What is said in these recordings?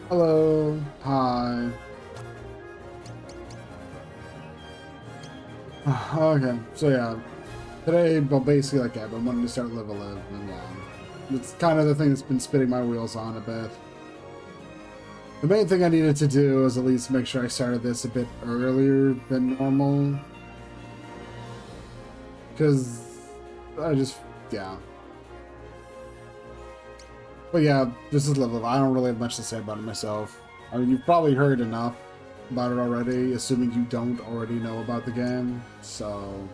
Hello. Hi. Okay, so yeah. Today, well, basically, like, yeah, but wanting to start Live a Live, and yeah. It's kind of the thing that's been spinning my wheels on a bit. The main thing I needed to do is at least make sure I started this a bit earlier than normal. Because I just, yeah. But yeah, this is Live a Live. I don't really have much to say about it myself. I mean, you've probably heard enough about it already, assuming you don't already know about the game, so...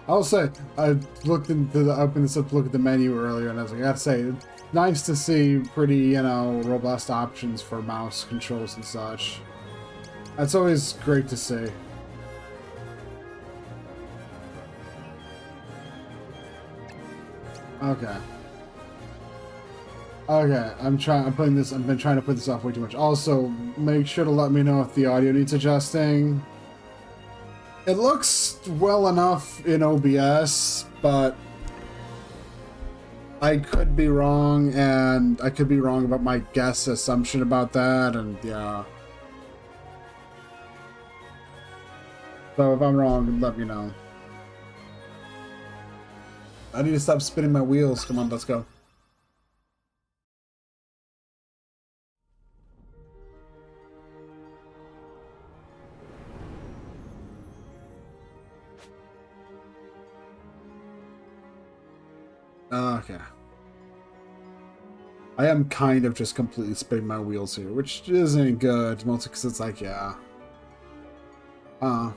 I'll say, I looked into the, opened this up to look at the menu earlier, and I was like, I gotta say, it's nice to see pretty, you know, robust options for mouse controls and such. That's always great to see. Okay. Okay, I've been trying to put this off way too much. Also, make sure to let me know if the audio needs adjusting. It looks well enough in OBS, but I could be wrong, and I could be wrong about my guess assumption about that, and yeah. So if I'm wrong, let me know. I need to stop spinning my wheels. Come on, let's go. Okay. I am kind of just completely spinning my wheels here, which isn't good, mostly because it's like, yeah. Uh.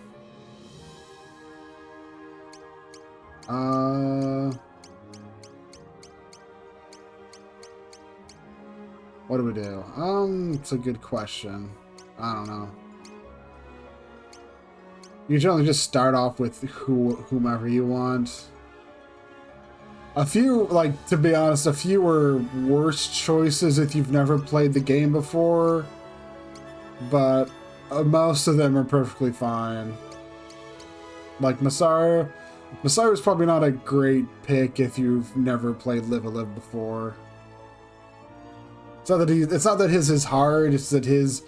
Uh. What do we do? It's a good question. I don't know. You generally just start off with whomever you want. A few, like, to be honest, a few are worse choices if you've never played the game before, but most of them are perfectly fine. Like Masaru is probably not a great pick if you've never played Live a Live before. It's not that his is hard, it's that his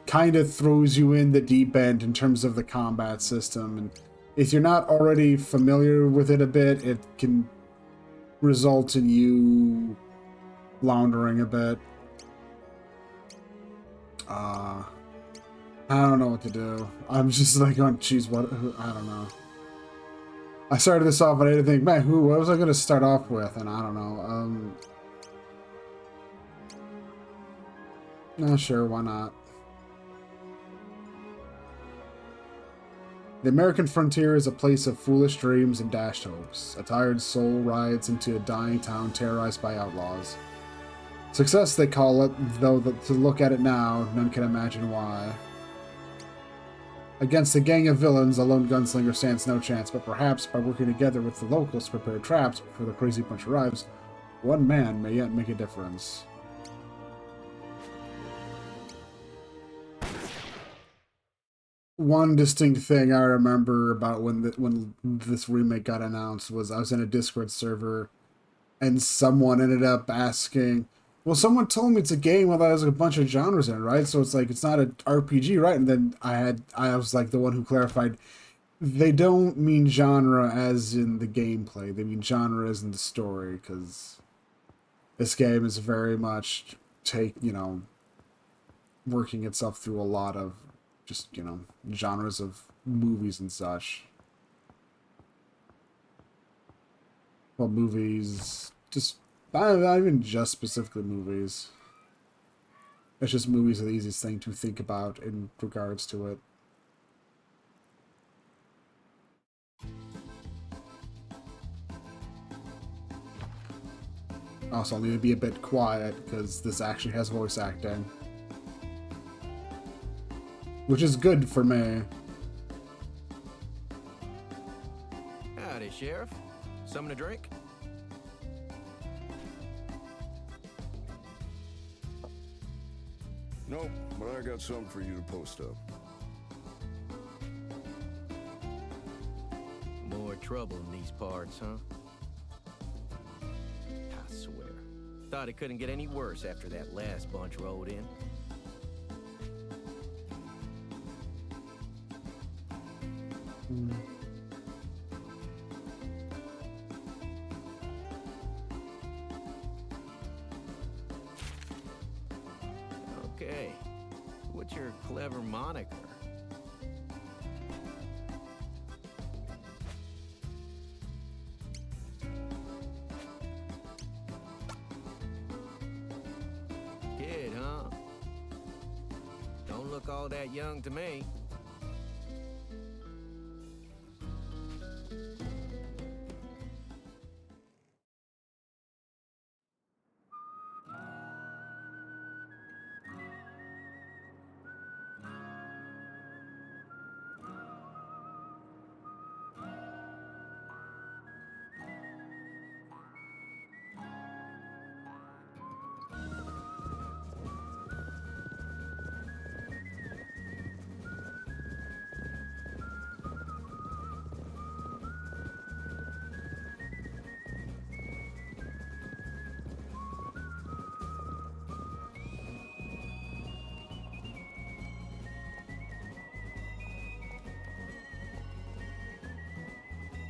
kind of throws you in the deep end in terms of the combat system, and if you're not already familiar with it a bit, it can result in you floundering a bit. I don't know what to do. I'm just like going, geez, what? I don't know. I started this off, and I didn't think, man, what was I going to start off with? And I don't know. No, sure, why not? The American frontier is a place of foolish dreams and dashed hopes. A tired soul rides into a dying town terrorized by outlaws. Success, they call it, though to look at it now, none can imagine why. Against a gang of villains, a lone gunslinger stands no chance, but perhaps by working together with the locals to prepare traps before the crazy bunch arrives, one man may yet make a difference. One distinct thing I remember about when this remake got announced was I was in a Discord server, and someone ended up asking, well, someone told me it's a game with like a bunch of genres in it, right? So it's like it's not an RPG, right? And then I was like the one who clarified, they don't mean genre as in the gameplay. They mean genre as in the story, because this game is very much working itself through a lot of just, genres of movies and such. Well, movies, just not even just specifically movies. It's just movies are the easiest thing to think about in regards to it. Also, I'll need to be a bit quiet because this actually has voice acting, which is good for me. Howdy, Sheriff. Something to drink? Nope, but I got something for you to post up. More trouble in these parts, huh? I swear. Thought it couldn't get any worse after that last bunch rolled in. Okay, what's your clever moniker? Kid, huh? Don't look all that young to me.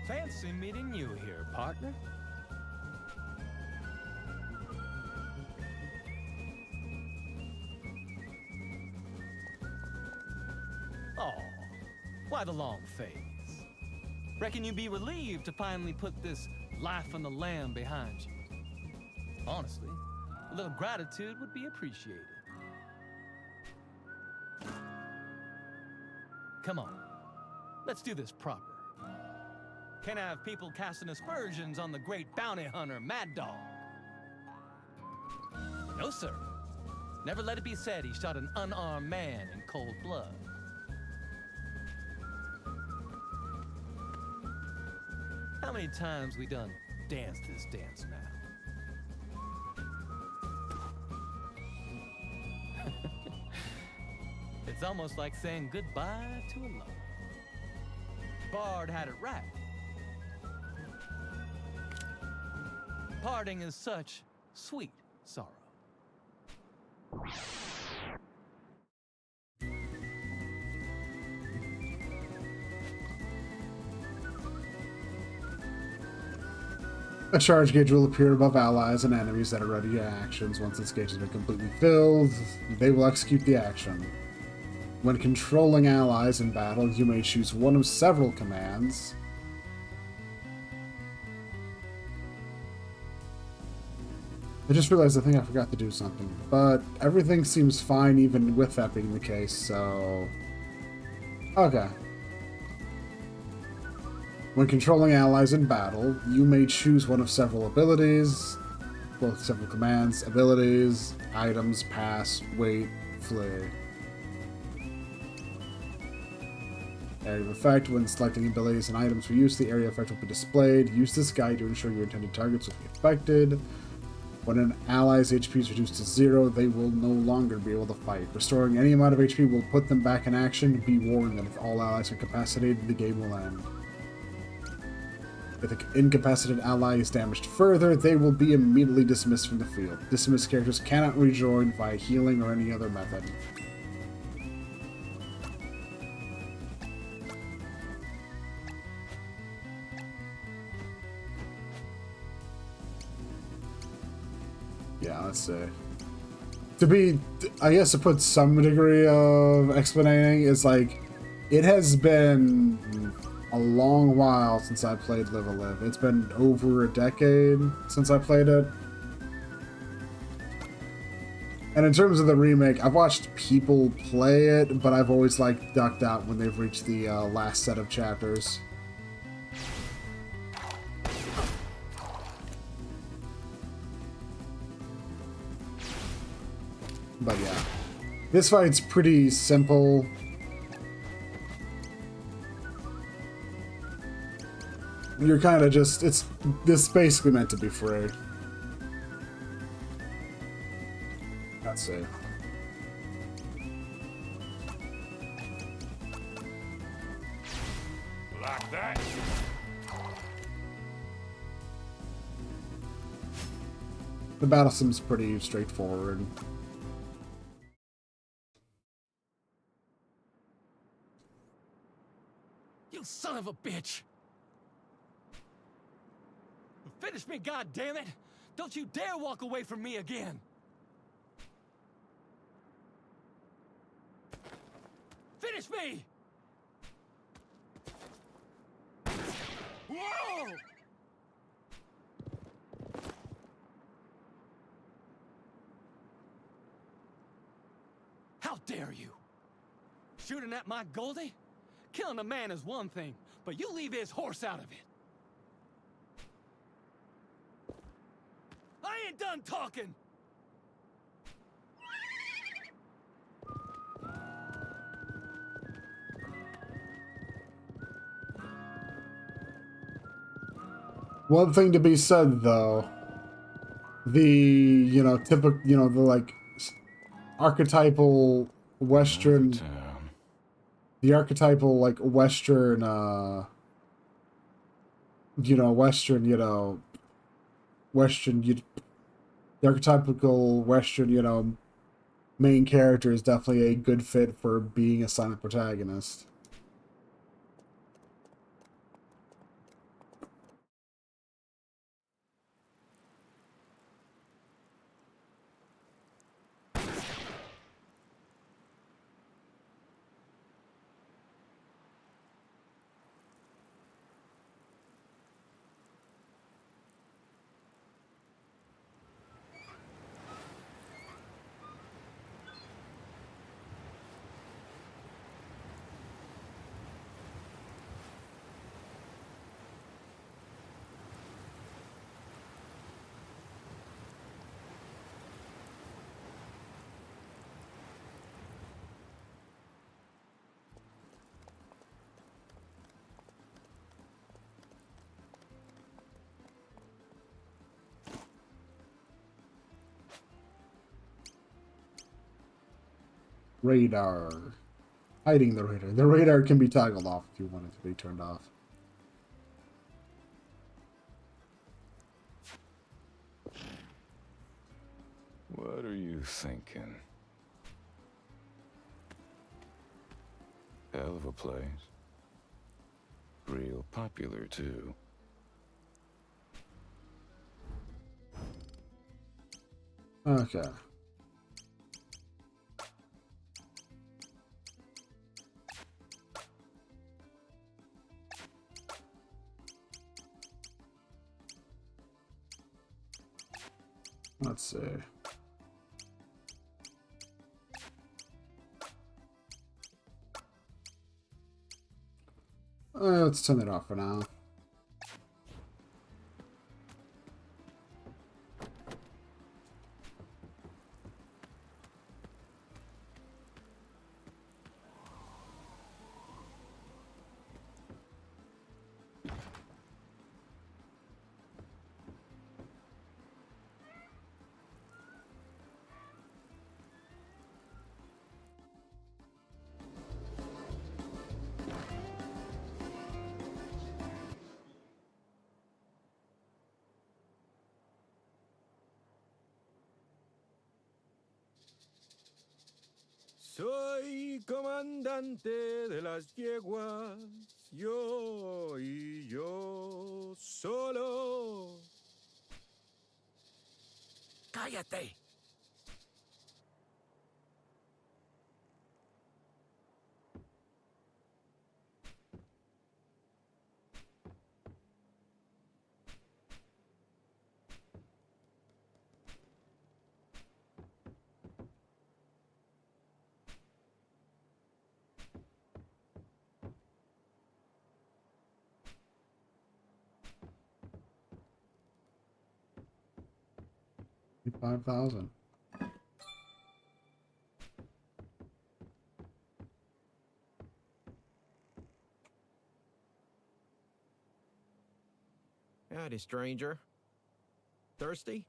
Fancy meeting you here, partner. Oh, why the long face? Reckon you'd be relieved to finally put this life on the lam behind you. Honestly, a little gratitude would be appreciated. Come on, let's do this proper. Can't have people casting aspersions on the great bounty hunter, Mad Dog. No, sir. Never let it be said he shot an unarmed man in cold blood. How many times we done danced this dance now? It's almost like saying goodbye to a lover. Bard had it right. Parting is such sweet sorrow. A charge gauge will appear above allies and enemies that are ready to actions. Once this gauge has been completely filled, they will execute the action. When controlling allies in battle, you may choose one of several commands. I just realized I think I forgot to do something, but everything seems fine even with that being the case, so... Okay. When controlling allies in battle, you may choose one of several abilities, both several commands, abilities, items, pass, wait, flee. Area of effect. When selecting abilities and items for use, the area of effect will be displayed. Use this guide to ensure your intended targets will be affected. When an ally's HP is reduced to 0, they will no longer be able to fight. Restoring any amount of HP will put them back in action. Be warned that if all allies are incapacitated, the game will end. If an incapacitated ally is damaged further, they will be immediately dismissed from the field. Dismissed characters cannot rejoin via healing or any other method. Yeah, let's see. I guess to put some degree of explaining, is like, it has been a long while since I played Live a Live. It's been over a decade since I played it. And in terms of the remake, I've watched people play it, but I've always like ducked out when they've reached the last set of chapters. But yeah, this fight's pretty simple. You're kind of just, this basically meant to be free. Let's see. Like that? The battle seems pretty straightforward. You son of a bitch! Finish me, goddammit! Don't you dare walk away from me again! Finish me! Whoa! How dare you? Shooting at my Goldie? Killing a man is one thing, but you leave his horse out of it. I ain't done talking! One thing to be said, though, the typical, the like archetypal Western, the archetypal like Western, the archetypical Western, main character is definitely a good fit for being a silent protagonist. Radar. Hiding the radar. The radar can be toggled off if you want it to be turned off. What are you thinking? Hell of a place. Real popular, too. Okay. Let's see. Let's turn it off for now. Soy comandante de las yeguas, yo y yo solo. ¡Cállate! $5,000. Howdy, stranger. Thirsty?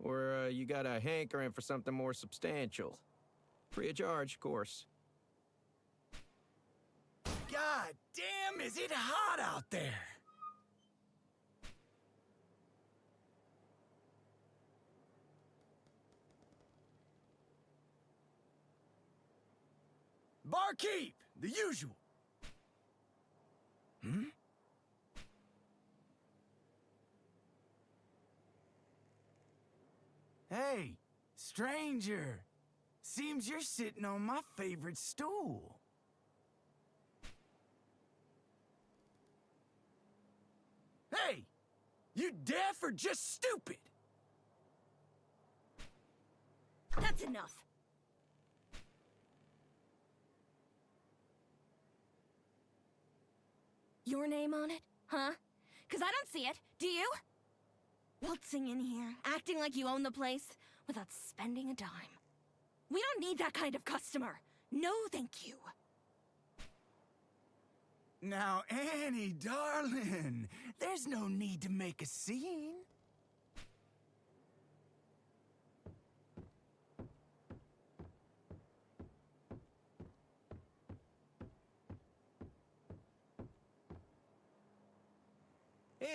Or you got a hankering for something more substantial? Free of charge, of course. God damn, is it hot out there? Barkeep! The usual. Hmm? Hey, stranger. Seems you're sitting on my favorite stool. Hey! You deaf or just stupid? That's enough. Your name on it, huh? 'Cause I don't see it. Do you? Waltzing in here, acting like you own the place, without spending a dime. We don't need that kind of customer. No, thank you. Now, Annie, darling, there's no need to make a scene.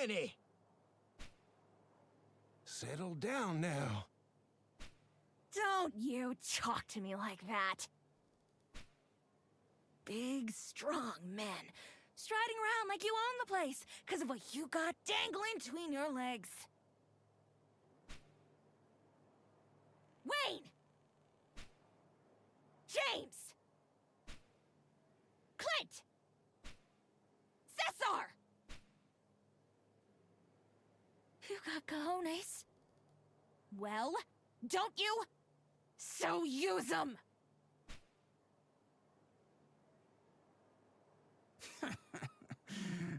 Annie! Settle down now. Don't you talk to me like that. Big, strong men, striding around like you own the place, 'cause of what you got dangling between your legs. Wayne! James! Clint! Cesar! You got cojones? Well, don't you? So use them!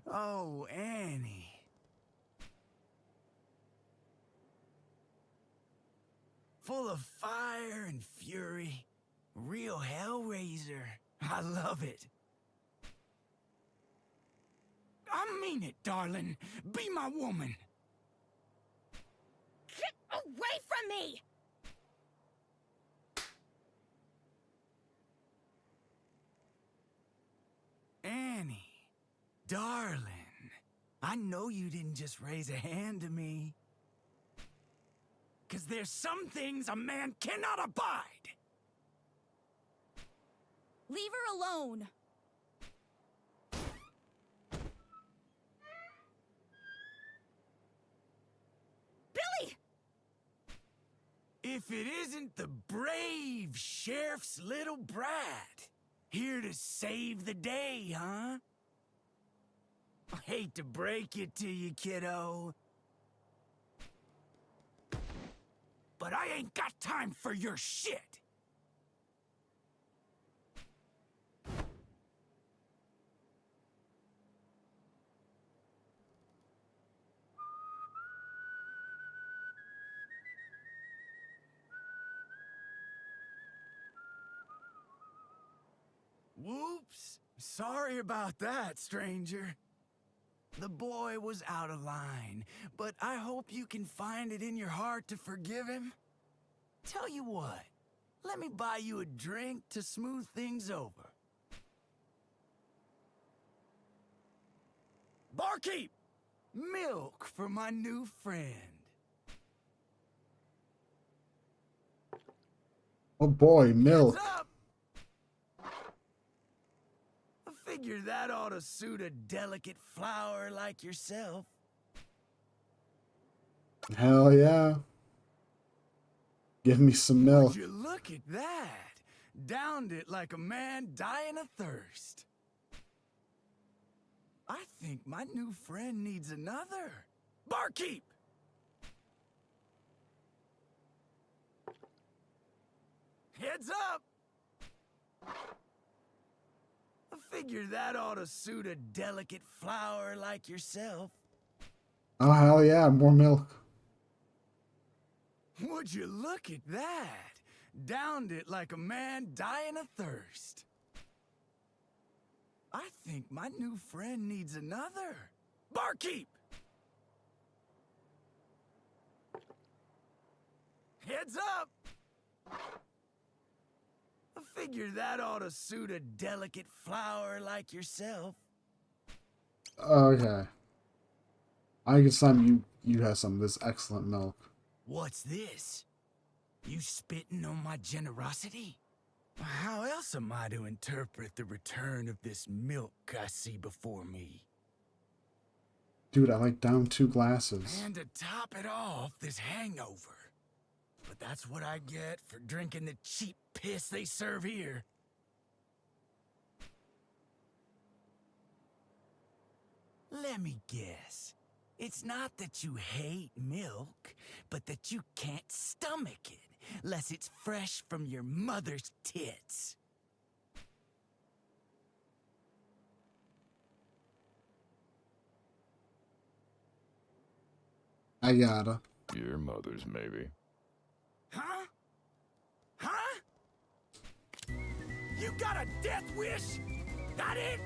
Oh, Annie. Full of fire and fury. Real hellraiser. I love it. I mean it, darling. Be my woman. Get away from me! Annie, darling, I know you didn't just raise a hand to me. 'Cause there's some things a man cannot abide. Leave her alone. Billy! If it isn't the brave sheriff's little brat, here to save the day, huh? I hate to break it to you, kiddo, but I ain't got time for your shit. Whoops. Sorry about that, stranger. The boy was out of line, but I hope you can find it in your heart to forgive him. Tell you what, let me buy you a drink to smooth things over. Barkeep! Milk for my new friend. Oh boy, milk. Heads up! I figure that ought to suit a delicate flower like yourself. Hell yeah. Give me some Would milk. you look at that? Downed it like a man dying of thirst. I think my new friend needs another. Barkeep! Heads up! I figure that ought to suit a delicate flower like yourself. Oh hell yeah, more milk. Would you look at that? Downed it like a man dying of thirst. I think my new friend needs another. Barkeep! Heads up! I figure that ought to suit a delicate flower like yourself. Okay. I guess you have some of this excellent milk. What's this? You spitting on my generosity? How else am I to interpret the return of this milk I see before me? Dude, I like down 2 glasses. And to top it off, this hangover. But that's what I get for drinking the cheap piss they serve here. Let me guess. It's not that you hate milk, but that you can't stomach it, unless it's fresh from your mother's tits. I gotta. Your mother's, maybe. Huh? Huh? You got a death wish? That it?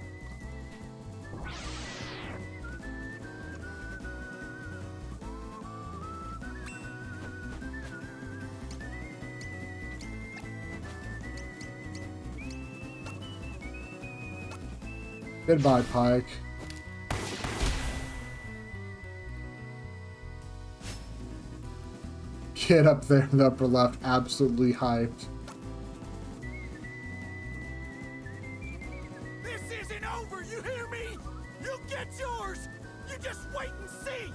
Goodbye, Pike. Kid up there in the upper left, absolutely hyped. This isn't over, you hear me? You get yours! You just wait and see!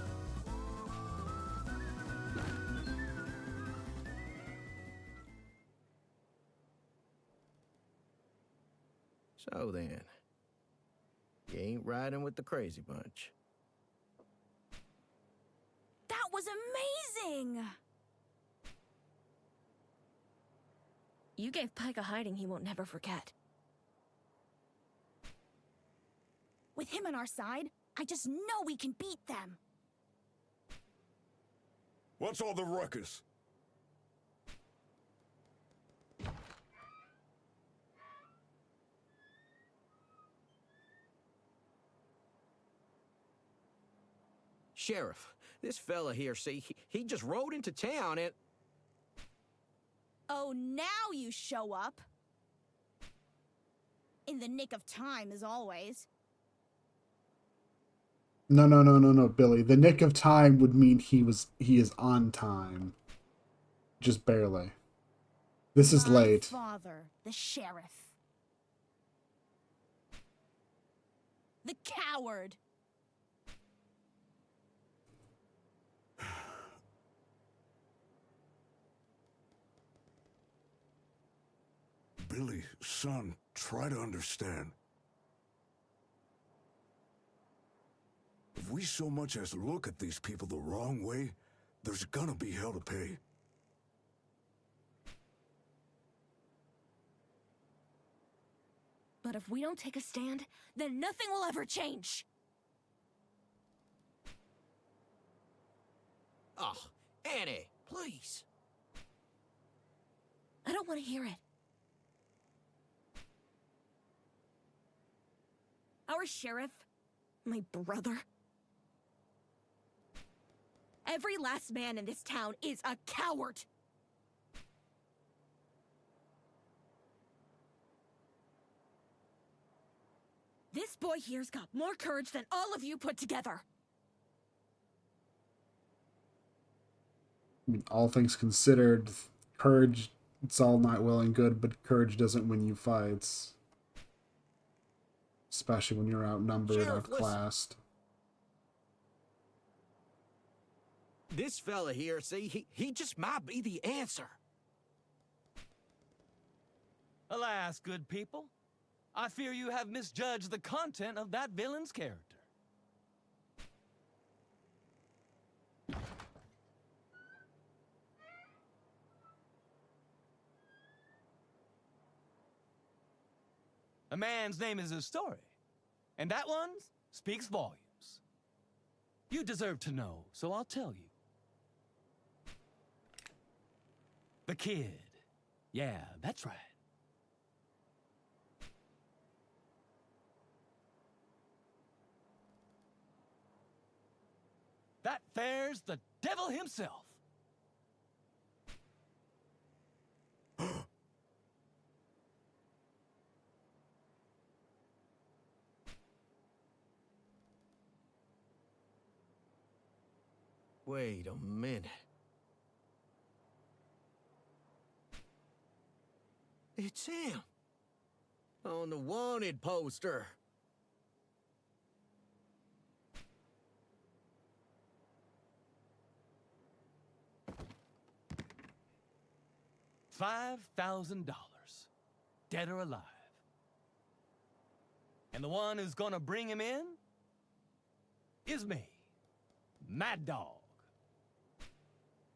So then, you ain't riding with the crazy bunch. That was amazing! You gave Pike a hiding he won't never forget. With him on our side, I just know we can beat them. What's all the ruckus? Sheriff, this fella here, see, he just rode into town and... Oh, now you show up. In the nick of time, as always. No, Billy. The nick of time would mean he is on time. Just barely. This is My late. father, the sheriff. The coward. Billy, son, try to understand. If we so much as look at these people the wrong way, there's gonna be hell to pay. But if we don't take a stand, then nothing will ever change. Oh, Annie, please. I don't want to hear it. Our sheriff, my brother. Every last man in this town is a coward. This boy here's got more courage than all of you put together. I mean, all things considered, courage, it's all not well and good, but courage doesn't win you fights. Especially when you're outnumbered, Sheriff, listen. outclassed. This fella here, see, he just might be the answer. Alas, good people, I fear you have misjudged the content of that villain's character. A man's name is his story, and that one speaks volumes. You deserve to know, so I'll tell you. The kid. Yeah, that's right. That there's the devil himself. Wait a minute. It's him. On the wanted poster. $5,000, dead or alive. And the one who's gonna bring him in is me, Mad Dog.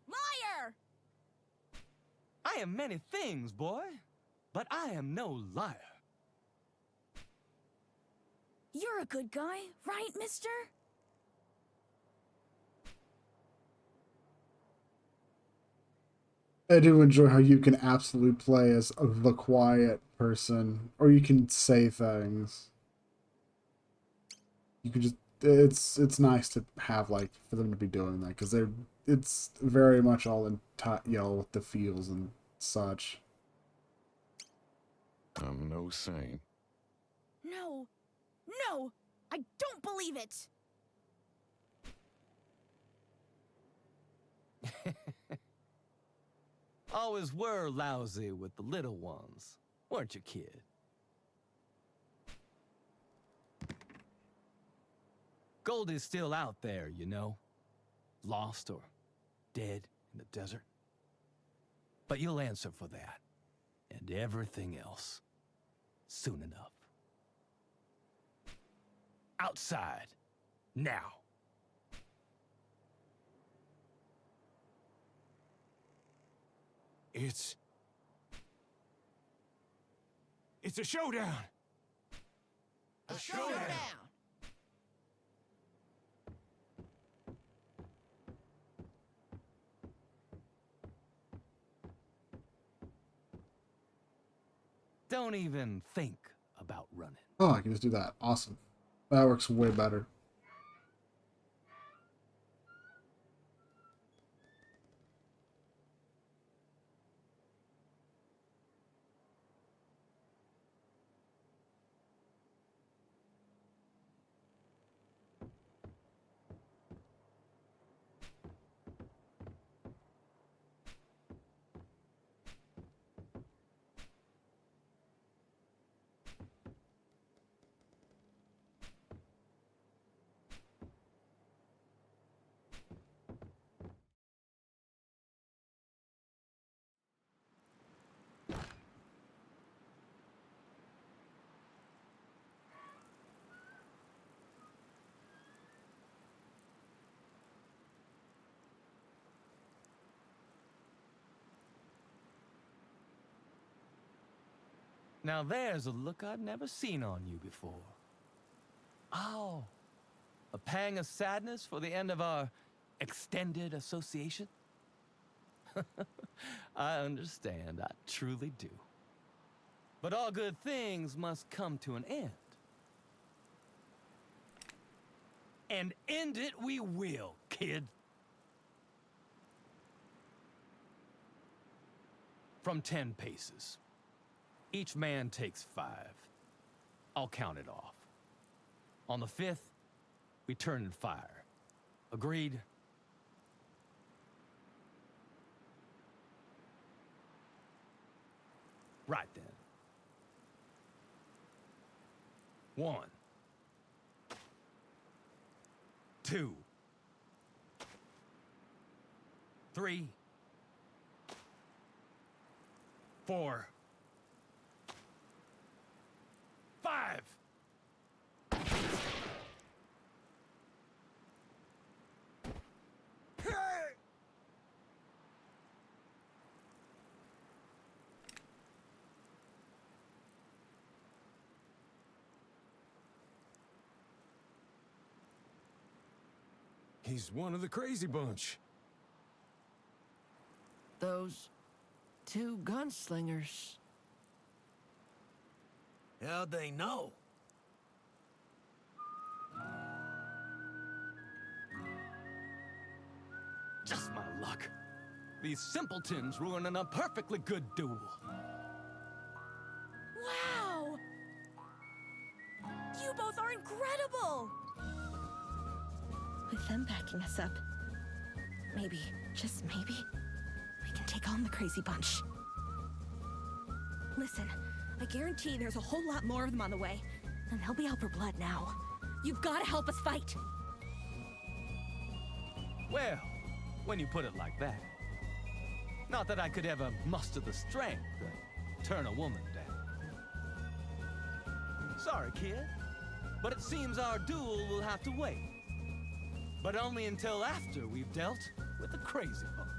Liar! I am many things, boy, but I am no liar. You're a good guy, right, mister? I do enjoy how you can absolutely play as the quiet person, or you can say things. You can just it's nice to have like for them to be doing that because it's very much all in with the feels and such. I'm no saint. No. No! I don't believe it! Always were lousy with the little ones, weren't you, kid? Goldie's still out there, you know, lost or dead in the desert. But you'll answer for that and everything else soon enough. Outside, now. It's a showdown. A showdown! Don't even think about running. Oh, I can just do that. Awesome. That works way better. Now there's a look I've never seen on you before. Oh, a pang of sadness for the end of our extended association? I understand, I truly do. But all good things must come to an end. And end it we will, kid. From 10 paces. Each man takes 5. I'll count it off. On the 5th, we turn and fire. Agreed? Right then. 1, 2, 3, 4, 5. He's one of the crazy bunch. Those 2 gunslingers. How'd they know? Just my luck. These simpletons ruining a perfectly good duel. Wow! You both are incredible! With them backing us up, maybe, just maybe, we can take on the crazy bunch. Listen, I guarantee there's a whole lot more of them on the way, and they'll be out for blood now. You've gotta help us fight! Well, when you put it like that. Not that I could ever muster the strength to turn a woman down. Sorry, kid, but it seems our duel will have to wait. But only until after we've dealt with the crazy bunch.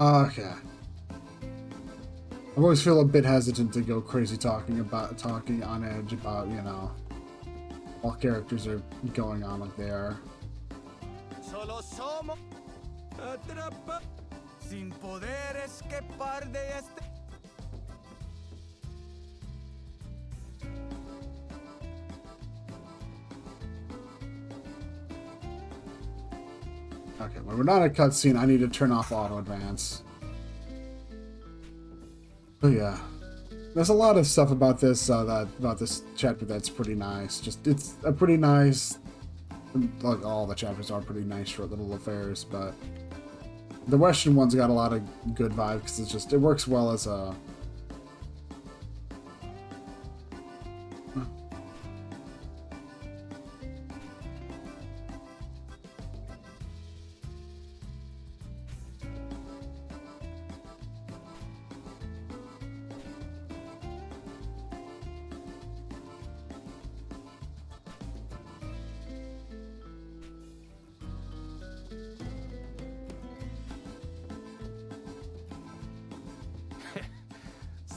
Okay. I always feel a bit hesitant to go crazy talking on edge about, you know, all characters are going on like they are. Solo somos atrapa sin poder escapar de este. Okay, when we're not in a cutscene, I need to turn off auto advance. But yeah, there's a lot of stuff about this about this chapter that's pretty nice. Just it's a pretty nice, like all the chapters are pretty nice short little affairs, but the Western one's got a lot of good vibes because it's just it works well as a.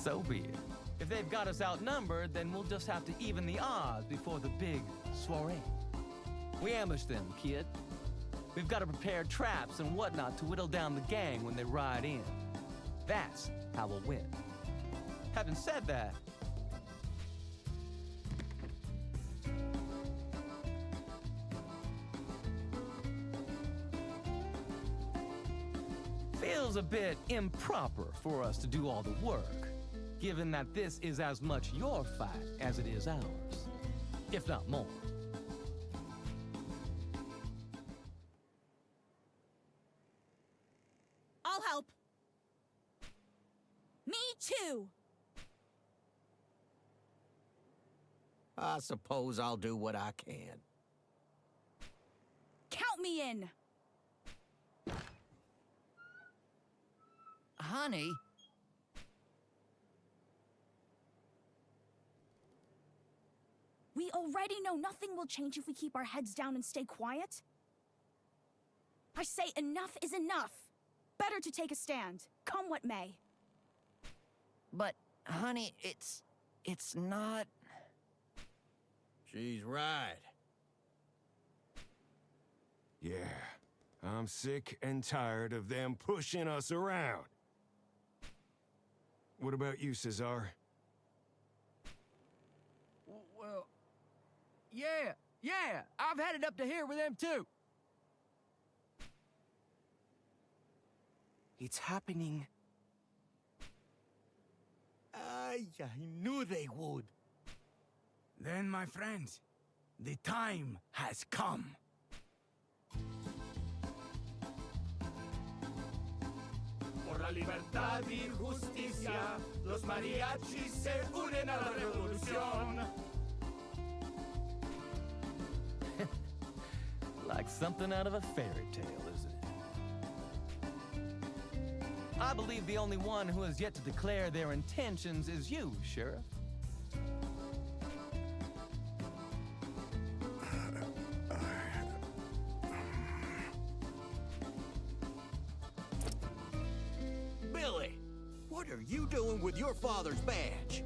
So be it. If they've got us outnumbered, then we'll just have to even the odds before the big soiree. We ambush them, kid. We've got to prepare traps and whatnot to whittle down the gang when they ride in. That's how we'll win. Having said that, feels a bit improper for us to do all the work, given that this is as much your fight as it is ours, if not more. I'll help. Me too. I suppose I'll do what I can. Count me in. Honey, We already know nothing will change if we keep our heads down and stay quiet. I say enough is enough. Better to take a stand, come what may. but honey, it's not. She's right. Yeah, I'm sick and tired of them pushing us around. What about you, Cesar? Well, yeah, I've had it up to here with them too. It's happening. I knew they would. Then, my friends, the time has come. Por la libertad y justicia, los mariachis se unen a la revolución. Like something out of a fairy tale, isn't it? I believe the only one who has yet to declare their intentions is you, Sheriff. Billy, what are you doing with your father's badge?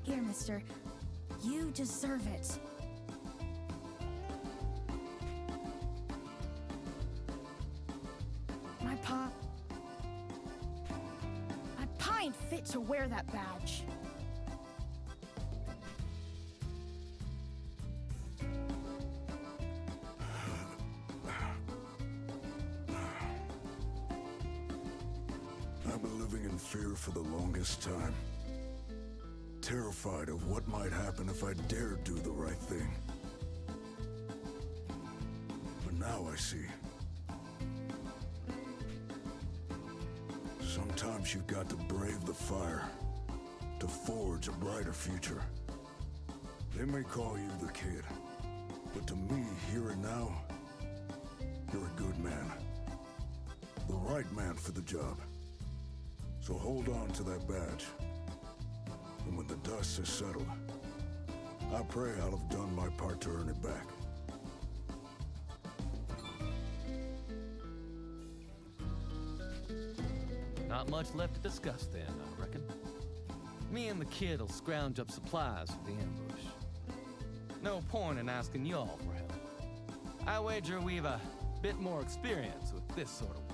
Here, mister. You deserve it. My pa ain't fit to wear that badge. I've been living in fear for the longest time. Terrified of what might happen if I dared do the right thing. But now I see. Sometimes you've got to brave the fire to forge a brighter future. They may call you the kid, but to me, here and now, you're a good man. The right man for the job. So hold on to that badge. And when the dust has settled, I pray I'll have done my part to earn it back. Not much left to discuss then, I reckon. Me and the kid will scrounge up supplies for the ambush. No point in asking you all for help. I wager we've a bit more experience with this sort of work.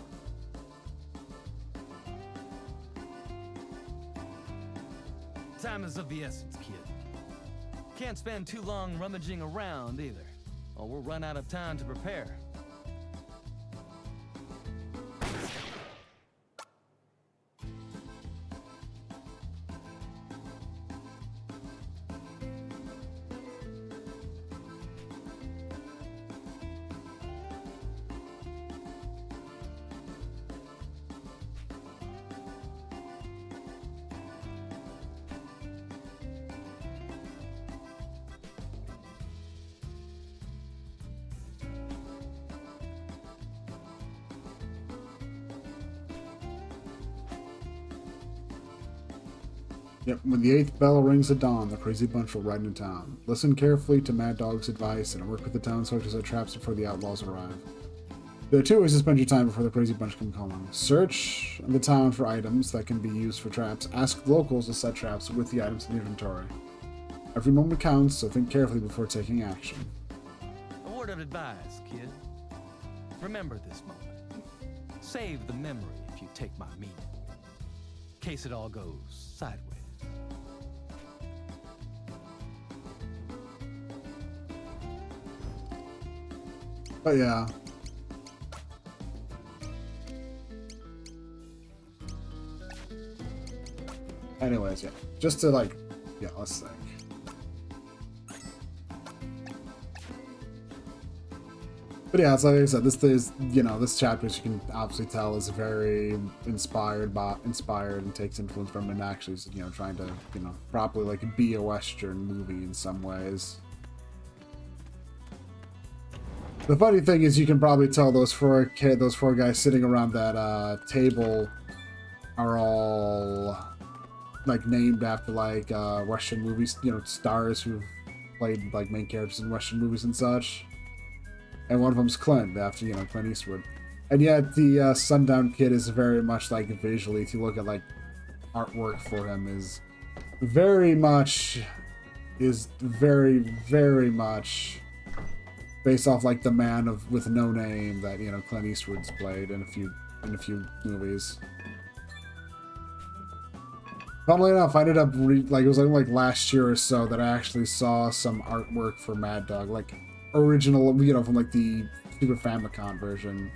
Time is of the essence, kid. Can't spend too long rummaging around either, or we'll run out of time to prepare. Yep, when the 8th bell rings at dawn, the crazy bunch will ride into town. Listen carefully to Mad Dog's advice and work with the townsfolk to set traps before the outlaws arrive. There are 2 ways to spend your time before the crazy bunch come calling. Search the town for items that can be used for traps. Ask locals to set traps with the items in the inventory. Every moment counts, so think carefully before taking action. A word of advice, kid. Remember this moment. Save the memory if you take my meaning. In case it all goes sideways. But yeah. Anyways, yeah. Just to like, yeah, let's think. But yeah, it's like I said, this is, you know, this chapter, as you can obviously tell, is very inspired and takes influence from it and actually is, you know, trying to, you know, properly like be a Western movie in some ways. The funny thing is, you can probably tell those four guys sitting around that table are all like named after like Western movies, you know, stars who've played like main characters in Western movies and such. And one of them's Clint, after, you know, Clint Eastwood. And yet the Sundown Kid is very much like visually, if you look at like artwork for him, is very much based off like the man with no name that, you know, Clint Eastwood's played in a few movies. Funnily enough, I ended up it was like last year or so that I actually saw some artwork for Mad Dog, like original, you know, from like the Super Famicom version.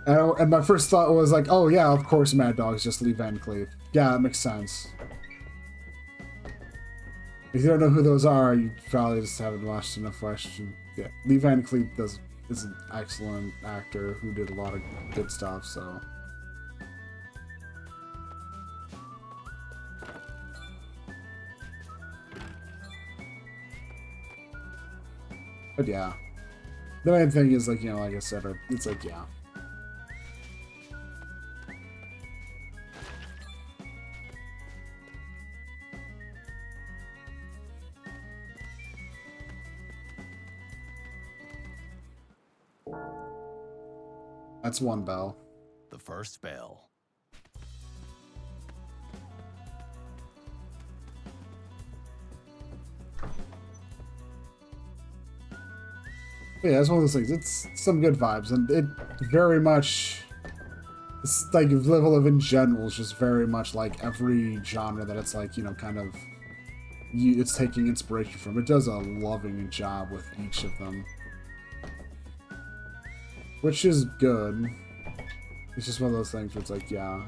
And my first thought was like, oh yeah, of course Mad Dog's just Lee Van Cleef. Yeah, that makes sense. If you don't know who those are, you probably just haven't watched enough Western. Yeah, Lee Van Cleef is an excellent actor who did a lot of good stuff, so. But yeah. The main thing is, like, you know, like I said, it's like, yeah. That's one bell. The first bell. Yeah, it's one of those things. It's some good vibes, and it very much, it's like level of in general is just very much like every genre that it's like, you know, kind of, it's taking inspiration from. It does a loving job with each of them, which is good. It's just one of those things where it's like, yeah,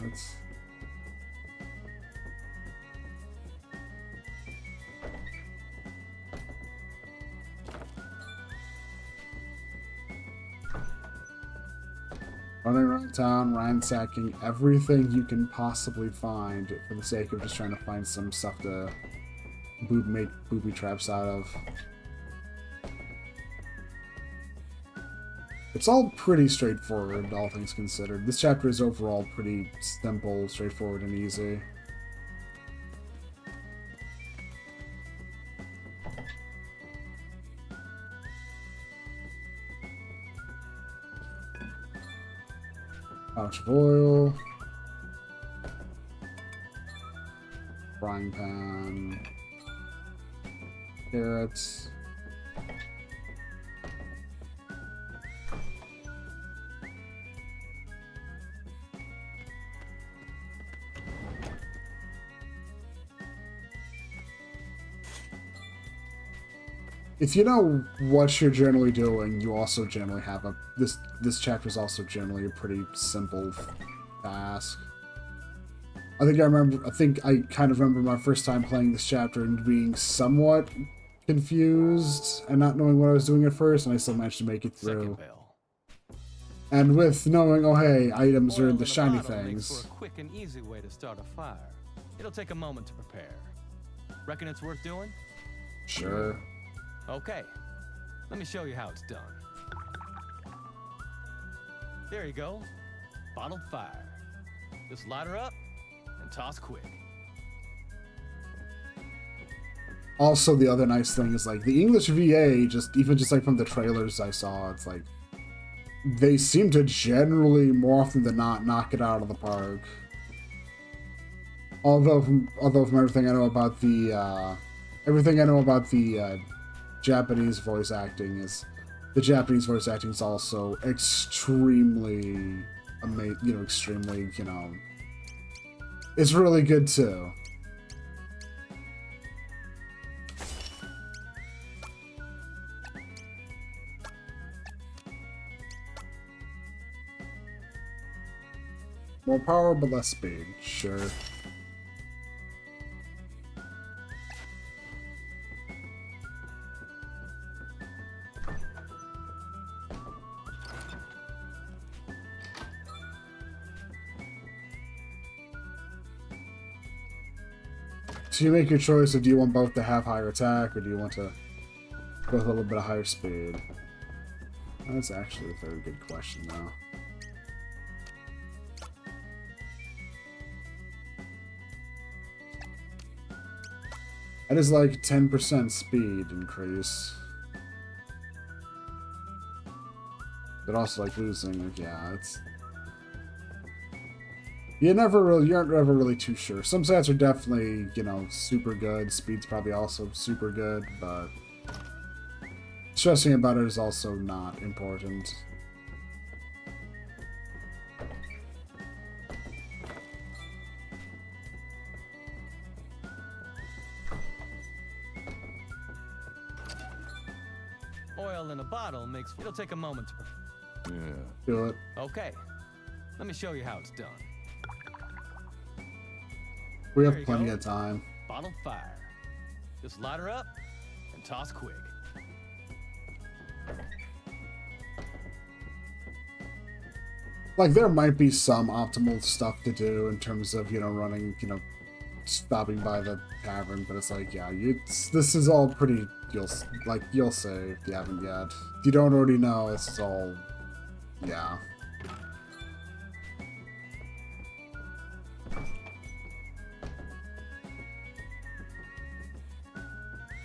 Running around town, ransacking everything you can possibly find for the sake of just trying to find some stuff to make booby traps out of. It's all pretty straightforward, all things considered. This chapter is overall pretty simple, straightforward, and easy. Pouch of oil. Frying pan. Carrots. If you know what you're generally doing, you also generally have a... This chapter is also generally a pretty simple task. I think I kind of remember my first time playing this chapter and being somewhat confused and not knowing what I was doing at first, and I still managed to make it through. And with knowing, oh hey, items are the shiny things. Makes for a quick and easy way to start a fire. It'll take a moment to prepare. Reckon it's worth doing? Sure. Okay, let me show you how it's done. There you go, bottled fire. Just light her up and toss quick. Also, the other nice thing is, like, the English VA, even just like from the trailers I saw, it's like, they seem to generally, more often than not, knock it out of the park. Although from everything I know about the, Japanese voice acting is also extremely amazing, extremely, it's really good too. More power but less speed, sure. So you make your choice of, do you want both to have higher attack, or do you want to go with a little bit of higher speed? That's actually a very good question, though. That is like 10% speed increase. But also like losing, like, yeah, it's... you aren't ever really too sure. Some stats are definitely, super good. Speed's probably also super good, but stressing about it is also not important. Oil in a bottle makes... it'll take a moment to... Yeah. Feel it. Okay, let me show you how it's done. We There have you plenty go. of time. Bottled fire. Just light her up and toss quick. Like, there might be some optimal stuff to do in terms of, running, stopping by the tavern, but it's like, yeah, this is all pretty, you'll say if you haven't yet. If you don't already know, it's all, yeah.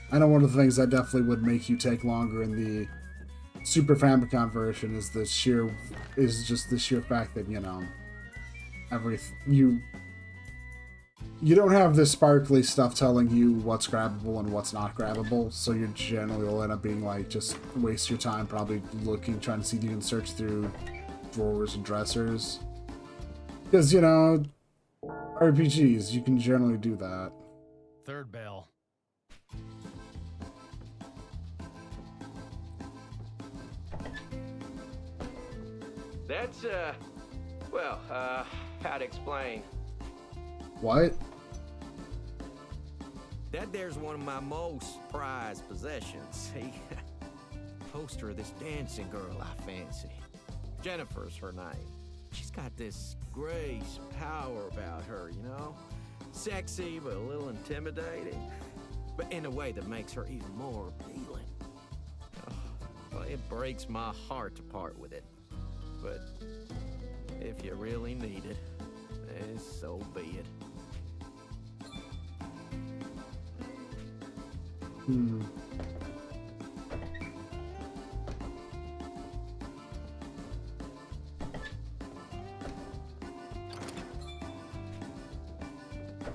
I know one of the things that definitely would make you take longer in the Super Famicom version is just the sheer fact that, you don't have this sparkly stuff telling you what's grabbable and what's not grabbable, so you generally will end up being like, just waste your time probably trying to see if you can search through drawers and dressers. Because, RPGs, you can generally do that. Third bell. That's, how'd explain? What? That there's one of my most prized possessions, see? Poster of this dancing girl I fancy. Jennifer's her name. She's got this grace, power about her, you know? Sexy, but a little intimidating. But in a way that makes her even more appealing. Oh, well, it breaks my heart to part with it. But if you really need it, then so be it.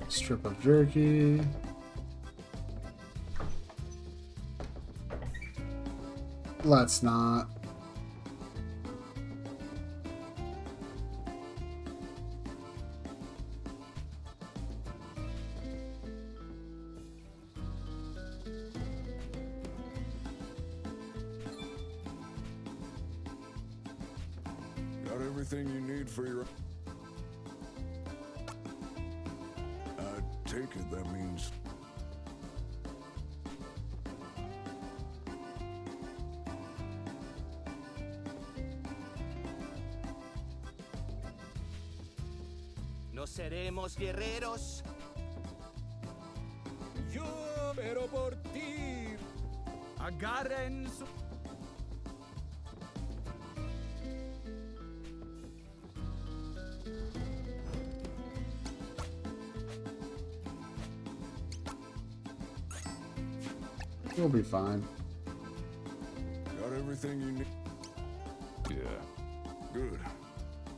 Strip of jerky. Let's not. Got everything you need for your... I take it that means... No seremos guerreros. Yo pero por ti. Agarren su... We'll be fine. Got everything you need? Yeah. Good.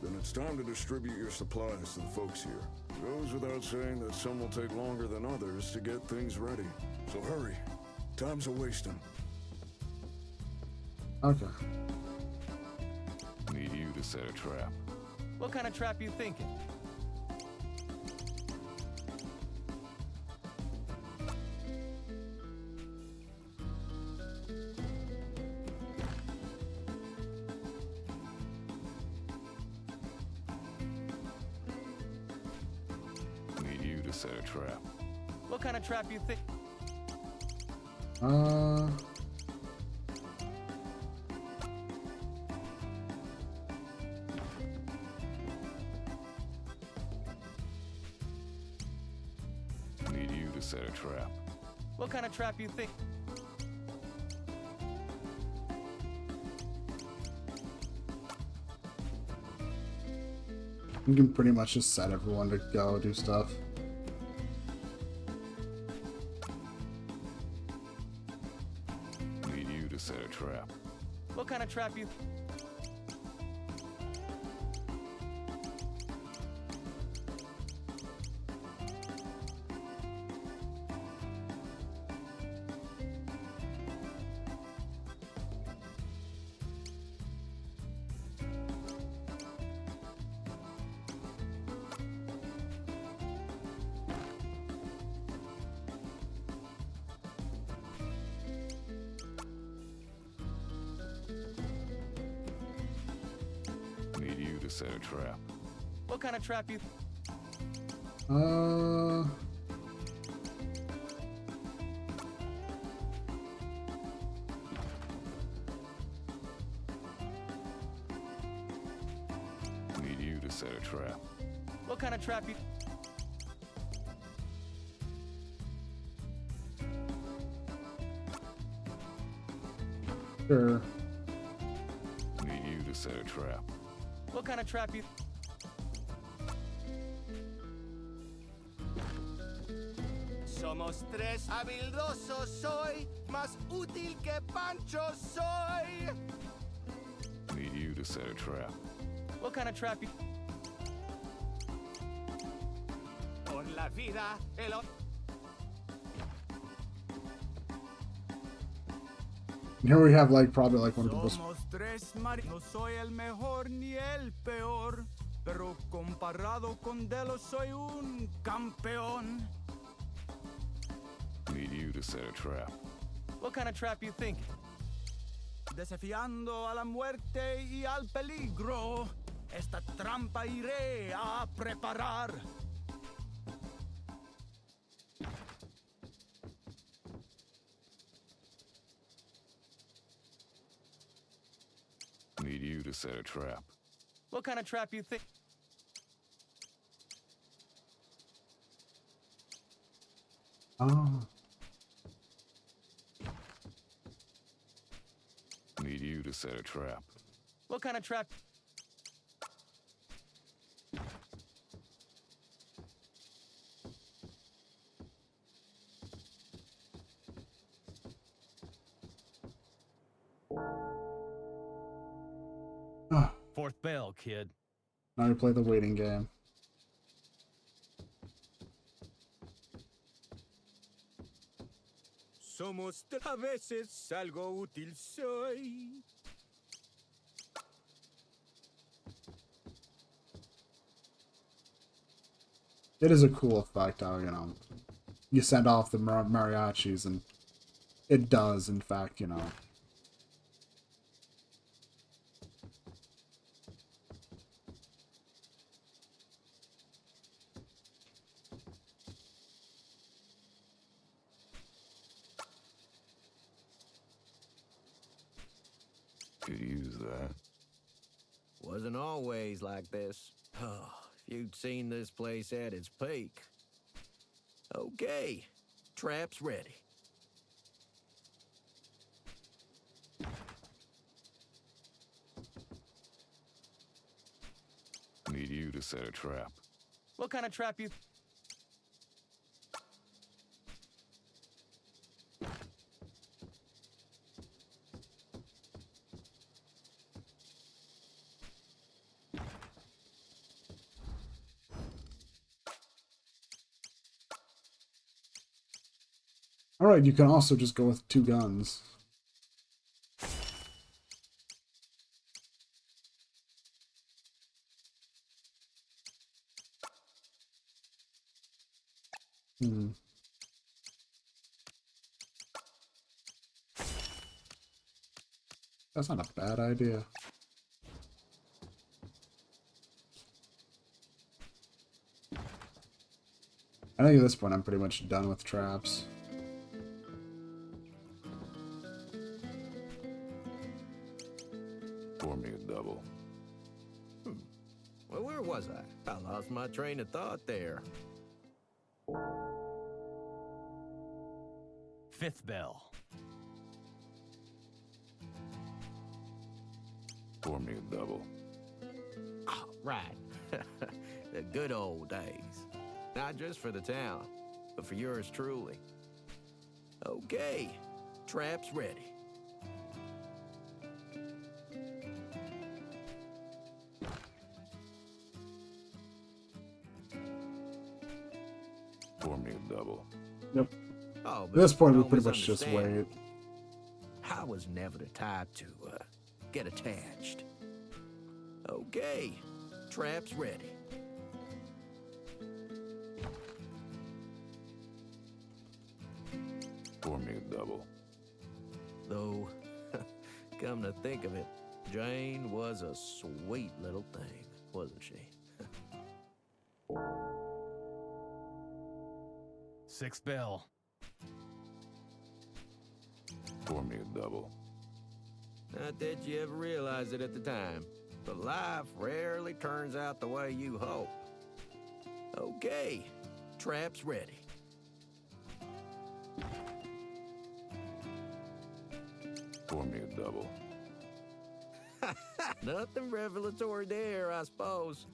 Then it's time to distribute your supplies to the folks here. Goes without saying that some will take longer than others to get things ready. So hurry. Time's a-wasting. Okay. Need you to set a trap. What kind of trap you thinking? Need you to set a trap. What kind of trap you think? Need you to set a trap. What kind of trap you think? You can pretty much just set everyone to go do stuff. Need you to set a trap. What kind of trap you... Need you to set a trap. What kind of trap you... Need you to set a trap. What kind of trap you... Sure. Need you to set a trap. What kind of trap you... Somos tres habilidosos, soy más útil que Pancho soy. Need you to set a trap. What kind of trap you... Por la vida, el... Here we have like probably like one of the most. Somos tres no soy el mejor ni el peor, pero comparado con Delos soy un campeón. Need you to set a trap. What kind of trap you think? Desafiando a la muerte y al peligro, esta trampa iré a preparar. Need you to set a trap. What kind of trap you think? Oh. Need you to set a trap. What kind of trap? Ah, Fourth bell, kid. now you play the waiting game. Somos a veces algo útil soy. It is a cool effect how, you know, you send off the mariachis and it does, in fact, you know. Could use that. Wasn't always like this. Oh, if you'd seen this place at its peak. Okay, trap's ready. Need you to set a trap. What kind of trap you? Alright, you can also just go with 2 guns. Hmm. That's not a bad idea. I think at this point I'm pretty much done with traps. Pour me a double. Well, where was I? I lost my train of thought there. Fifth bell. Pour me a double. Oh, right. The good old days. Not just for the town, but for yours truly. Okay, trap's ready. Pour me a double. Yep. Oh, At but this point we don't pretty much just misunderstand. wait. I was never the type to get attached. Okay, trap's ready. Pour me a double. Though, come to think of it, Jane was a sweet little thing, wasn't she? Sixth bell. Pour me a double. Not that you ever realized it at the time, but life rarely turns out the way you hope. Okay, trap's ready. Pour me a double. Nothing revelatory there, I suppose.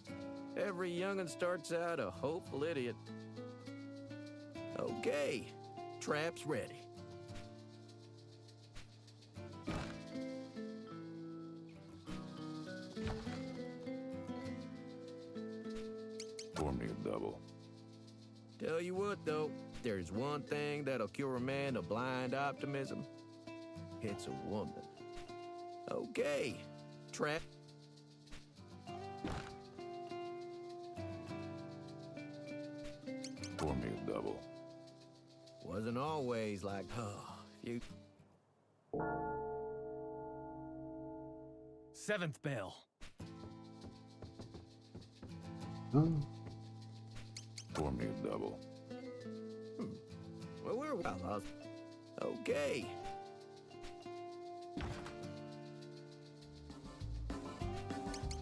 Every young'un starts out a hopeful idiot. Okay, trap's ready. Pour me a double. Tell you what, though, there's one thing that'll cure a man of blind optimism. It's a woman. Okay, trap. Pour me a double. Wasn't always like, oh, you. Seventh bell. Oh. Pour me a double. Well, where I lost. Okay.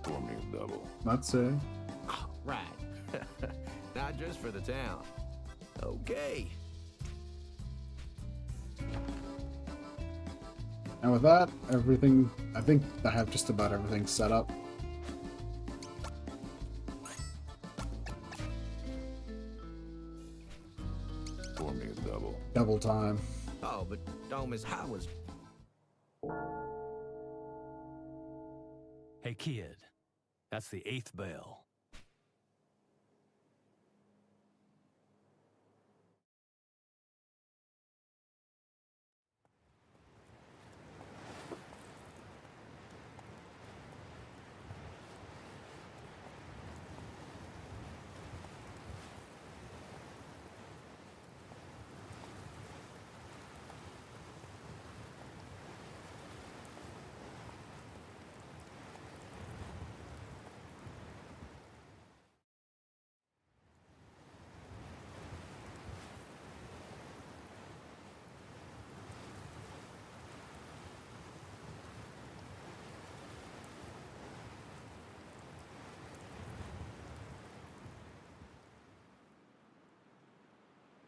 Pour me a double. That's it. Oh, right. Not just for the town. Okay. And with that, everything, I think I have just about everything set up. Pour me a double. Double time. Oh, but don't miss how was. Hey, kid. That's the 8th bell.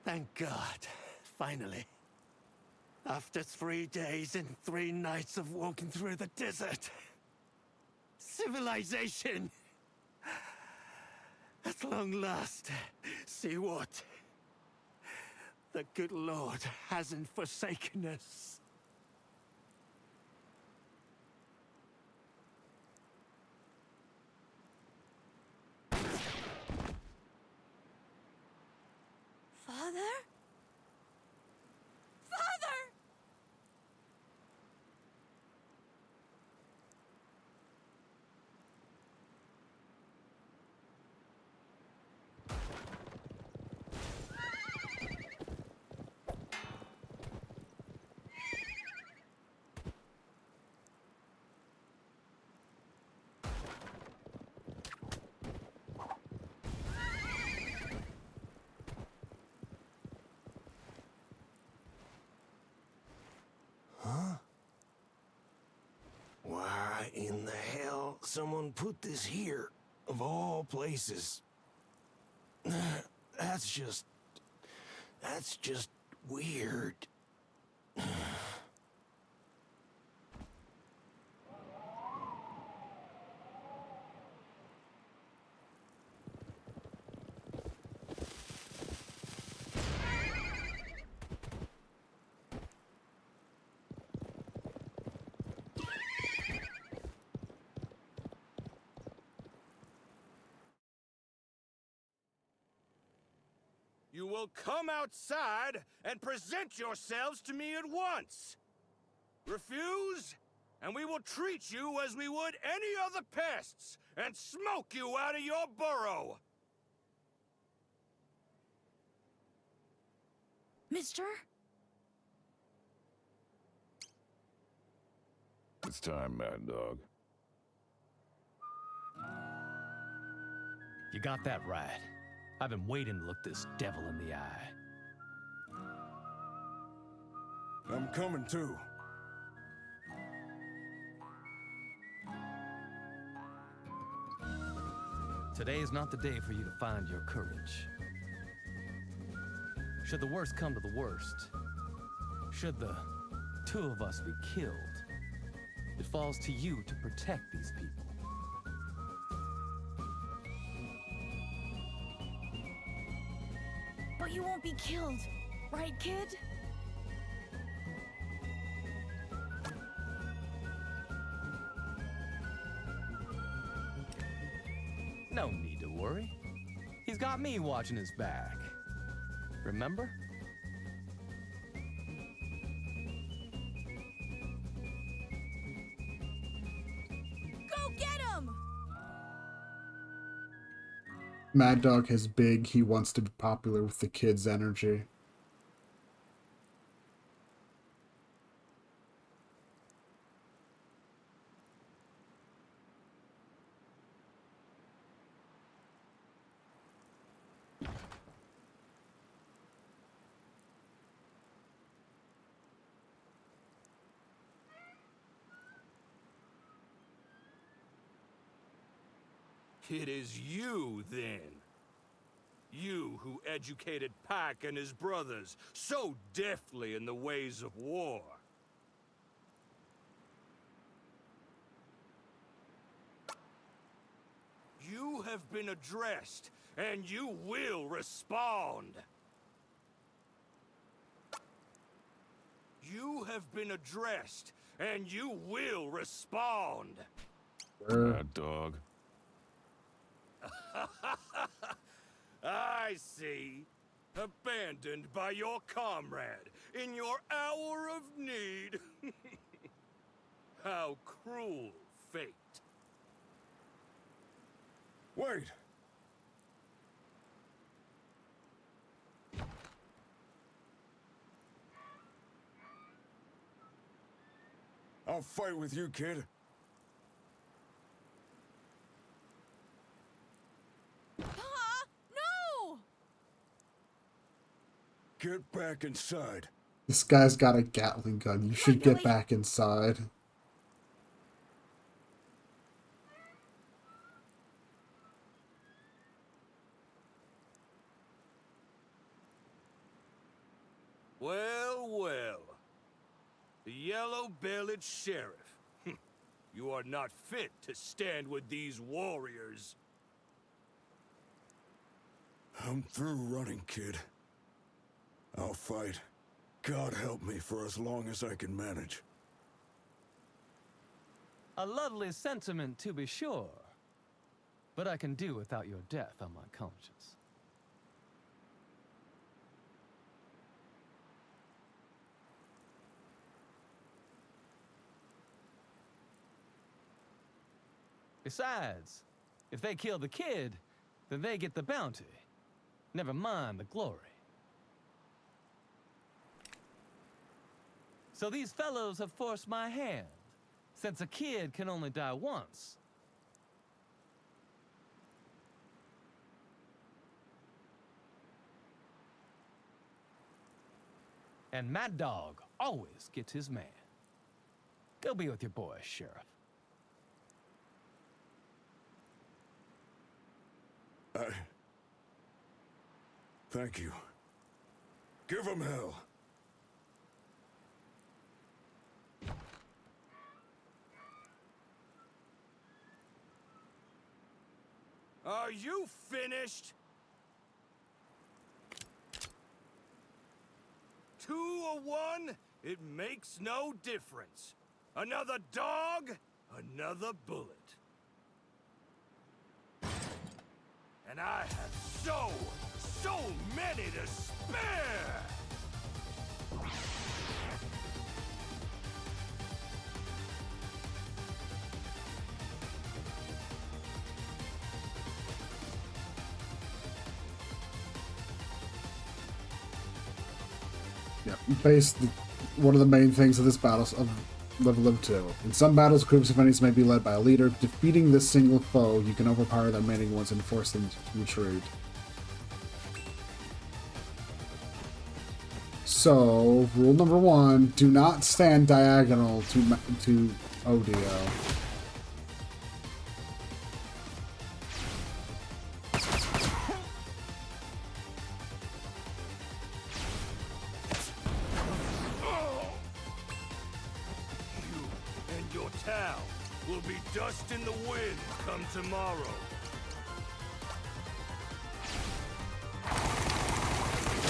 Thank God. Finally. After 3 days and 3 nights of walking through the desert. Civilization! At long last, see what? The good Lord hasn't forsaken us. Father? Father! Why in the hell someone put this here, of all places? That's just weird. You will come outside and present yourselves to me at once. Refuse, and we will treat you as we would any other pests and smoke you out of your burrow. Mister? It's time, Mad Dog. You got that right. I've been waiting to look this devil in the eye. I'm coming too. Today is not the day for you to find your courage. Should the worst come to the worst, should the 2 of us be killed, it falls to you to protect these people. But you won't be killed, right, kid? No need to worry. He's got me watching his back. Remember? Go get him! Mad Dog is big. He wants to be popular with the kids' energy. It is you, then. You who educated Pac and his brothers so deftly in the ways of war. You have been addressed, and you will respond. You have been addressed, and you will respond. Bad dog. I see. Abandoned by your comrade in your hour of need. How cruel fate. Wait! I'll fight with you, kid. Pa! No! Get back inside. This guy's got a Gatling gun. You should get back inside. Well, well. The yellow-bellied sheriff. You are not fit to stand with these warriors. I'm through running, kid. I'll fight. God help me for as long as I can manage. A lovely sentiment, to be sure. But I can do without your death on my conscience. Besides, if they kill the kid, then they get the bounty. Never mind the glory. So these fellows have forced my hand, since a kid can only die once. And Mad Dog always gets his man. Go be with your boy, Sheriff. Thank you. Give him hell. Are you finished? 2 or 1, it makes no difference. Another dog, another bullet. And I have so many to spare! Yeah, one of the main things of this battle of Level of 2. In some battles, groups of enemies may be led by a leader. Defeating this single foe, you can overpower the remaining ones and force them to retreat. So, rule number 1, do not stand diagonal to Odio. Will be dust in the wind come tomorrow.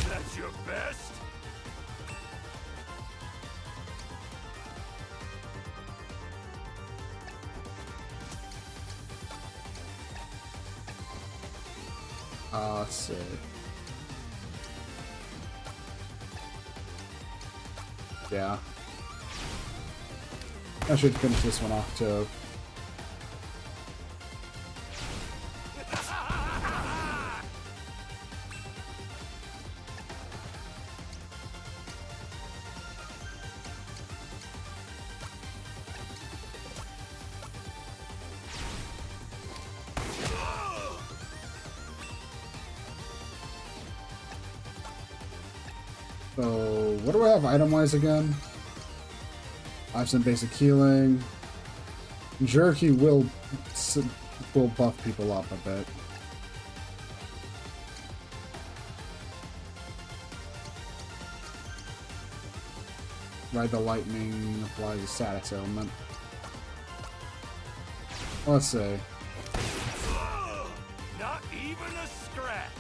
That's your best? Let's see. Yeah. I should finish this one off too. So, what do I have item-wise again? I have some basic healing. Jerky will will buff people up a bit. Ride the lightning, applies a status ailment. Let's see. Not even a scratch.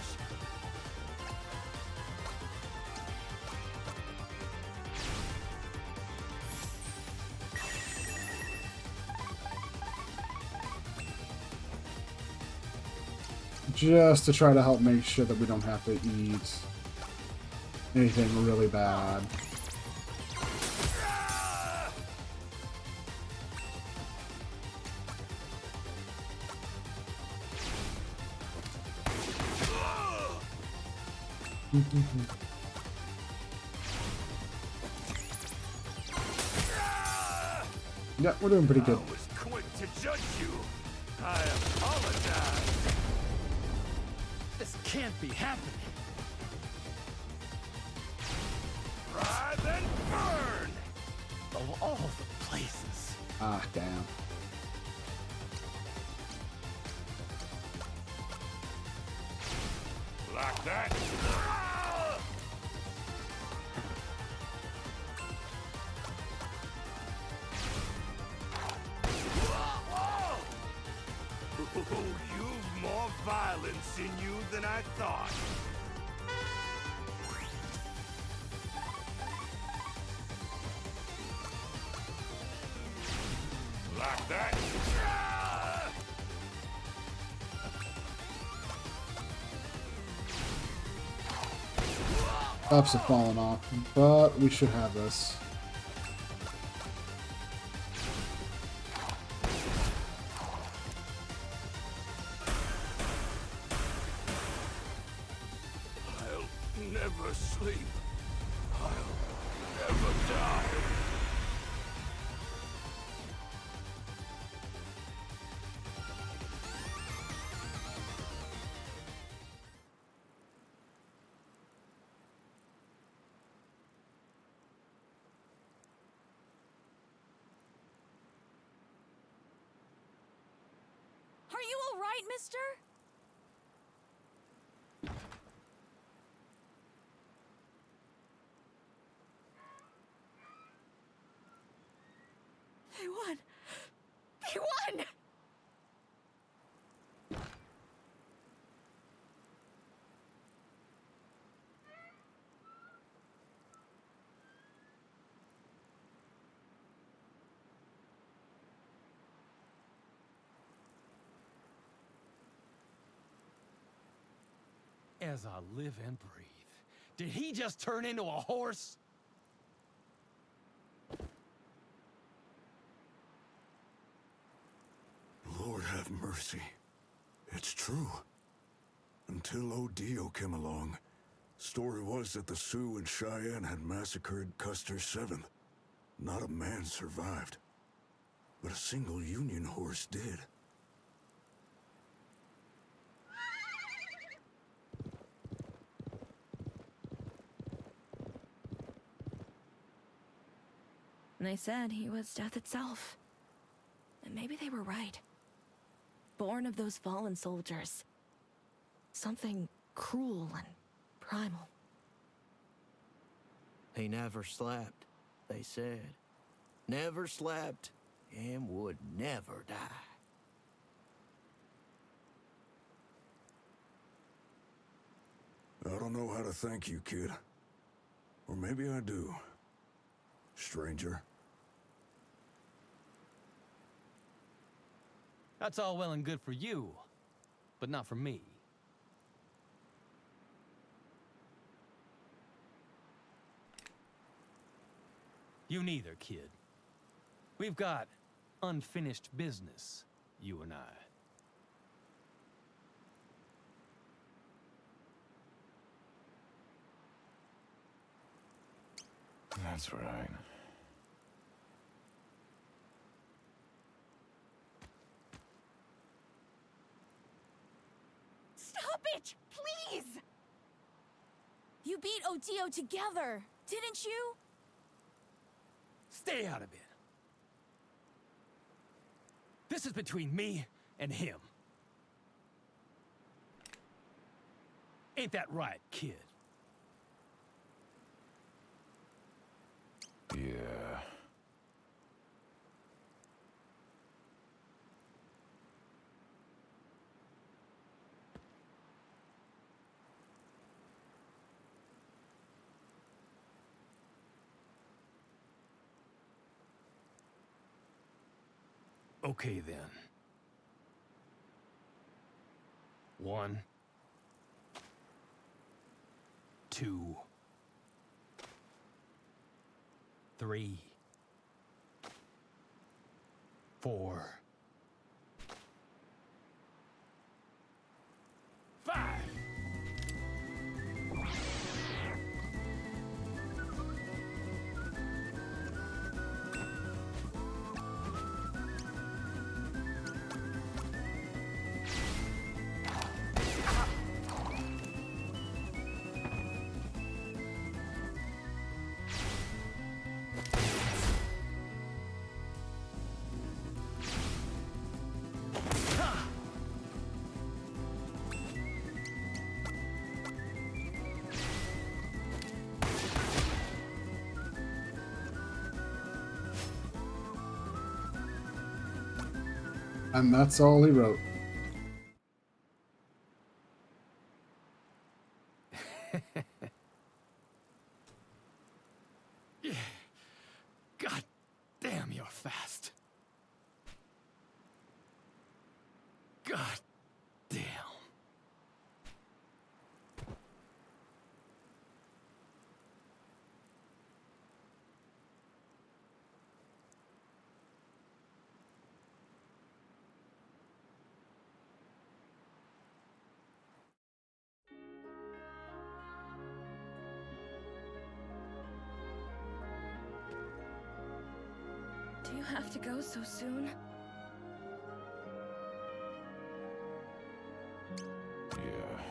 Just to try to help make sure that we don't have to eat anything really bad. Yeah, we're doing pretty good. I was quick to judge you. I apologize. This can't be happening. Rise and burn. Of all the places. Ah, damn. Like that. Oh, you've more violence in you than I thought. Like that. Buffs have fallen off, but we should have this. I'll never sleep. I'll never die. Are you all right, mister? They won! They won! As I live and breathe. Did he just turn into a horse? Lord have mercy. It's true. Until Odio came along, story was that the Sioux and Cheyenne had massacred Custer's 7th. Not a man survived. But a single Union horse did. And they said he was death itself. And maybe they were right. Born of those fallen soldiers. Something cruel and primal. He never slept, they said. Never slept and would never die. I don't know how to thank you, kid. Or maybe I do. Stranger. That's all well and good for you, but not for me. You neither, kid. We've got unfinished business, you and I. That's right. Stop it! Please! You beat Odio together, didn't you? Stay out of it. This is between me and him. Ain't that right, kid? Yeah. Okay, then. 1, 2, 3, 4, 5. And that's all he wrote. God damn, you're fast. God damn. Do you have to go so soon? Yeah.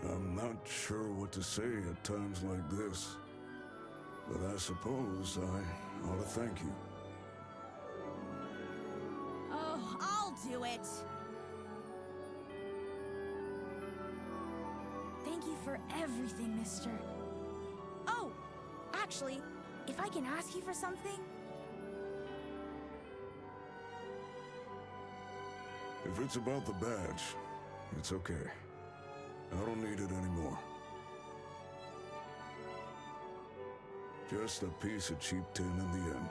I'm not sure what to say at times like this, but I suppose I ought to thank you. Oh, I'll do it! Thank you for everything, mister. Oh, actually, if I can ask you for something? If it's about the badge, it's okay. I don't need it anymore. Just a piece of cheap tin in the end.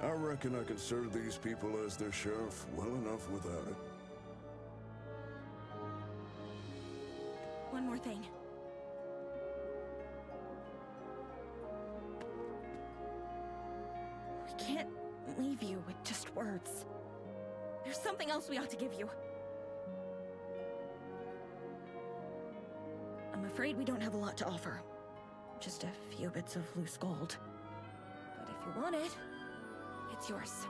I reckon I can serve these people as their sheriff well enough without it. One more thing. We can't leave you with just words. There's something else we ought to give you. I'm afraid we don't have a lot to offer. Just a few bits of loose gold. But if you want it, it's yours.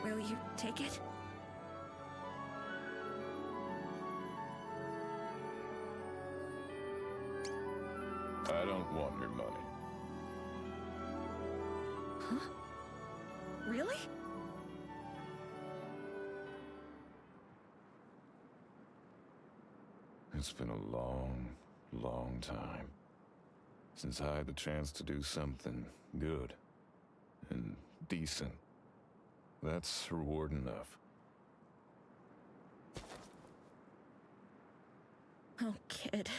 Will you take it? I don't want your money. Huh? Really? It's been a long, long time since I had the chance to do something good and decent. That's reward enough. Oh, kid.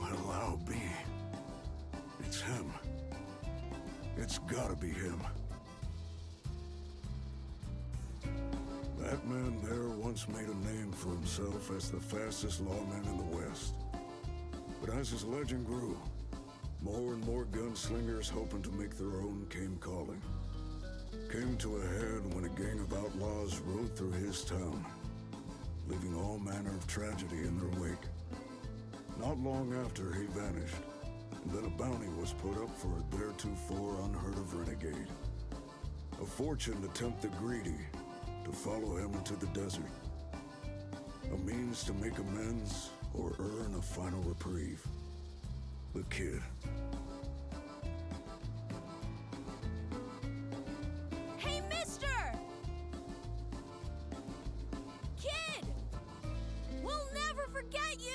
Well, I'll be. It's him. It's gotta be him. That man there once made a name for himself as the fastest lawman in the West. But as his legend grew, more and more gunslingers hoping to make their own came calling. Came to a head when a gang of outlaws rode through his town, leaving all manner of tragedy in their wake. Not long after, he vanished, Then a bounty was put up for a theretofore unheard of renegade. A fortune to tempt the greedy to follow him into the desert. A means to make amends or earn a final reprieve. The kid. Hey, mister! Kid! We'll never forget you!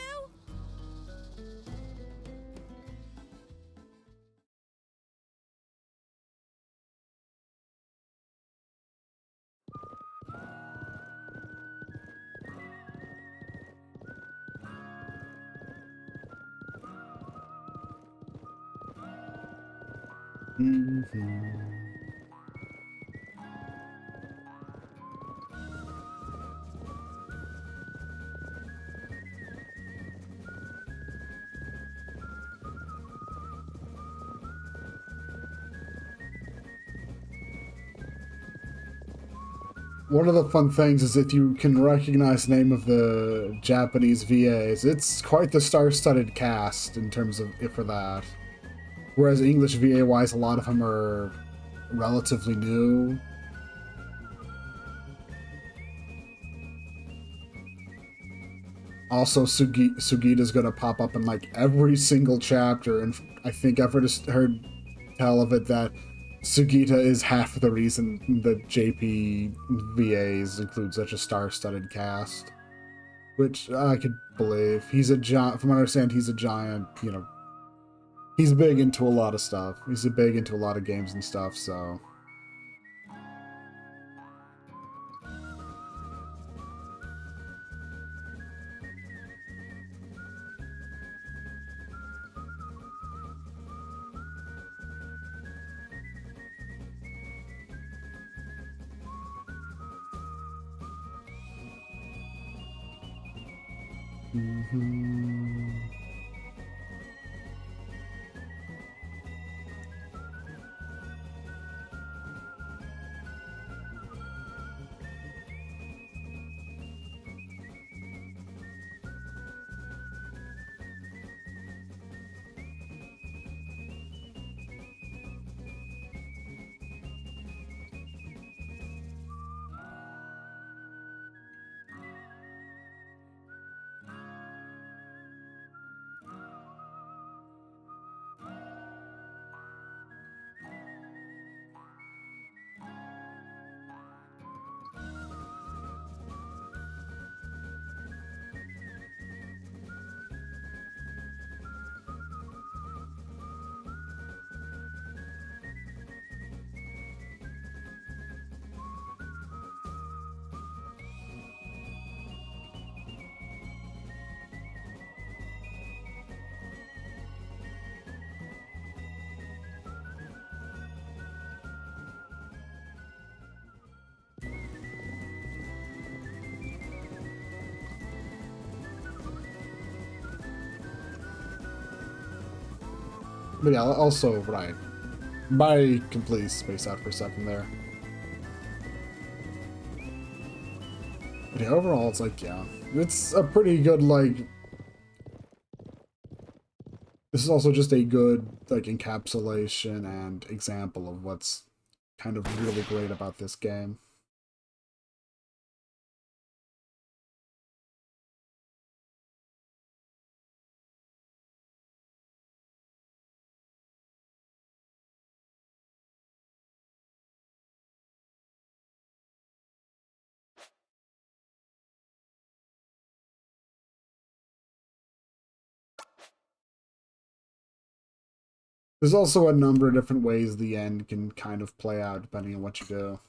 One of the fun things is if you can recognize the name of the Japanese VAs, it's quite the star-studded cast in terms of for that. Whereas English VA-wise, a lot of them are relatively new. Also, Sugita's gonna pop up in like every single chapter, and I think I've heard tell of it that Sugita is half of the reason the JP VAs include such a star-studded cast, which I could believe. He's a giant. From what I understand, he's a giant. You know, he's big into a lot of stuff. He's big into a lot of games and stuff. So. But yeah, also, right. I completely spaced out for a second there. But yeah, overall, it's like, yeah. It's a pretty good, like... This is also just a good, like, encapsulation and example of what's kind of really great about this game. There's also a number of different ways the end can kind of play out depending on what you do.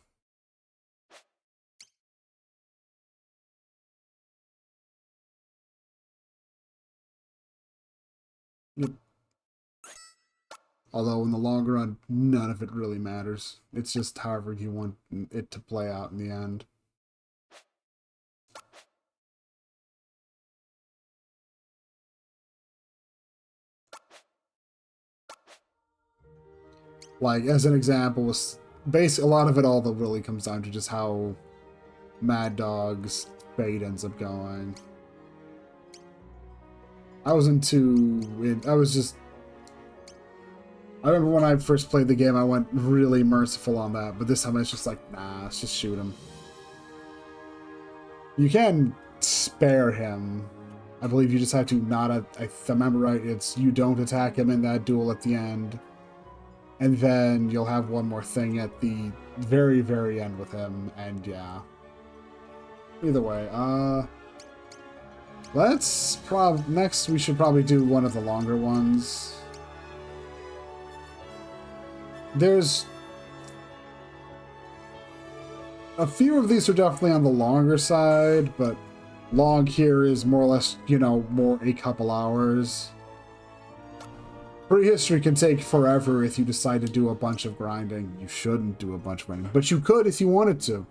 Yep. Although in the long run, none of it really matters. It's just however you want it to play out in the end. Like, as an example, was a lot of it all that really comes down to just how Mad Dog's fate ends up going. I was just I remember when I first played the game, I went really merciful on that, but this time it's just like, nah, let's just shoot him. You can spare him. I believe you just have to not, if I remember right, it's you don't attack him in that duel at the end. And then you'll have one more thing at the very, very end with him, and yeah. Either way, next we should probably do one of the longer ones. There's a few of these are definitely on the longer side, but long here is more or less, you know, more a couple hours. Prehistory can take forever if you decide to do a bunch of grinding. You shouldn't do a bunch of grinding, but you could if you wanted to.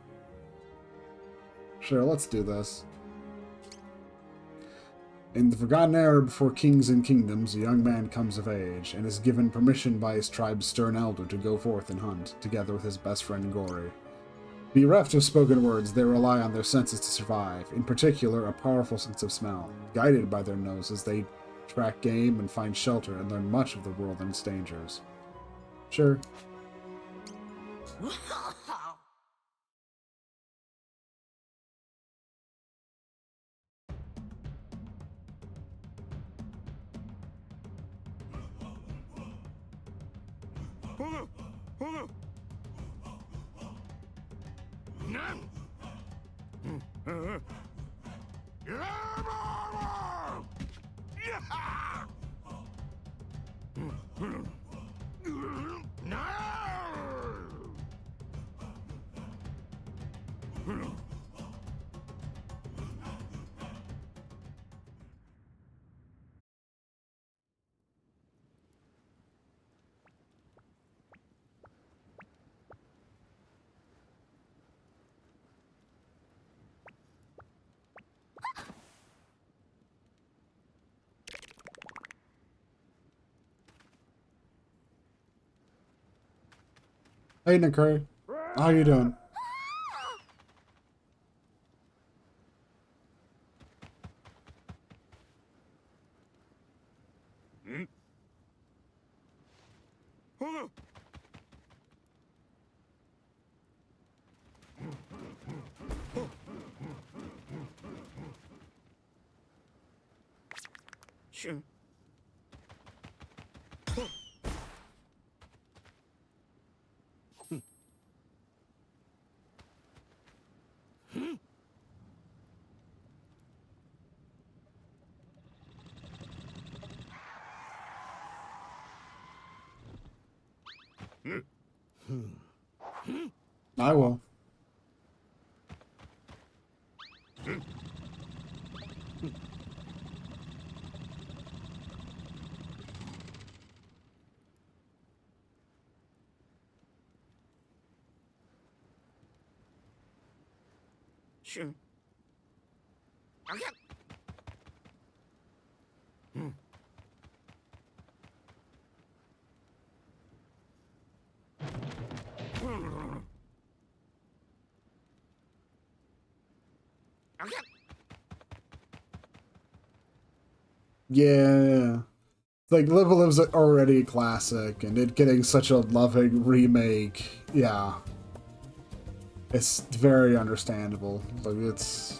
Sure, let's do this. In the forgotten era before kings and kingdoms, a young man comes of age, and is given permission by his tribe's stern elder to go forth and hunt, together with his best friend Gory. Bereft of spoken words, they rely on their senses to survive, in particular a powerful sense of smell. Guided by their noses, they track game and find shelter and learn much of the world and its dangers. Sure. Hey, Nicole. How you doing? Sure. I will. Sure. Okay. Okay. Yeah. Like, Live a Live's already a classic, and it getting such a loving remake, yeah. It's very understandable. Like, it's...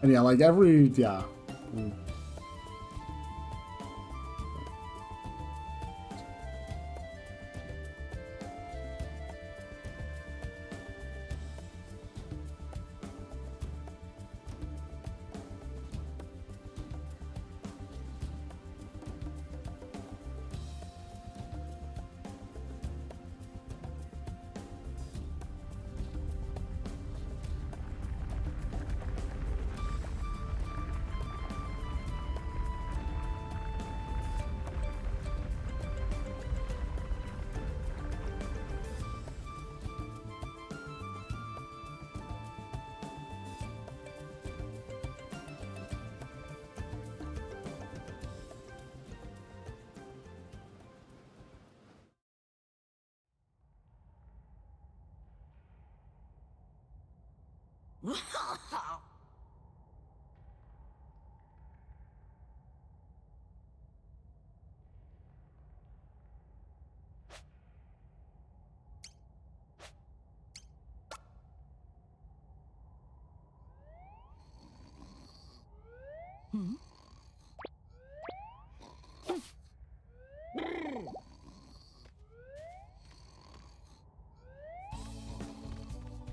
And yeah, like yeah.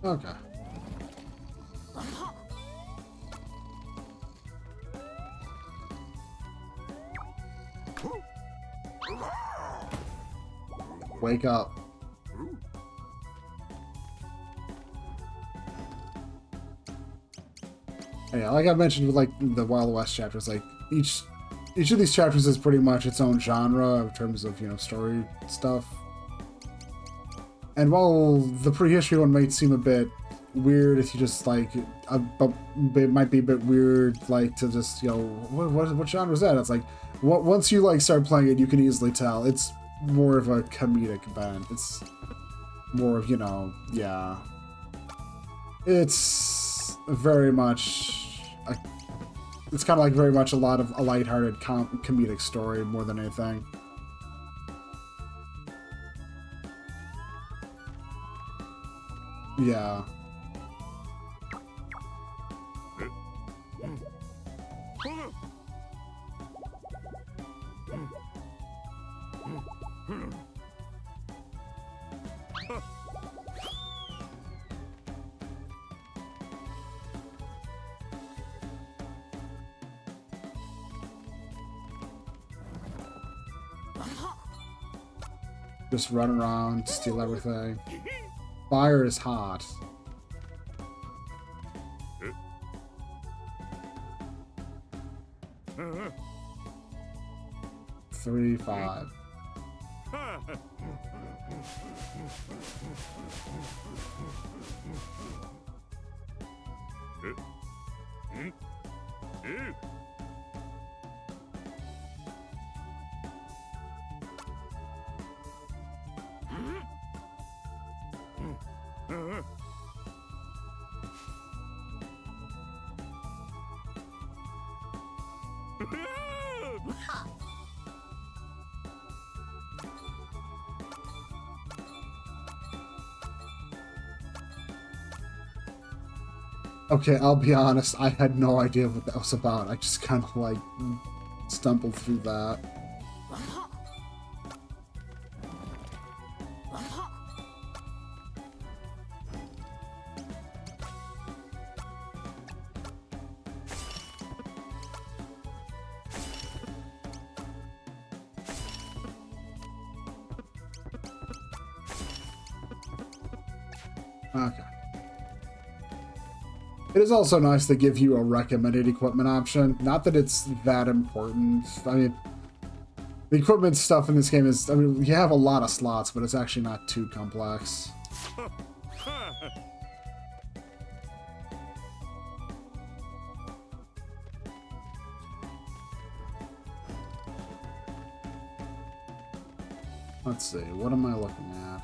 Okay. Wake up. Yeah, like I mentioned with like the Wild West chapters, like each of these chapters is pretty much its own genre in terms of, you know, story stuff. And while the prehistory one might seem a bit weird if you just like, it might be a bit weird like to just, you know, what genre is that? It's like once you like start playing it, you can easily tell it's more of a comedic bent. It's more of, you know, yeah. It's very much it's kind of like very much a lot of a lighthearted comedic story more than anything. Yeah. Just run around, steal everything. Fire is hot. Three, 5. Okay, I'll be honest, I had no idea what that was about. I just kind of like stumbled through that. Okay. It is also nice to give you a recommended equipment option. Not that it's that important. I mean, the equipment stuff in this game is, I mean, you have a lot of slots, but it's actually not too complex. Let's see, what am I looking at?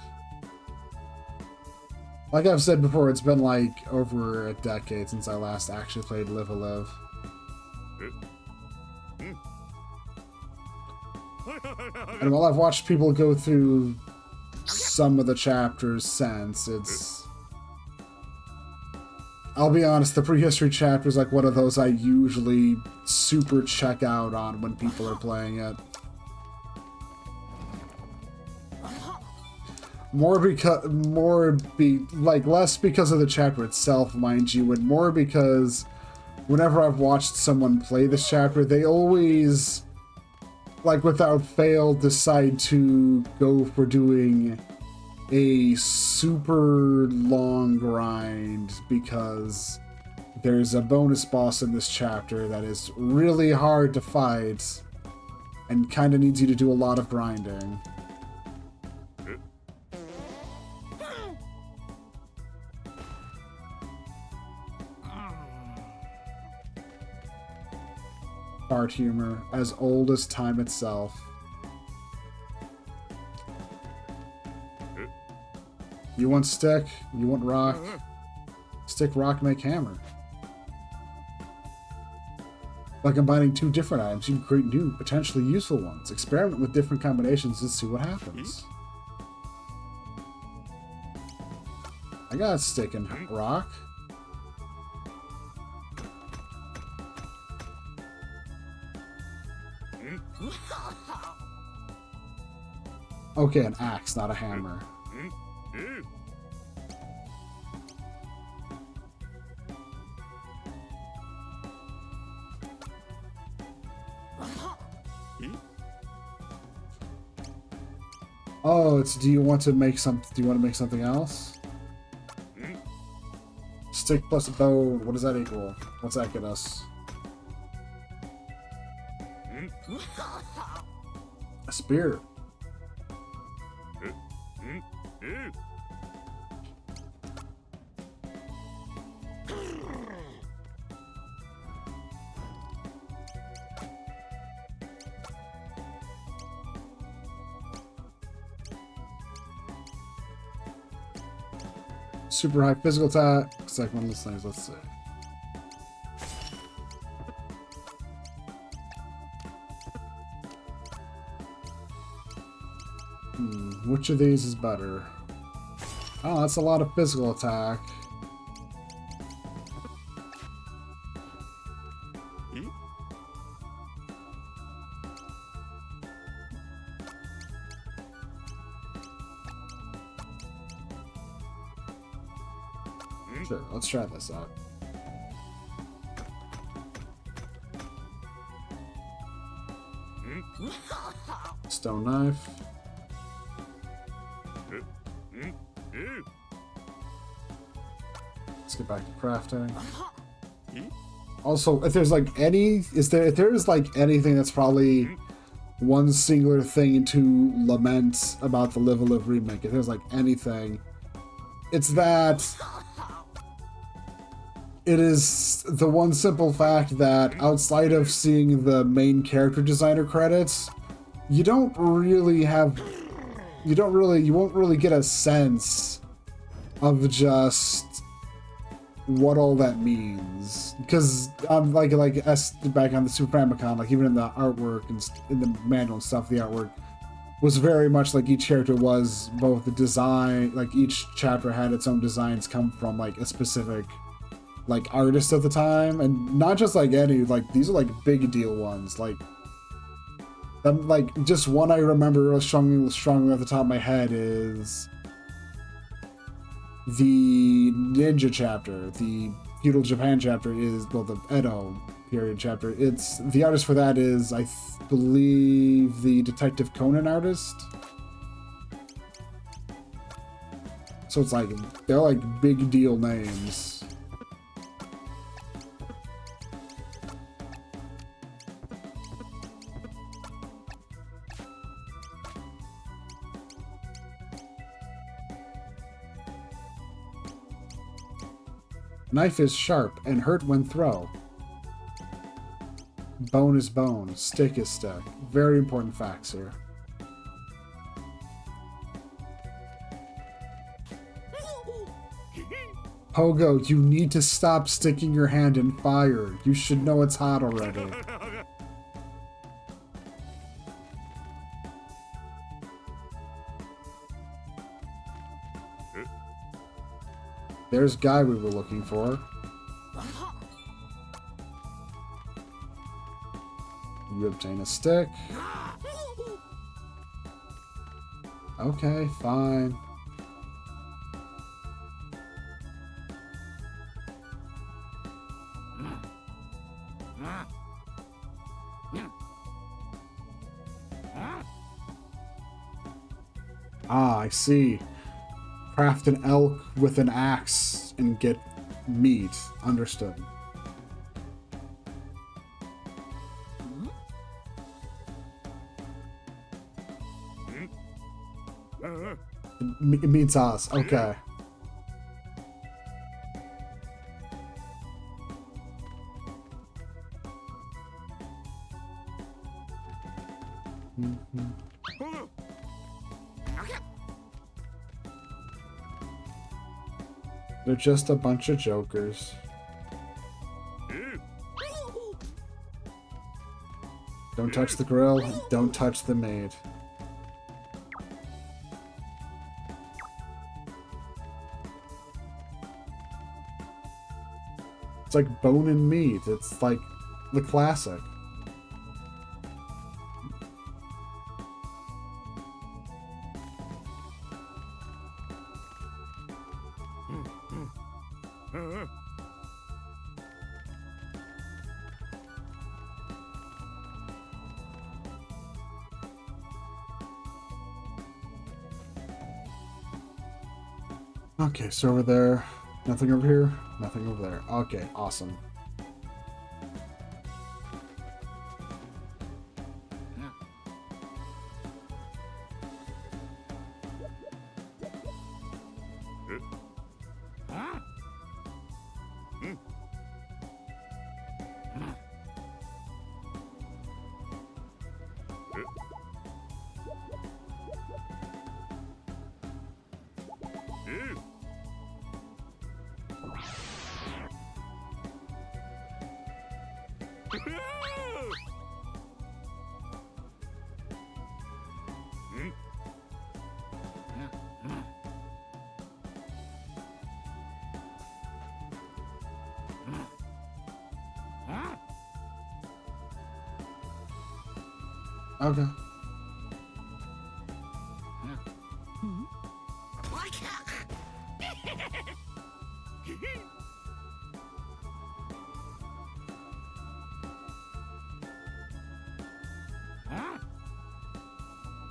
Like I've said before, it's been like over a decade since I last actually played Live a Live. And while I've watched people go through some of the chapters since, I'll be honest, the prehistory chapter is like one of those I usually super check out on when people are playing it. Less because of the chapter itself, mind you, and more because whenever I've watched someone play this chapter, they always, like without fail, decide to go for doing a super long grind because there's a bonus boss in this chapter that is really hard to fight and kind of needs you to do a lot of grinding. Fart humor, as old as time itself. You want stick? You want rock? Stick, rock, make hammer. By combining two different items, you can create new, potentially useful ones. Experiment with different combinations and see what happens. I got a stick and rock. Okay, an axe, not a hammer. Oh, it's do you want to make something else? Stick plus a bow, what does that equal? What's that get us? A spear. Super high physical attack. It's like one of those things, let's see. Which of these is better? Oh, that's a lot of physical attack. Sure, let's try this out. Stone knife. Let's get back to crafting. Also, if there's like if there's like anything that's probably one singular thing to lament about the Live a Live remake, if there's like anything, it's that it is the one simple fact that outside of seeing the main character designer credits, you won't really get a sense of just what all that means. Because like back on the Super Famicom, like even in the artwork and in the manual and stuff, the artwork was very much like each character was both the design, like each chapter had its own designs come from like a specific like artist at the time, and not just like any, like these are like big deal ones, like just one I remember really strongly off the top of my head is the Ninja chapter, the Feudal Japan chapter is, well, the Edo period chapter. It's the artist for that is, I believe, the Detective Conan artist. So it's like they're like big deal names. Knife is sharp and hurt when throw. Bone is bone. Stick is stick. Very important facts here. Pogo, you need to stop sticking your hand in fire. You should know it's hot already. There's guy we were looking for. You obtain a stick. Okay, fine. Ah, I see. Craft an elk with an axe and get meat. Understood. It means us. Okay. They're just a bunch of jokers. Don't touch the grill. Don't touch the maid. It's like bone and meat. It's like the classic. Okay, so over there. Nothing over here. Nothing over there. Okay, awesome. Okay.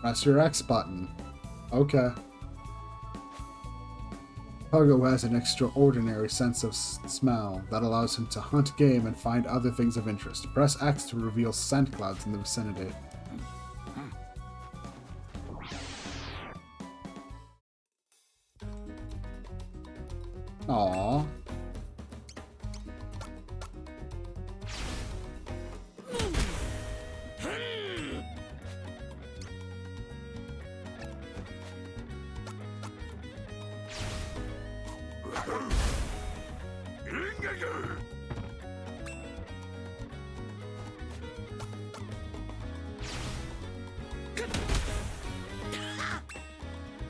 Press your X button. Okay. Pogo has an extraordinary sense of smell that allows him to hunt game and find other things of interest. Press X to reveal scent clouds in the vicinity. Aww.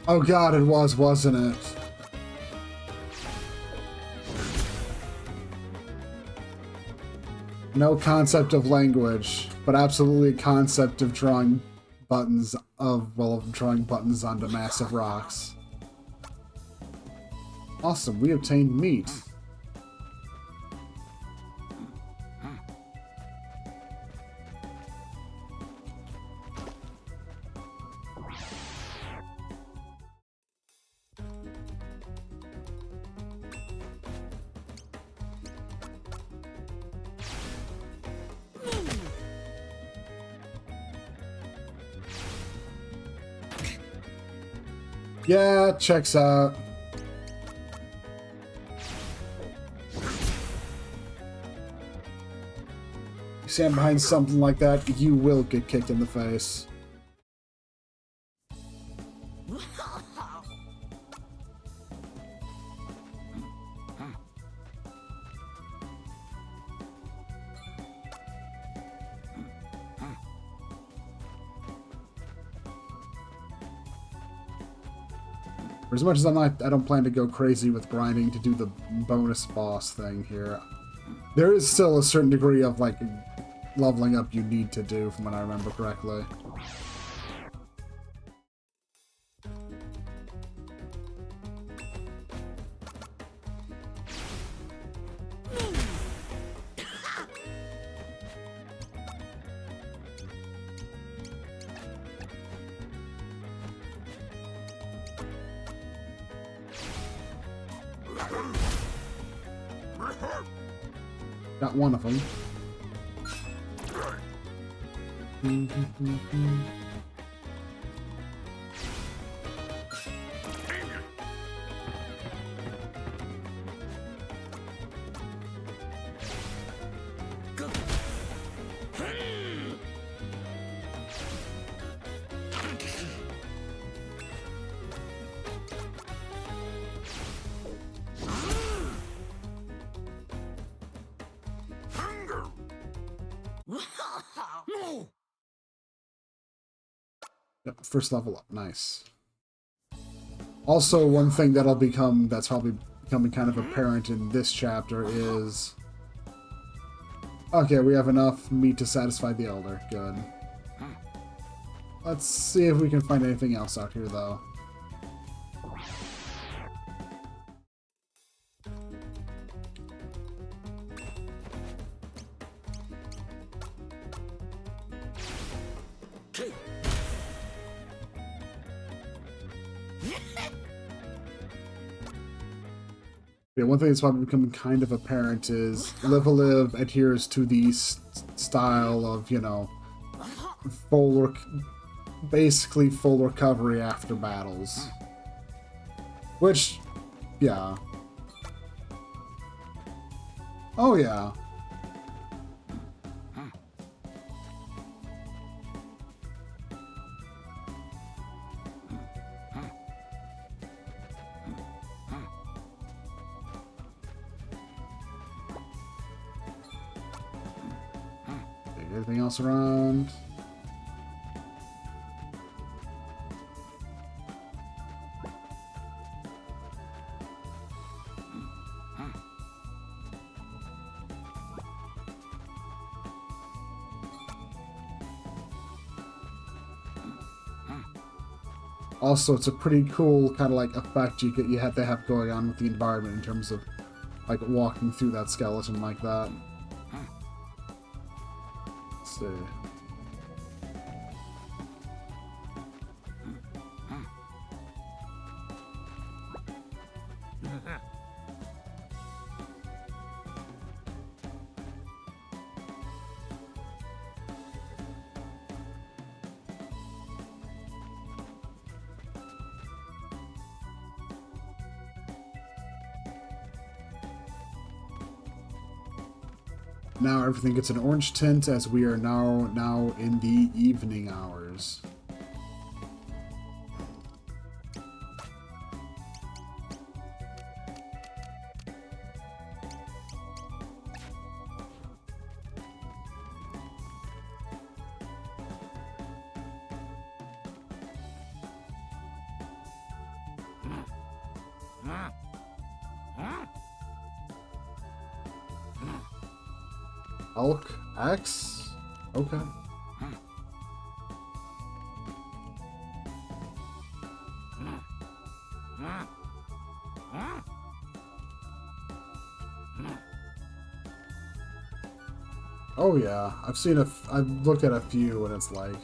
Oh god, it was, wasn't it? No concept of language, but absolutely a concept of drawing buttons drawing buttons onto massive rocks. Awesome, we obtained meat. Yeah, checks out. You stand behind something like that, you will get kicked in the face. For as much as I don't plan to go crazy with grinding to do the bonus boss thing here. There is still a certain degree of, like, leveling up you need to do, from what I remember correctly. Got one of them. Yep, first level up. Nice. Also, one thing that's probably becoming kind of apparent in this chapter is... Okay, we have enough meat to satisfy the Elder. Good. Let's see if we can find anything else out here, though. Yeah, one thing that's probably becoming kind of apparent is Live adheres to the style of, you know, basically full recovery after battles. Which, yeah. Oh, yeah. Anything else around? Also, it's a pretty cool kind of like effect you have to have going on with the environment in terms of like walking through that skeleton like that. Let's see. Now everything gets an orange tint as we are now in the evening hours. Elk X? Okay. Oh yeah, I've looked at a few and it's like,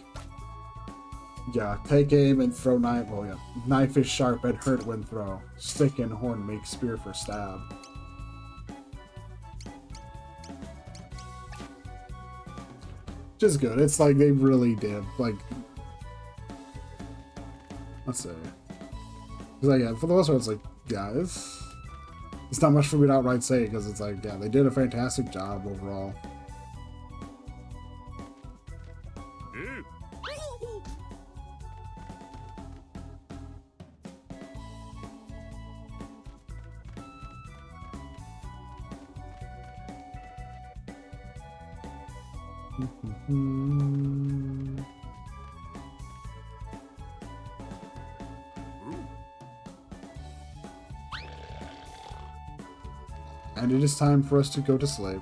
yeah, take aim and throw knife. Well, yeah, knife is sharp and hurt when throw. Stick and horn make spear for stab. Which is good. It's like they really did. Like, let's see. Cause like, yeah, for the most part, it's like, yeah, it's not much for me to outright say because it's like, yeah, they did a fantastic job overall. And it is time for us to go to sleep.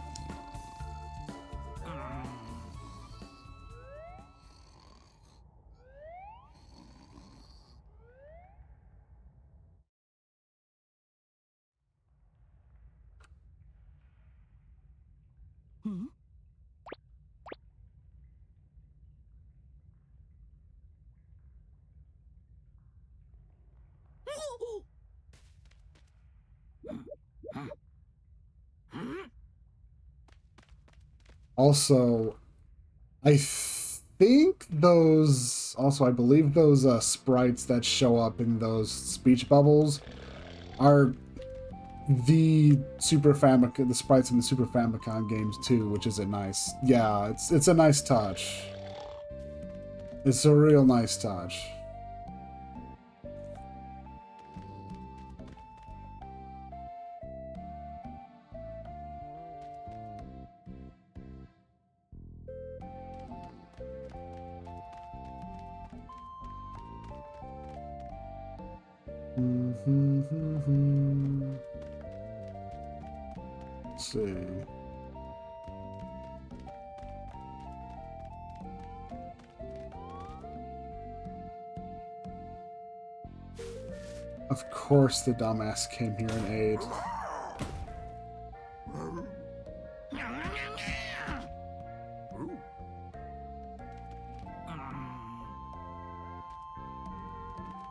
Also, I believe those sprites that show up in those speech bubbles are the the sprites in the Super Famicom games too, which is a nice, yeah, it's a nice touch. It's a real nice touch. Let's see. Of course the dumbass came here in aid.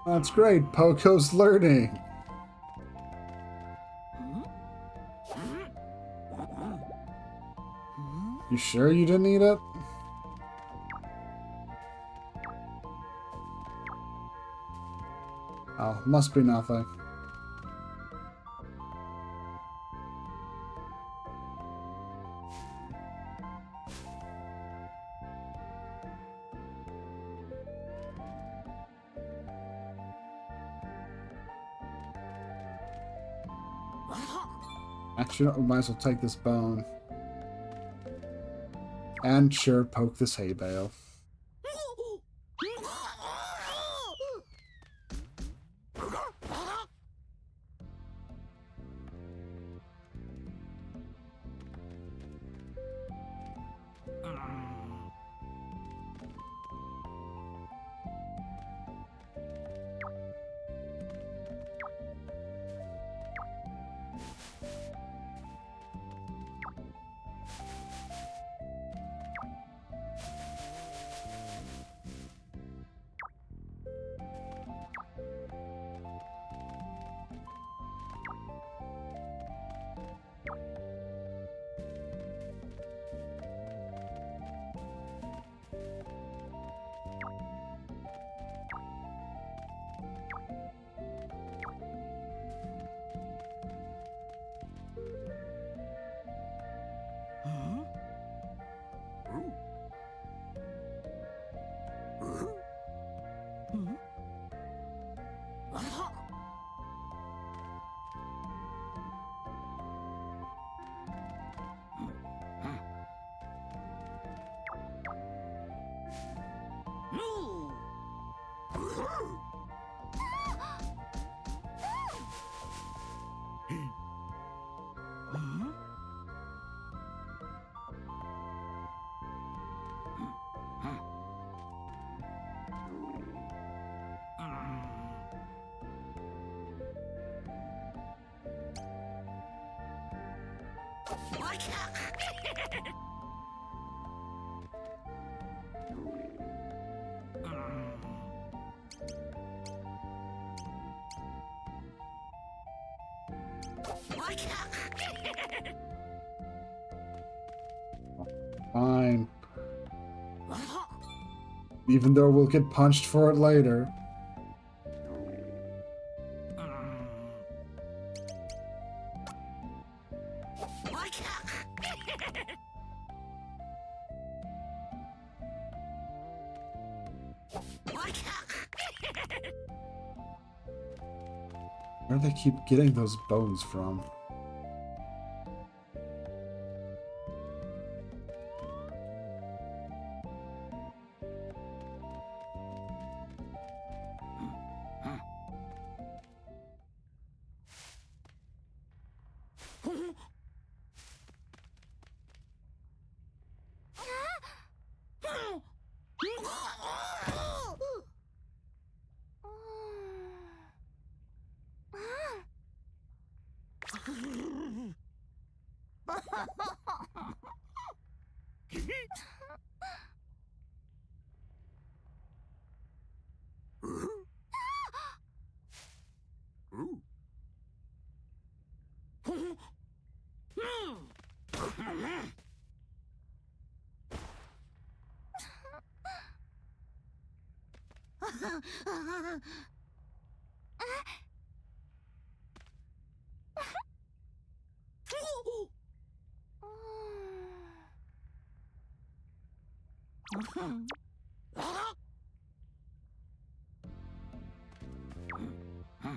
That's great, Poco's learning. You sure you didn't eat it? Oh, must be nothing. Actually, we might as well take this bone. And sure, poke this hay bale. Fine. Even though we'll get punched for it later. Where do they keep getting those bones from?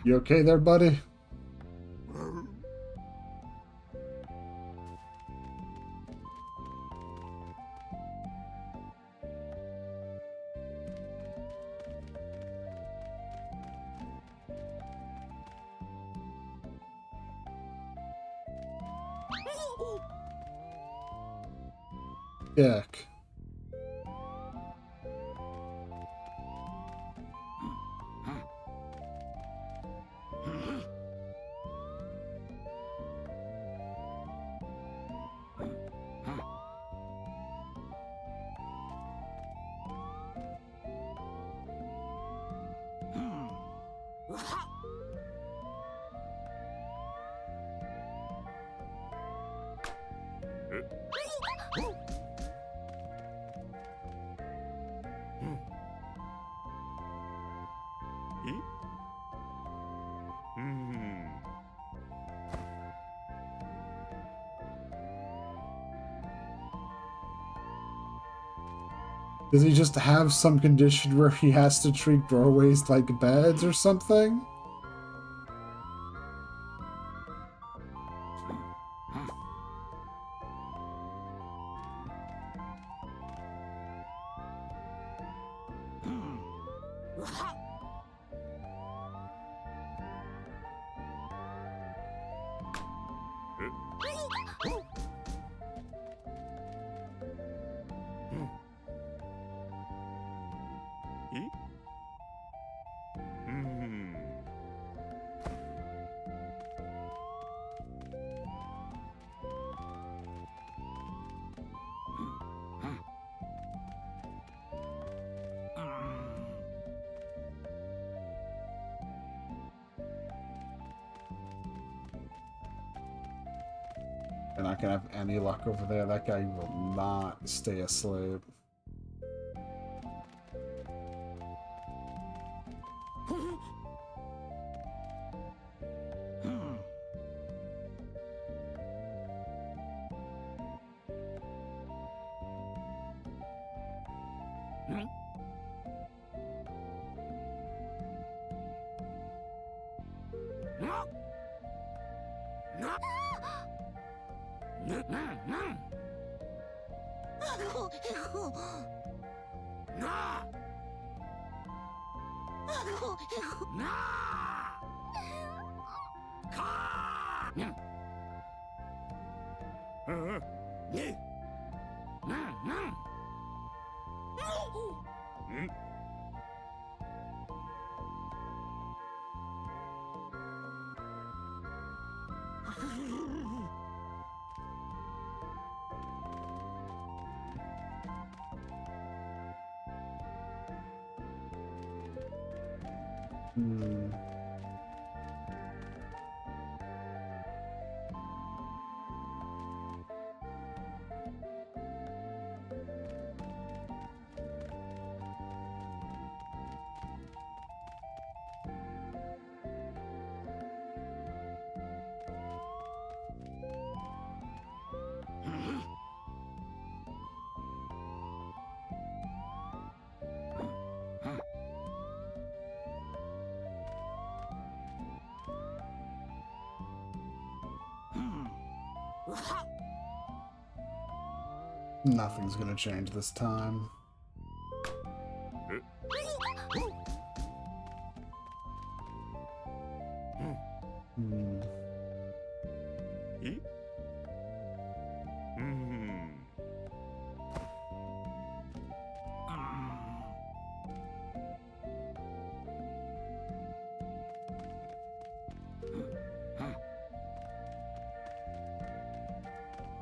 You okay there, buddy? Dick. Does he just have some condition where he has to treat doorways like beds or something? You're not gonna have any luck over there. That guy will not stay asleep. Nothing's gonna change this time.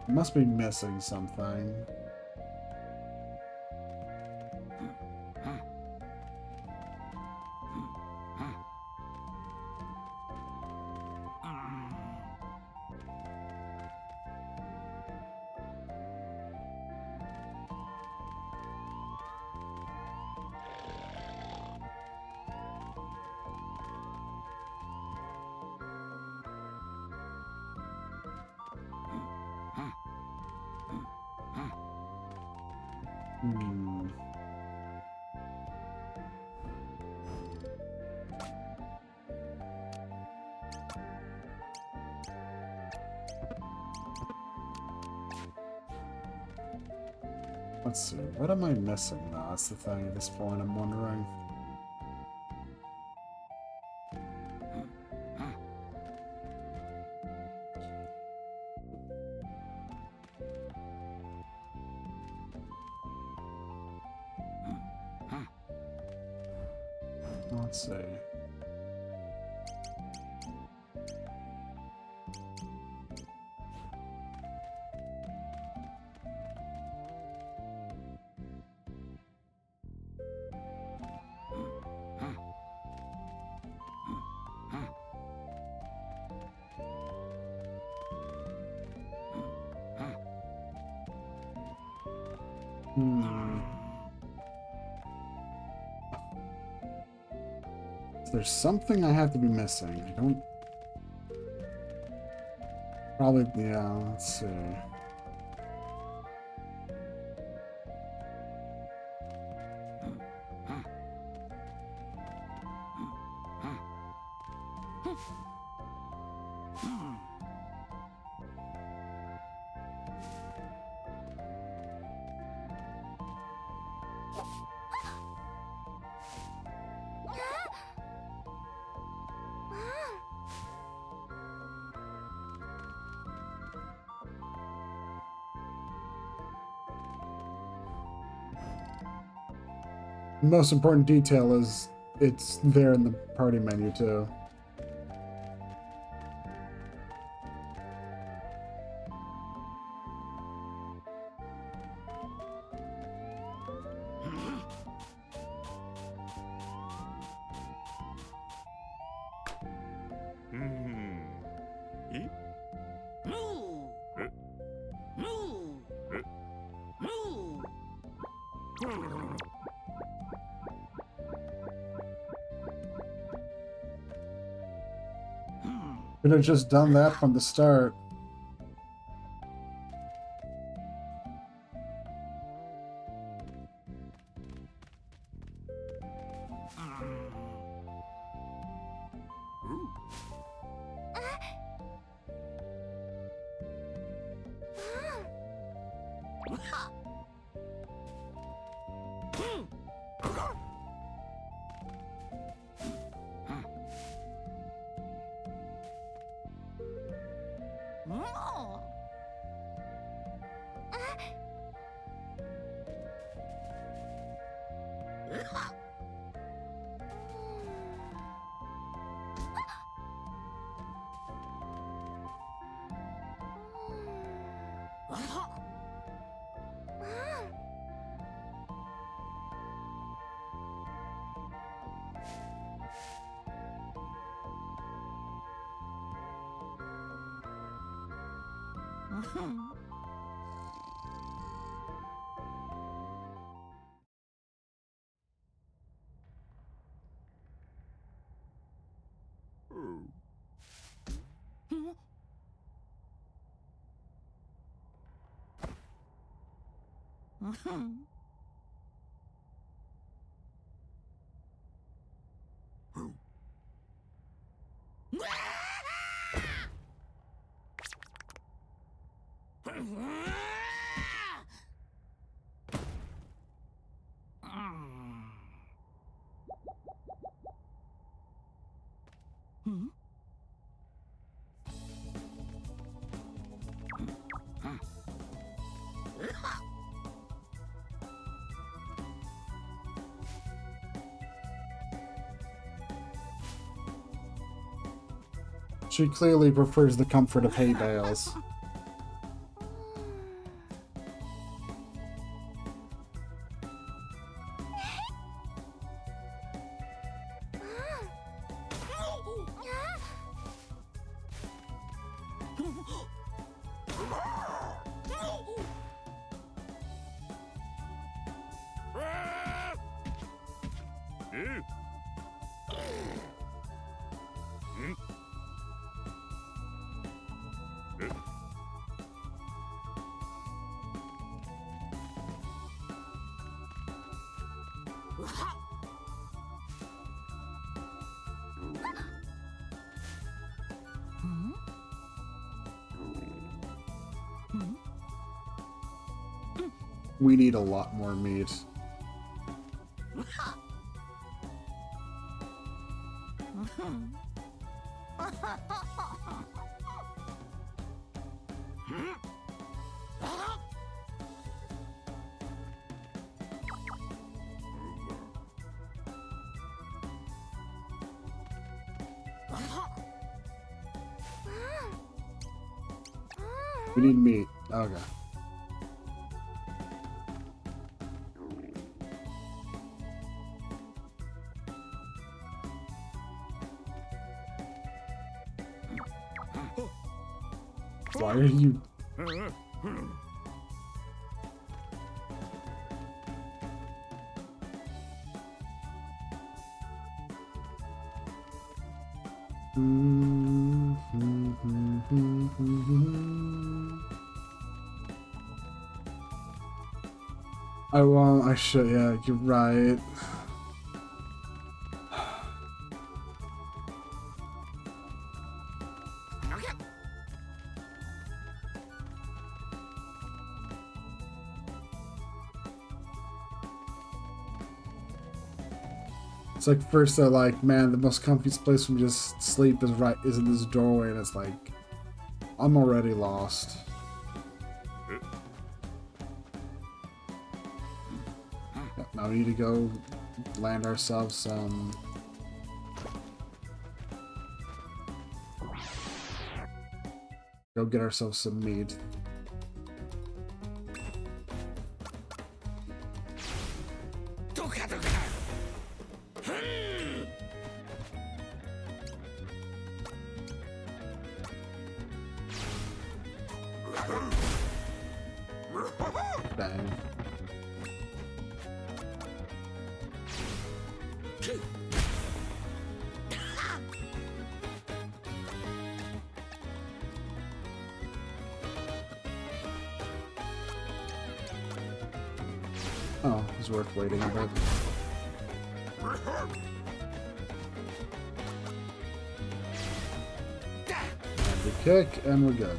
Must be missing something. Let's see, what am I missing now? That's the thing at this point, I'm wondering. Let's see. There's something I have to be missing. I don't... Probably, yeah, let's see. The most important detail is it's there in the party menu too. Could have just done that from the start. She clearly prefers the comfort of hay bales. We need a lot more meat. We need meat. Okay. Why are you... I won't. I should. Yeah, you're right. It's like first they're like, man, the most comfiest place for me to just sleep is in this doorway, and it's like, I'm already lost. Yep, now we need to go land ourselves some. Go get ourselves some meat. Dang. Oh, it's worth waiting a bit. And we kick, and we're good.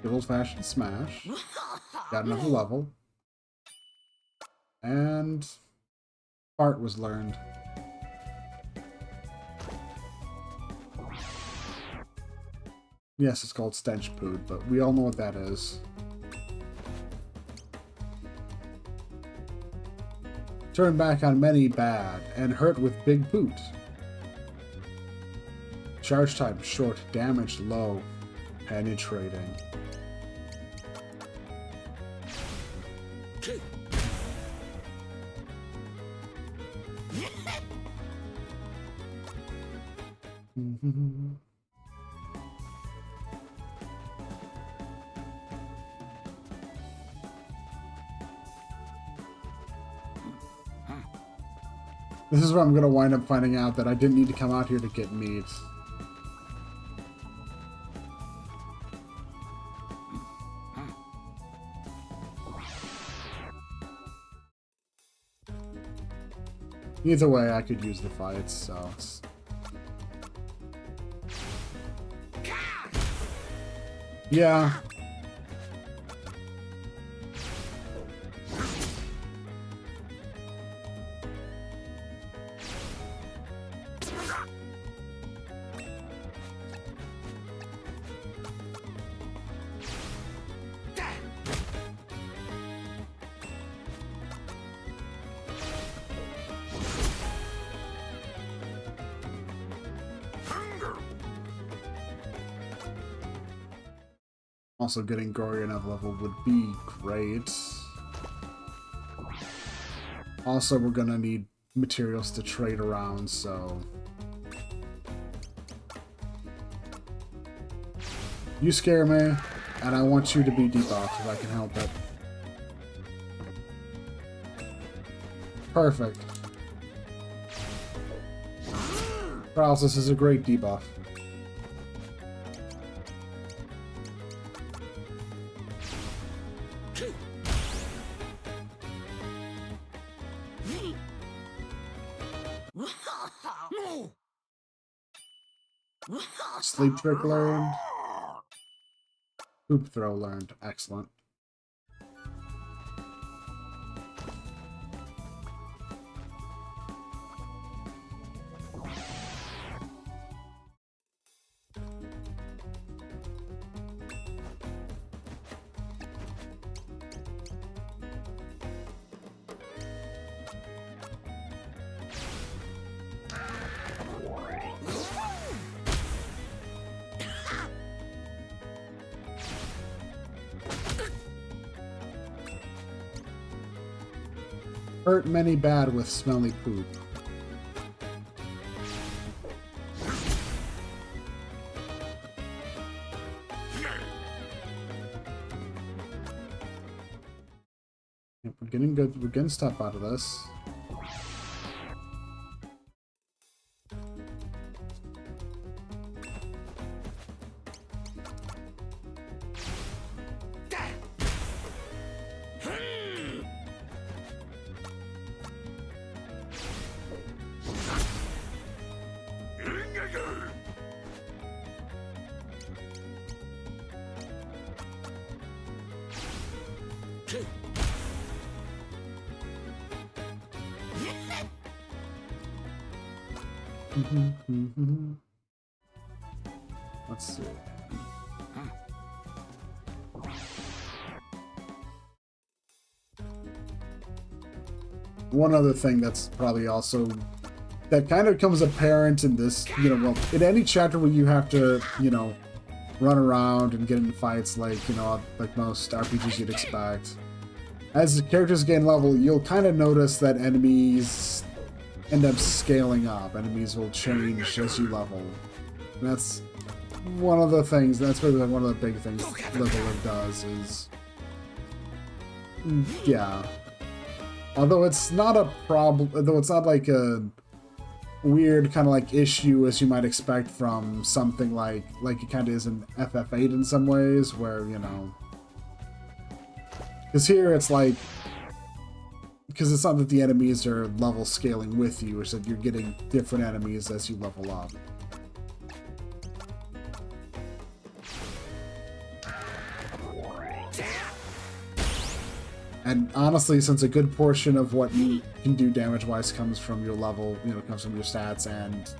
Good old-fashioned smash. Got another level. And fart was learned. Yes, it's called stench pood, but we all know what that is. Turn back on many bad, and hurt with big boot. Charge time short, damage low, penetrating. This is where I'm going to wind up finding out that I didn't need to come out here to get meat. Either way, I could use the fights, so it's... Yeah. Also, getting Gory enough level would be great. Also, we're gonna need materials to trade around, so... You scare me, and I want you to be debuffed if I can help it. Perfect. Paralysis is a great debuff. Sleep trick learned. Hoop throw learned. Excellent. Hurt many bad with smelly poop. Yep, we're getting good. We're getting stuff out of this. Let's see. One other thing that's probably also that kind of comes apparent in this, well, in any chapter where you have to, run around and get in fights like, like most RPGs you'd expect. As the characters gain level, you'll kind of notice that enemies end up scaling up. Enemies will change as you level. And that's one of the things, that's really one of the big things leveling does is... Yeah. Although it's not a problem, though it's not like a weird kind of like issue as you might expect from something like it kind of is in FF8 in some ways, where, because here it's like, because it's not that the enemies are level scaling with you, it's that you're getting different enemies as you level up. And honestly, since a good portion of what you can do damage-wise comes from your level, comes from your stats and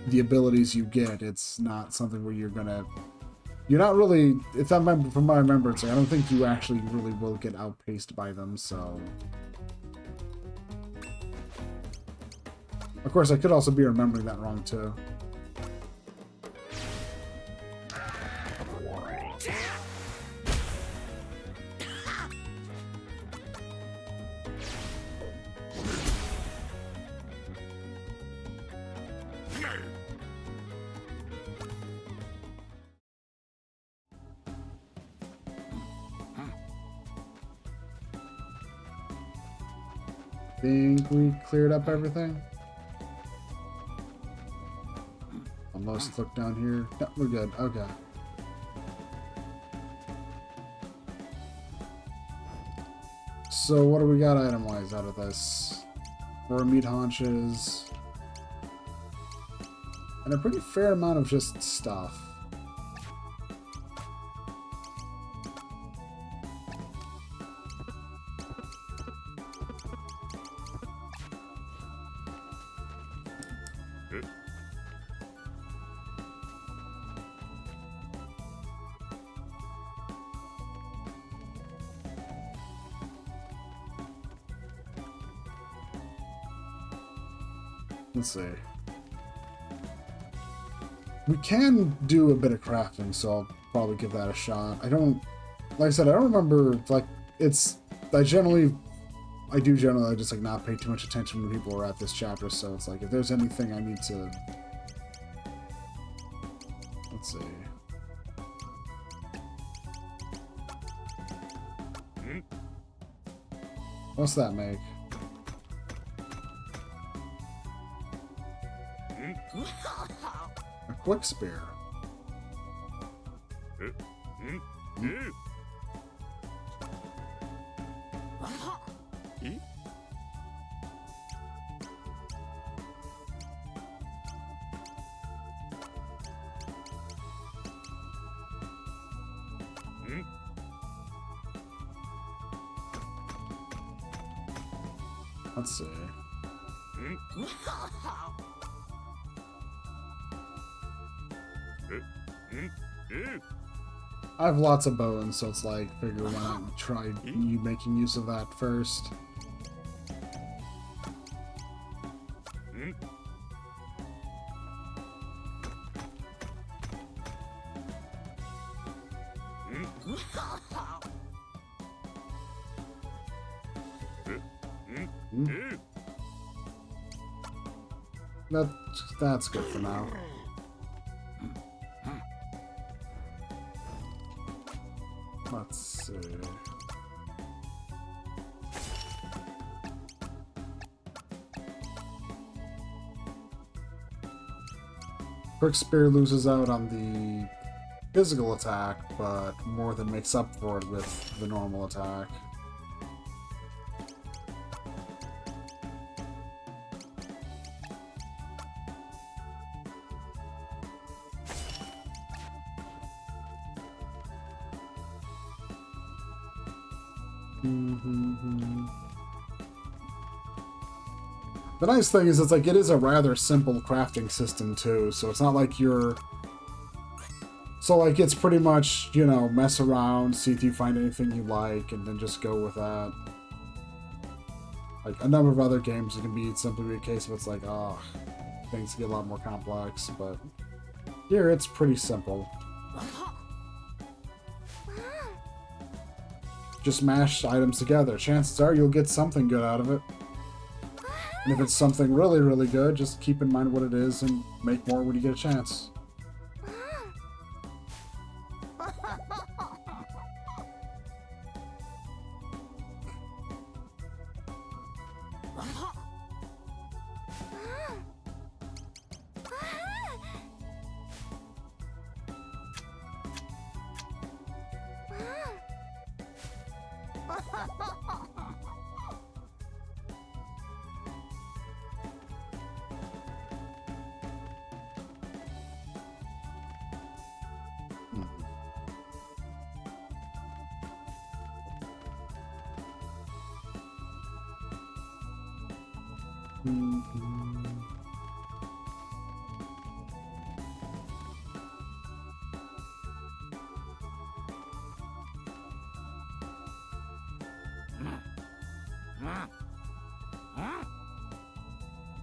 the abilities you get, it's not something where you're not really, from my remembrance, I don't think you actually really will get outpaced by them, so... Of course, I could also be remembering that wrong, too. Think we cleared up everything? Almost look down here. No, we're good. Okay. So what do we got item-wise out of this? 4 meat haunches. And a pretty fair amount of just stuff. Let's see. We can do a bit of crafting, so probably give that a shot. I don't, like I said, I don't remember, like, it's, I do generally just, like, not pay too much attention when people are at this chapter, so it's like, if there's anything I need to, let's see. What's that make? A quick spear. Let's see. I have lots of bones, so it's like, figure why not try you making use of that first. That's good for now. Let's see. Quick Spear loses out on the physical attack, but more than makes up for it with the normal attack. The nice thing is, it's like, it is a rather simple crafting system too, so it's not like you're... So, like, it's pretty much, you know, mess around, see if you find anything you like, and then just go with that. Like, a number of other games, it can be simply a case of it's like, oh, things get a lot more complex, but here it's pretty simple. Just mash items together. Chances are you'll get something good out of it. And if it's something really, really good, just keep in mind what it is and make more when you get a chance.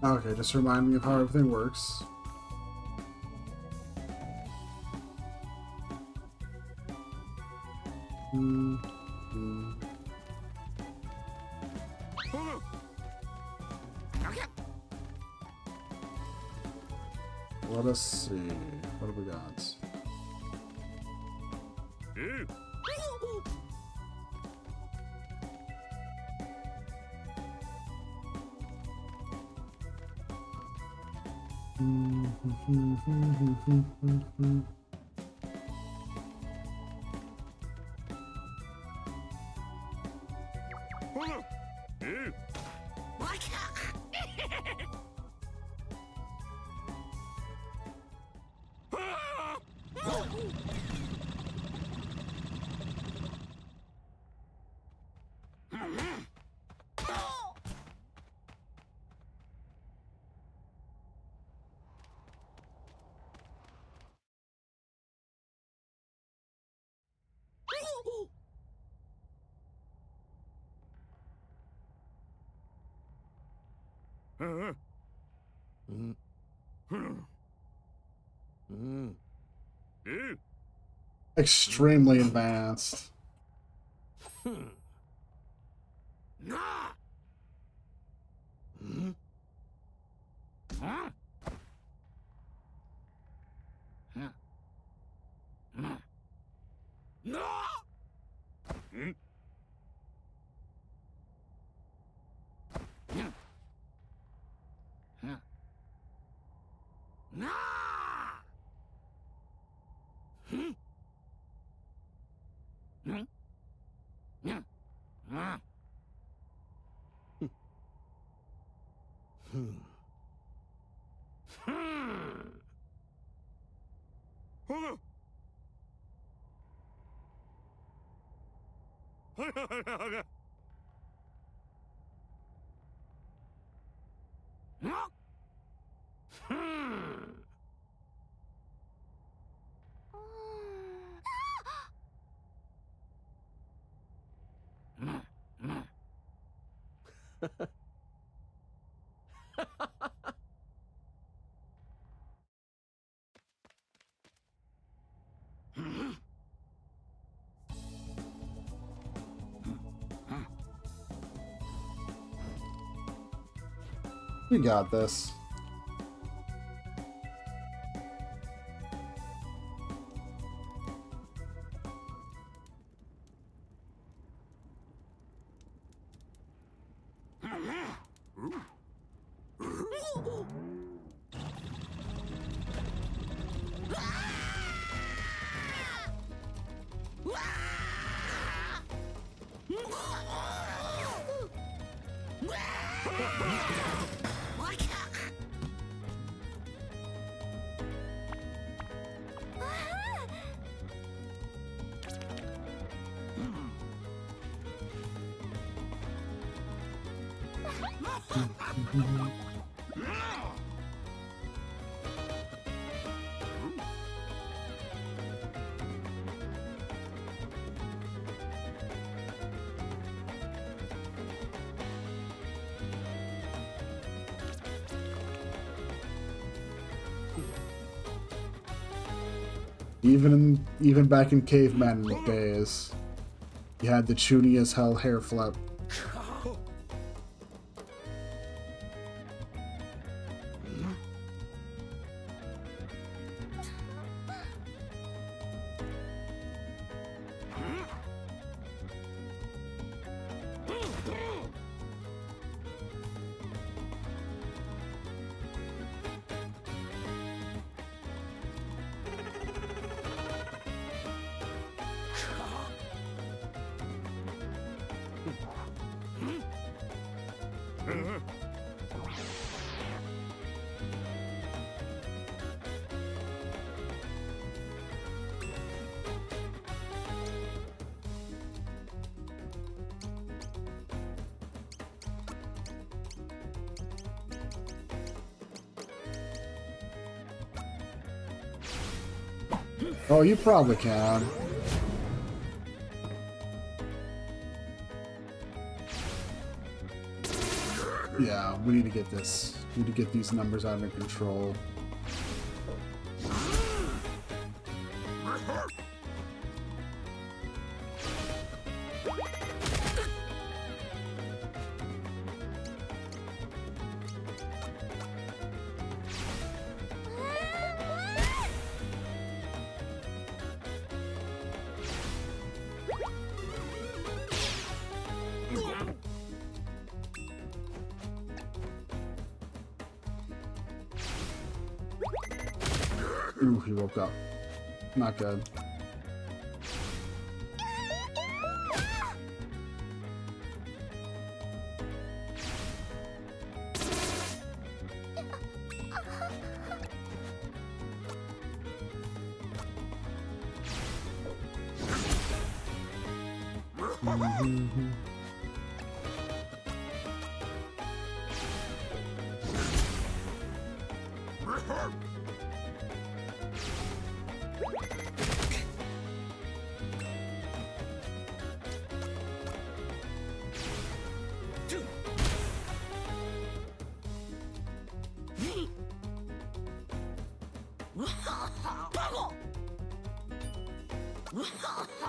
Okay, just remind me of how everything works. Let us see. What have we got? Extremely advanced. Nah. Hmm? Huh? Huh? Huh? No! Hmm? Huh? Huh? Nah! Hmm? Hmm? Yeah. Ah. Hmm. We got this. Even back in caveman days, you had the chuny as hell hair flip. Oh, you probably can. Yeah, we need to get this. We need to get these numbers under control. Ooh, he woke up. Not good.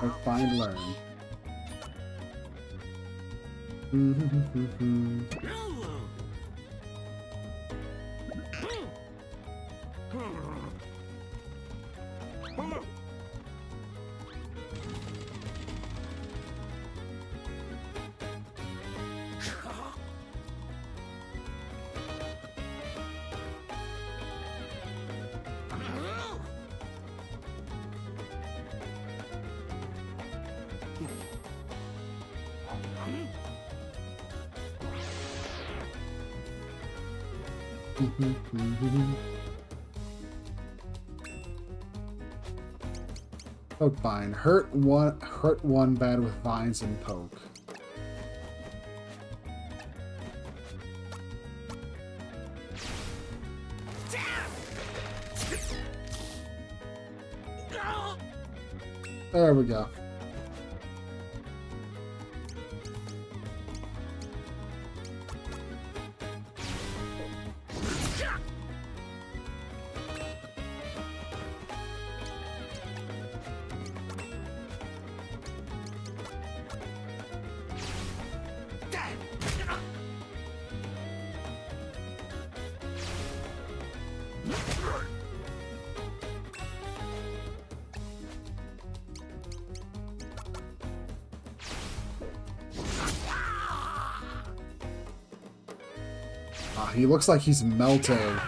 Like, find, learn. Poke vine. Hurt one bad with vines and poke. There we go. He looks like he's melting.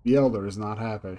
The Elder is not happy.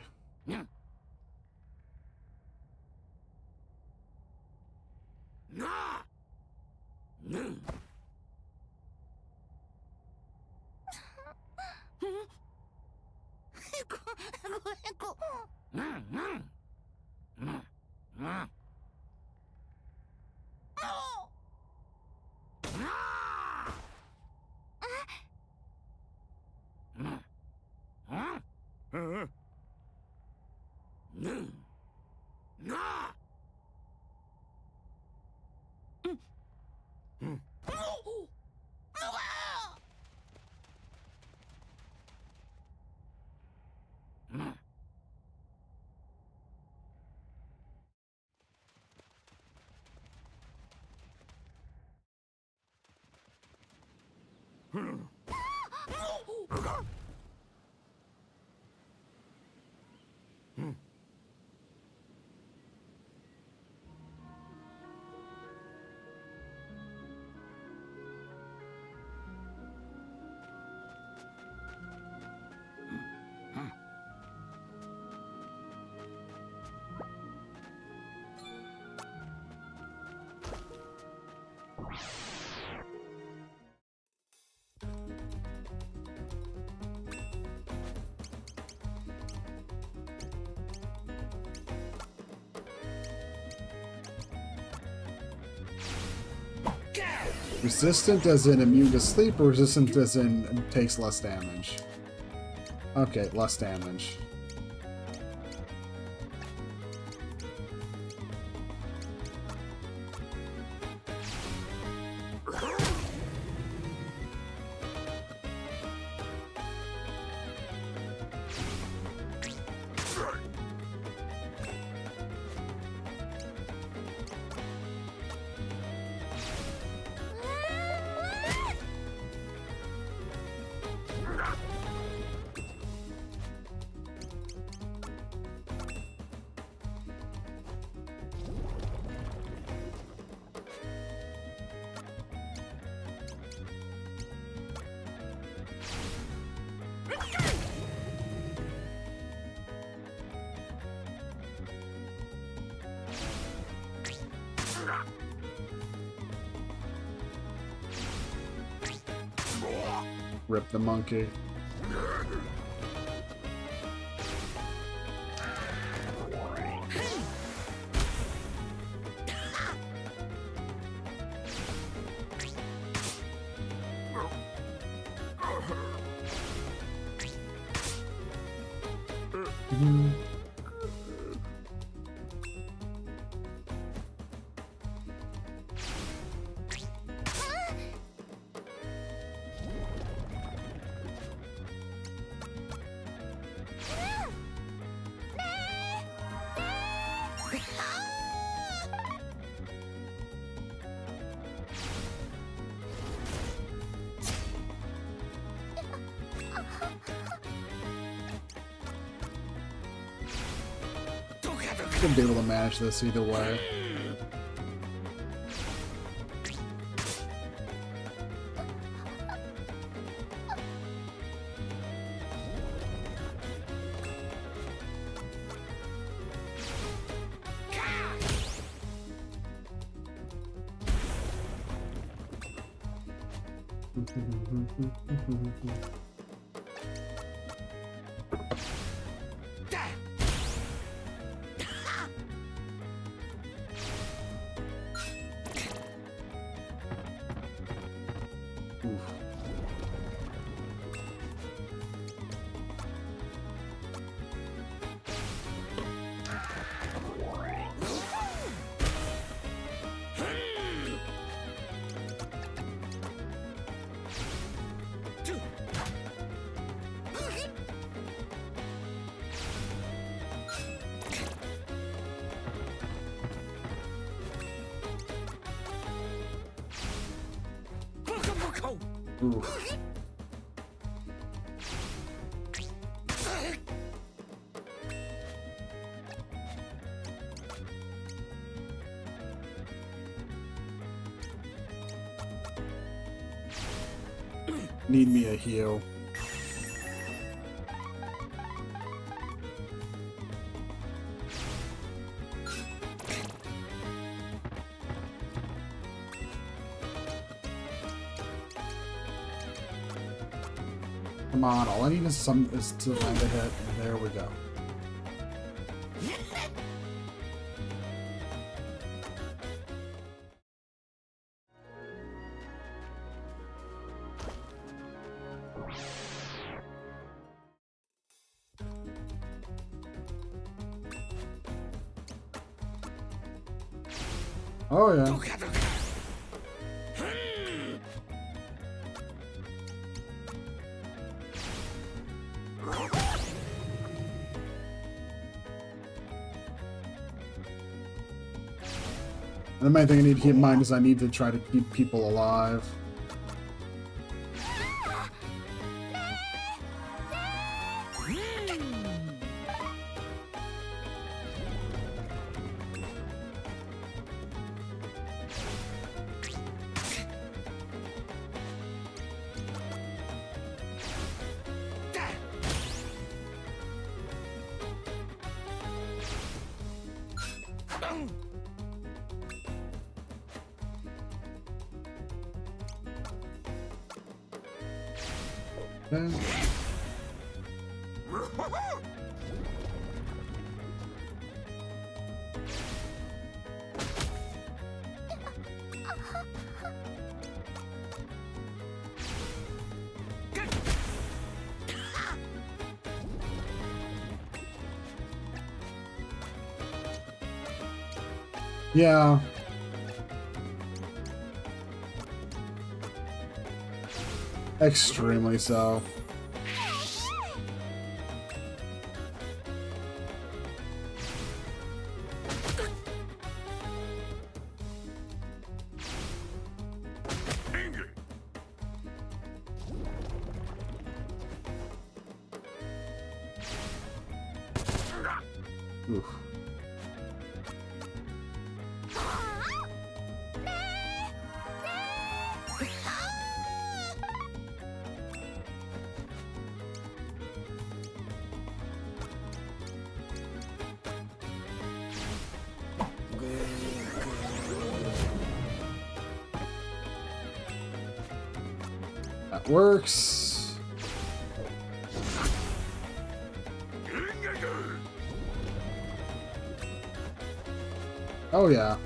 Resistant as in immune to sleep, or resistant as in takes less damage? Okay, less damage. Rip the monkey. I should be able to manage this either way. Oof. Need me a heal. Come on, all I need is to land a hit, and there we go. Oh yeah. The main thing I need to keep in mind is I need to try to keep people alive. Okay. Yeah. Extremely so. Oof. That works. Oh yeah.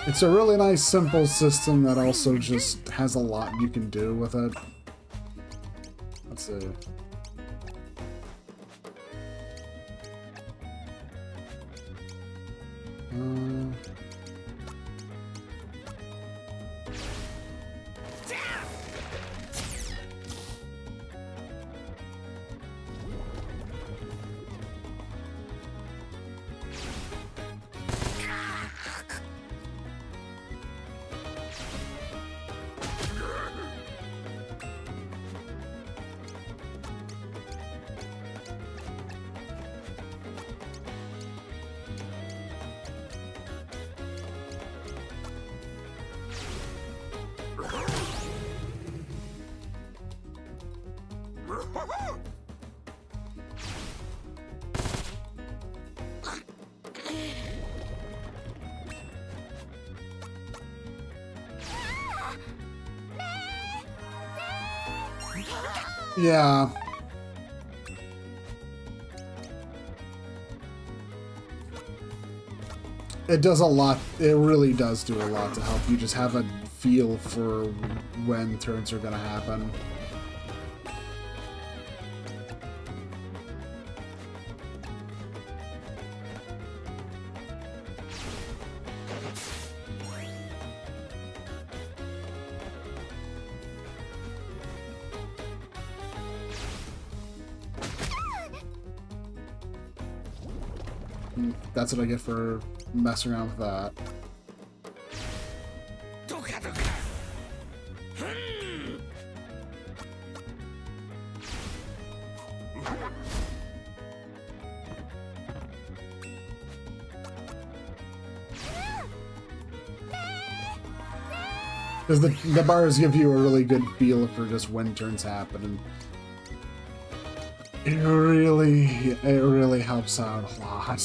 It's a really nice, simple system that also just has a lot you can do with it. Let's see. Yeah. It does a lot. It really does do a lot to help you just have a feel for when turns are going to happen. That's what I get for messing around with that. Because the bars give you a really good feel for just when turns happen, and it really helps out a lot.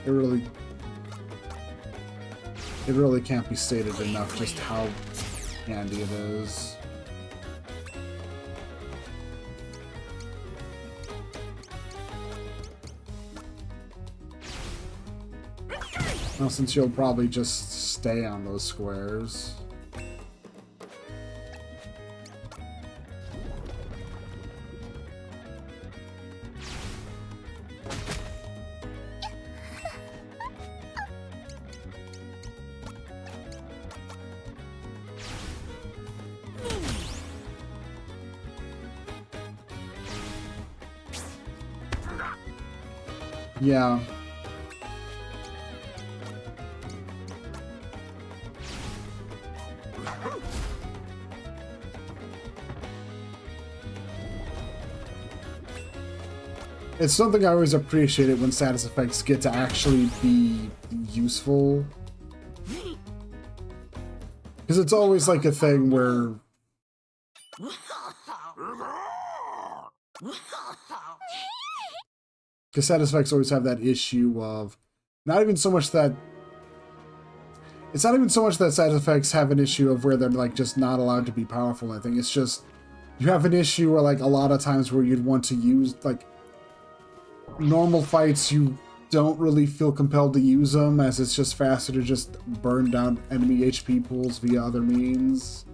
It really can't be stated enough just how handy it is. Well, since you'll probably just stay on those squares. Yeah. It's something I always appreciated when status effects get to actually be useful. Because it's always like a thing where... Because status effects always have that issue of... Not even so much that... It's not even so much that status effects have an issue of where they're like just not allowed to be powerful or anything. It's just... You have an issue where like a lot of times where you'd want to use like... Normal fights, you don't really feel compelled to use them, as it's just faster to just burn down enemy HP pools via other means.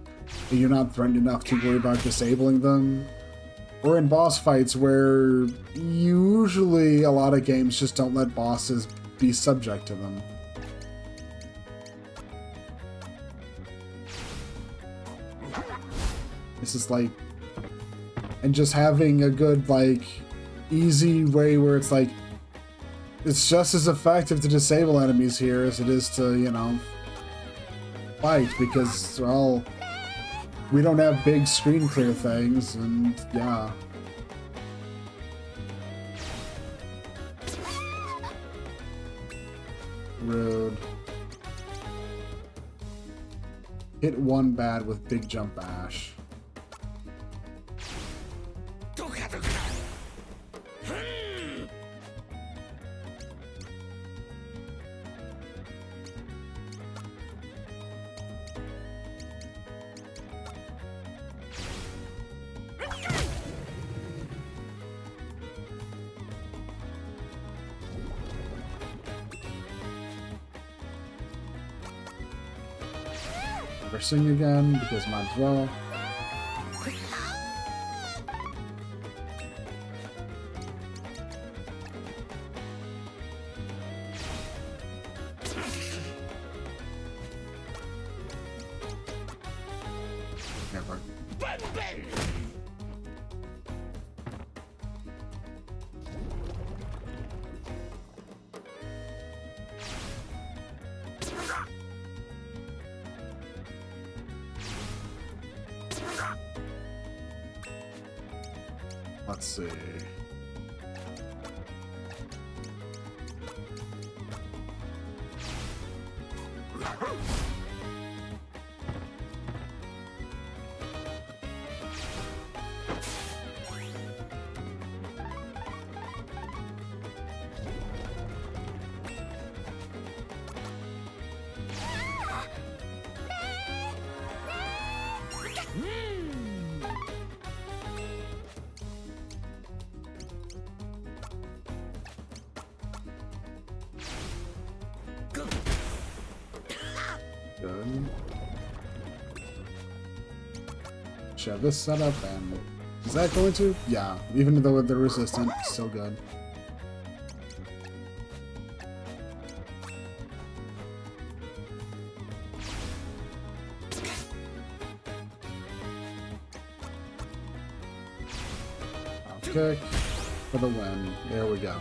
And you're not threatened enough to worry about disabling them. Or in boss fights where usually a lot of games just don't let bosses be subject to them. This is like... And just having a good, like, easy way where it's like... It's just as effective to disable enemies here as it is to, you know, fight, because, well... We don't have big screen clear things, and yeah. Rude. Hit one bad with big jump bash. Never sing again, because might as well. Never. Let's see. Good. Shove this setup and is that going to? Yeah, even though they're resistant, it's still good. Okay, for the win. There we go.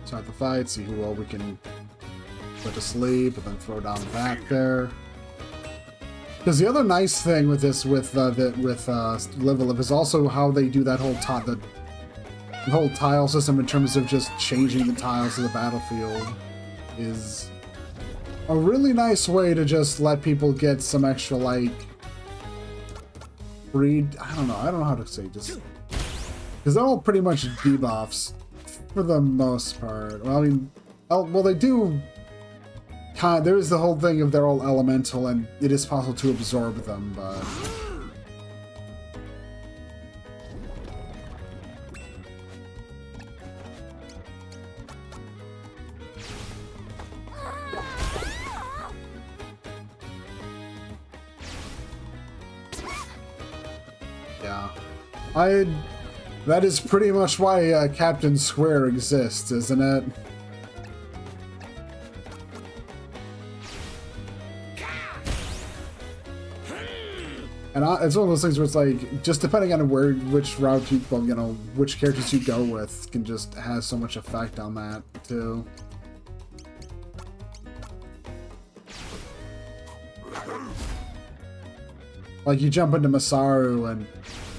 Start the fight, see who all we can put to sleep, and then throw down back there. Because the other nice thing with this, with Level Up, is also how they do that whole the whole tile system in terms of just changing the tiles of the battlefield is a really nice way to just let people get some extra, like, I don't know how to say, just because they're all pretty much debuffs for the most part. Well, I mean, well, they do there is the whole thing of they're all elemental and it is possible to absorb them, but yeah, that is pretty much why Captain Square exists, isn't it? And it's one of those things where it's like, just depending on which route you, well, you know, which characters you go with can just has so much effect on that, too. Like, you jump into Masaru, and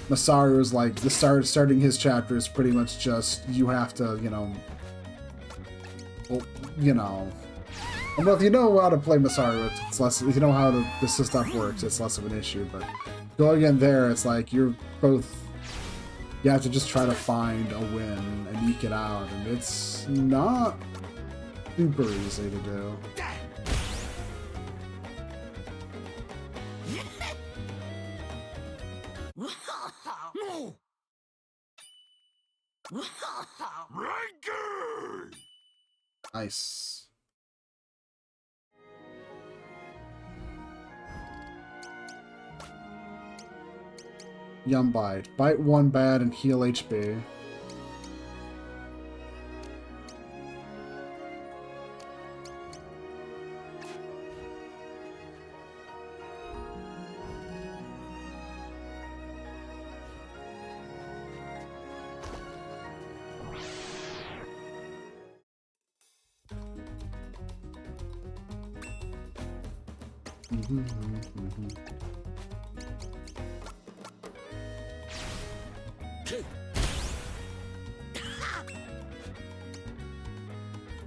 Masaru's like, starting his chapter is pretty much just, you have to, you know, well, you know, well, if you know how to play Masaru, it's less, if you know how this stuff works, it's less of an issue, but going in there, it's like, you have to just try to find a win and eke it out, and it's not super easy to do. Nice. Yum Bite. Bite 1 bad and heal HP.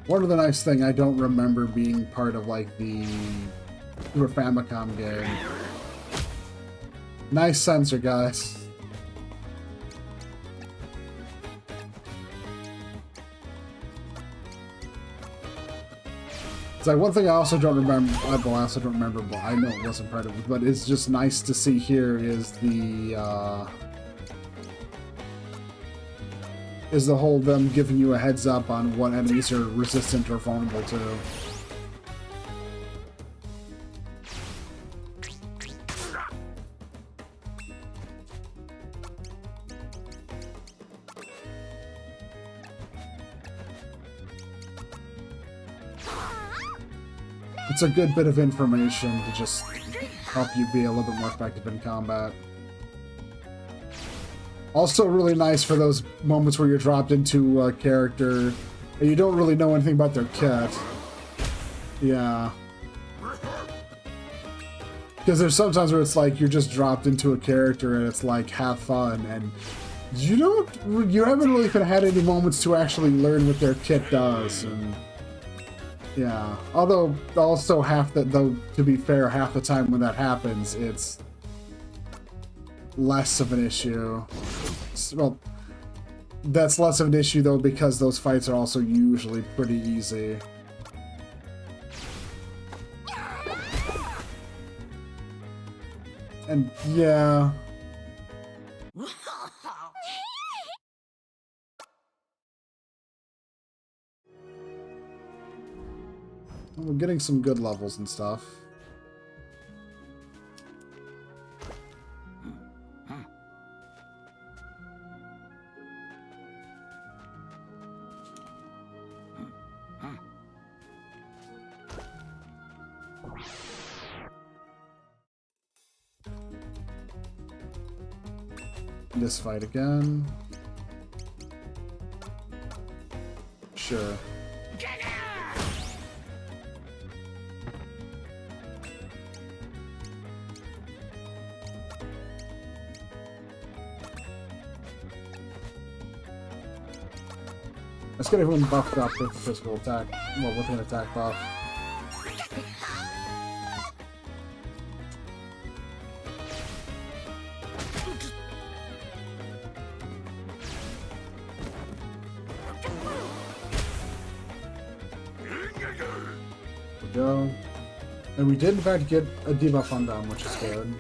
One of the nice thing, I don't remember being part of like the Super Famicom game. Nice sensor, guys. It's like one thing I also don't remember. Well, I also don't remember, but I know it wasn't part of it. But it's just nice to see here is the whole them giving you a heads up on what enemies are resistant or vulnerable to. It's a good bit of information to just help you be a little bit more effective in combat. Also really nice for those moments where you're dropped into a character and you don't really know anything about their kit. Yeah. Because there's sometimes where it's like you're just dropped into a character and it's like, have fun, and you haven't really had any moments to actually learn what their kit does. And yeah, although also to be fair, half the time when that happens, it's less of an issue. Well, that's less of an issue though because those fights are also usually pretty easy. And yeah. We're getting some good levels and stuff. This fight again. Sure. Let's get everyone buffed up with physical attack. Well, with an attack buff. There we go. And we did in fact get a debuff on them, which is good.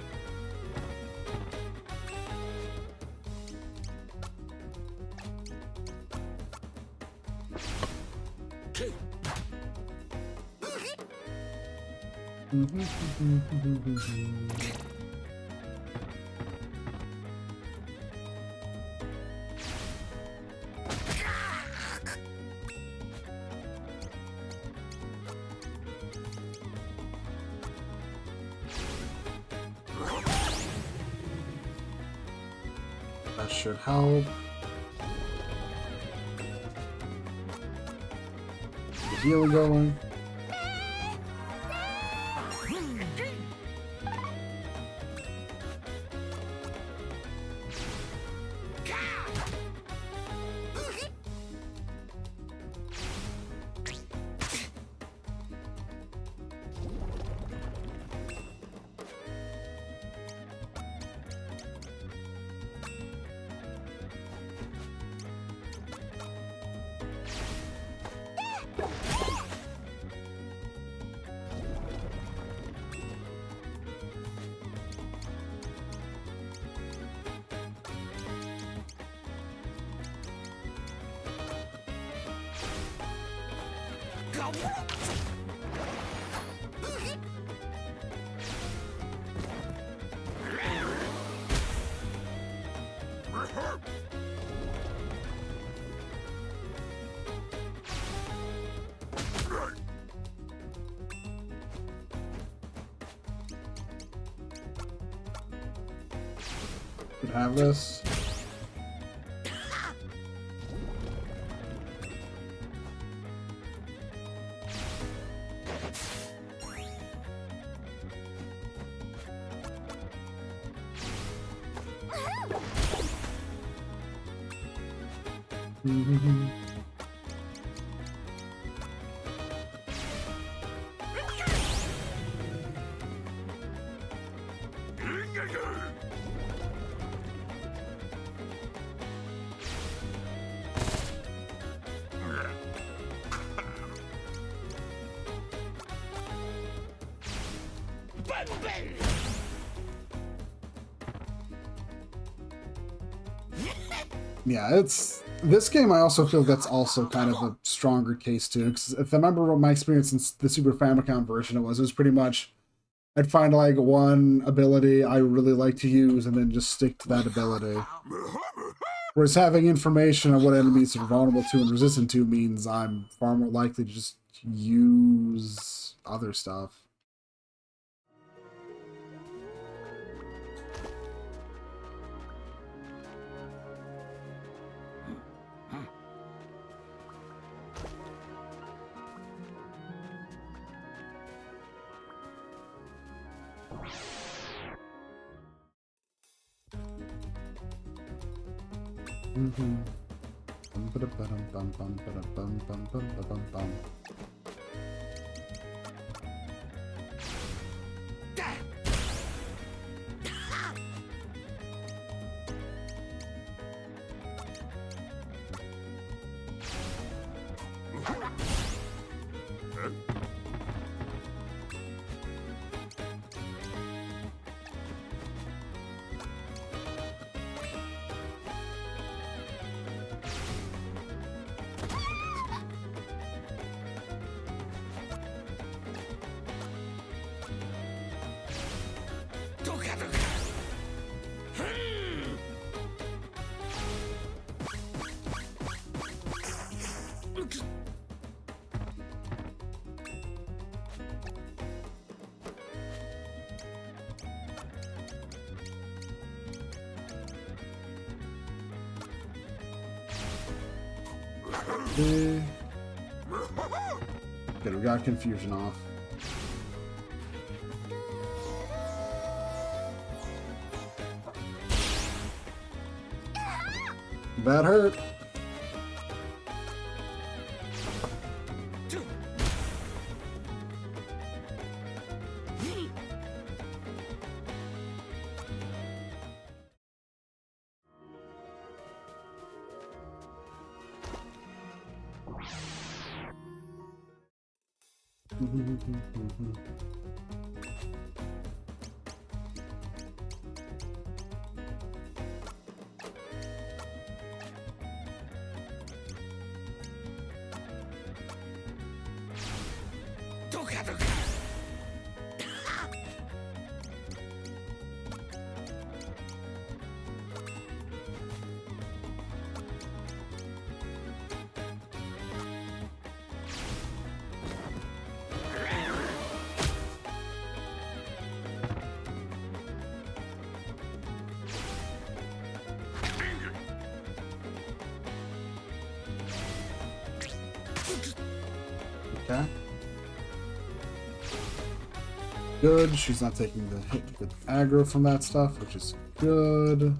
That should help. The healing going. Could have this. Mhm. Yeah, it's this game. I also feel that's also kind of a stronger case too. Because if I remember what my experience in the Super Famicom version it was pretty much I'd find like one ability I really like to use and then just stick to that ability. Whereas having information on what enemies are vulnerable to and resistant to means I'm far more likely to just use other stuff. Mm-hmm. Good, we got confusion off. That hurt. Okay. Good. She's not taking the hit, the aggro from that stuff, which is good.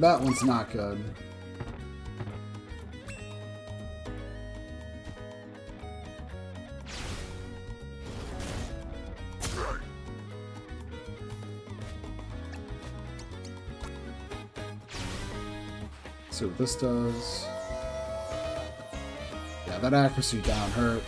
That one's not good. See what this does. Yeah, that accuracy down hurt.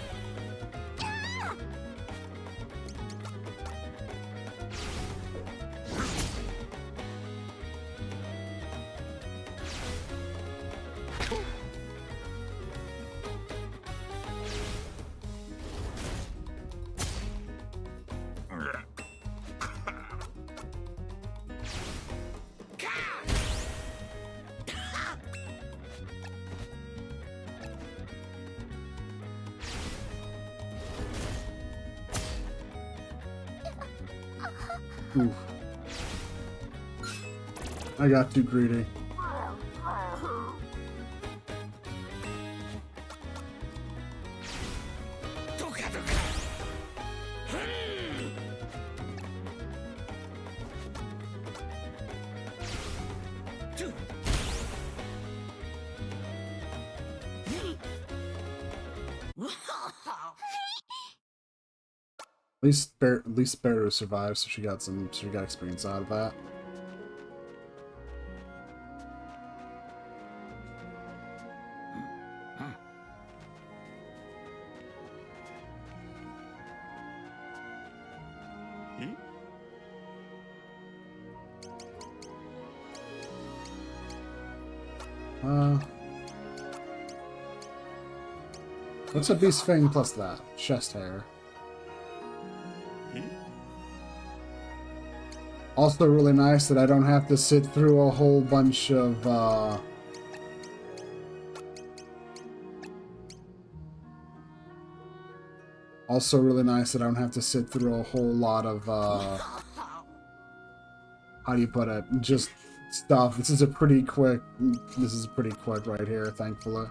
Oof. I got too greedy. At least Beru survived, so she got experience out of that. What's a beast fang plus that? Chest hair. Also really nice that I don't have to sit through a whole bunch of, also really nice that I don't have to sit through a whole lot of, how do you put it? Just stuff. This is pretty quick right here, thankfully.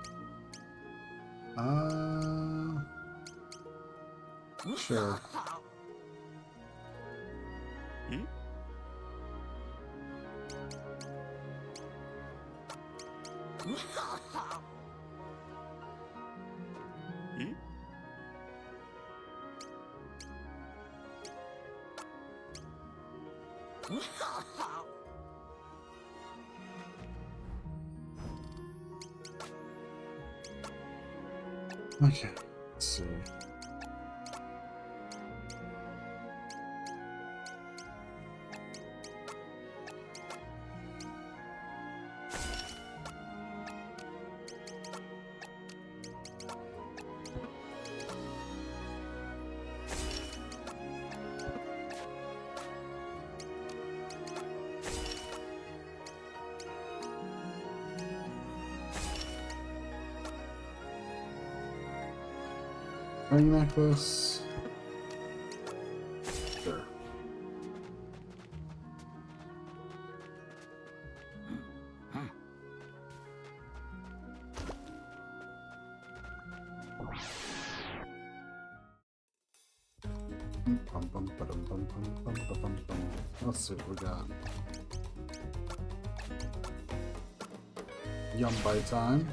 Sure. Okay, let's see. Ring necklace. Sure. Let's see what we got. Yum bite time.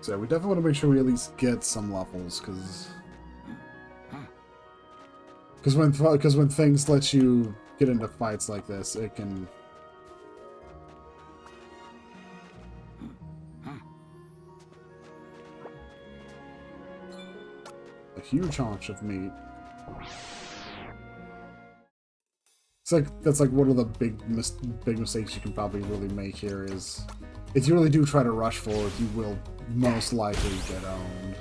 So we definitely want to make sure we at least get some levels, because when things let you get into fights like this, it can. A huge haunch of meat. It's like that's like one of the big mistakes you can probably really make here is if you really do try to rush forward, you will most likely get owned.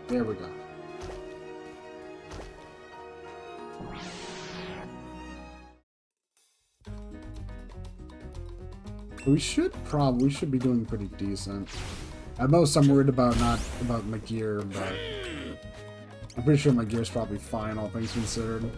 There we go. We should be doing pretty decent. At most, I'm worried about my gear, but I'm pretty sure my gear's probably fine, all things considered.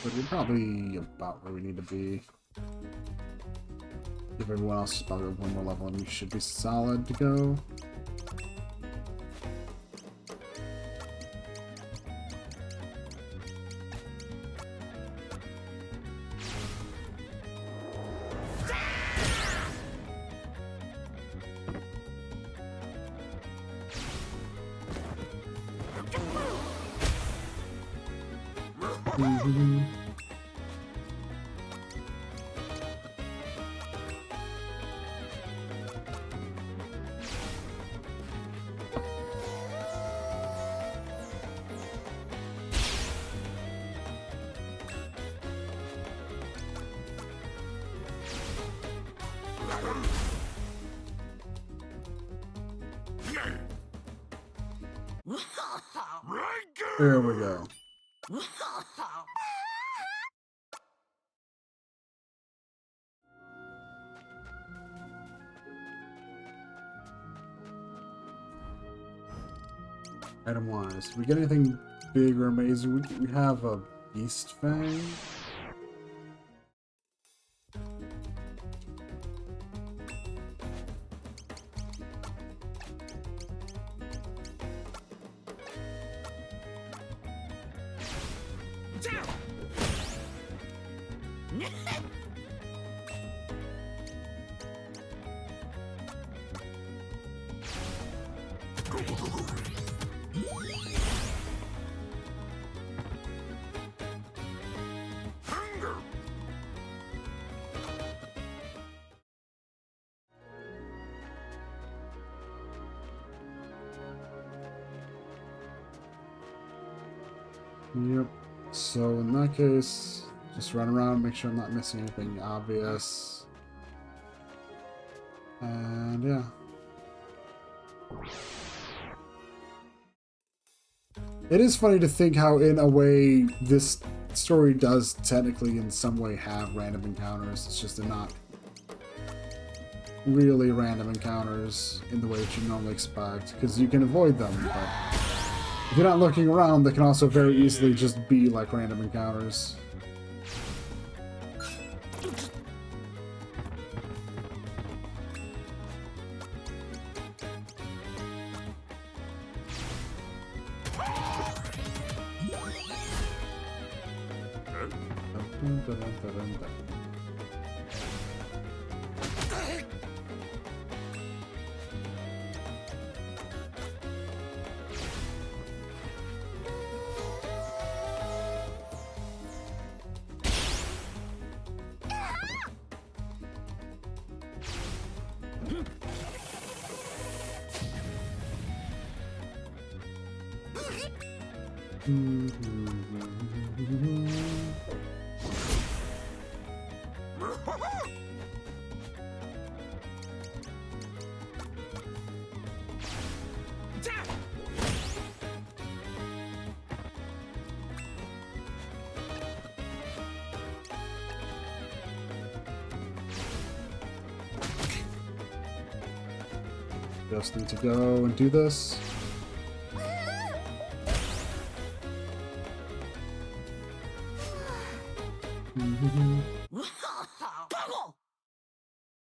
But we're probably about where we need to be. If everyone else is about one more level, and we should be solid to go. There we go. Item wise, did we get anything big or amazing? We have a Beast Fang. Yep. So in that case, just run around, make sure I'm not missing anything obvious. And yeah. It is funny to think how, in a way, this story does technically in some way have random encounters. It's just they're not really random encounters in the way that you normally expect, because you can avoid them, but if you're not looking around, they can also very easily just be like random encounters. Just need to go and do this.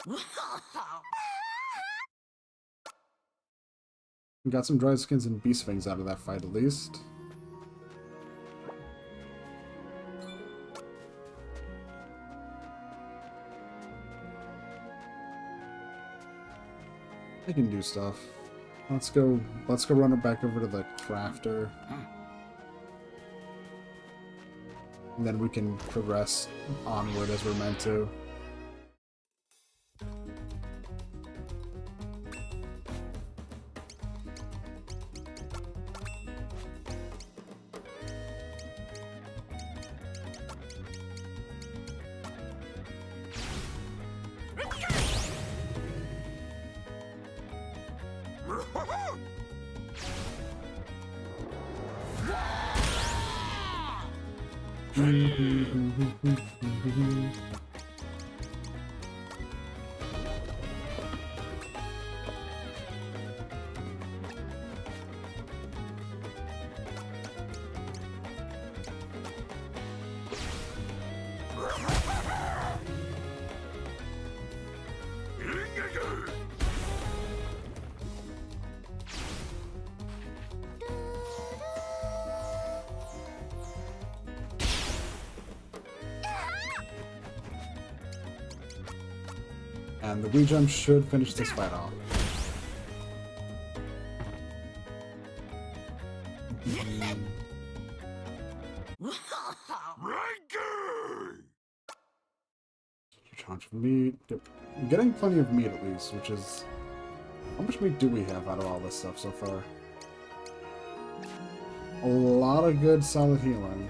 We got some dried skins and beast fangs out of that fight at least. I can do stuff. Let's go run it back over to the crafter. And then we can progress onward as we're meant to. And the Wii-Jump should finish this fight off. Charge of meat. I'm getting plenty of meat at least, which is... How much meat do we have out of all this stuff so far? A lot of good solid healing.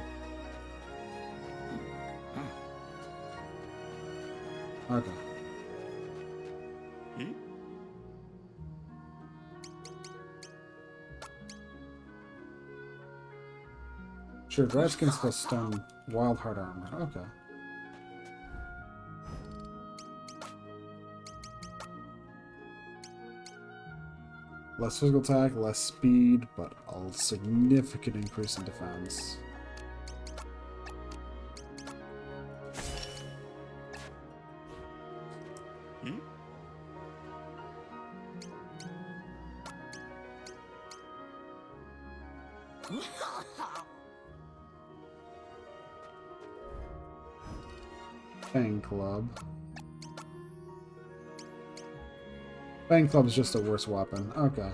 Okay. Sure, dried skins plus stone, wild heart armor. Okay. Less physical attack, less speed, but a significant increase in defense. Fang Club. Fang Club is just a worse weapon. Okay.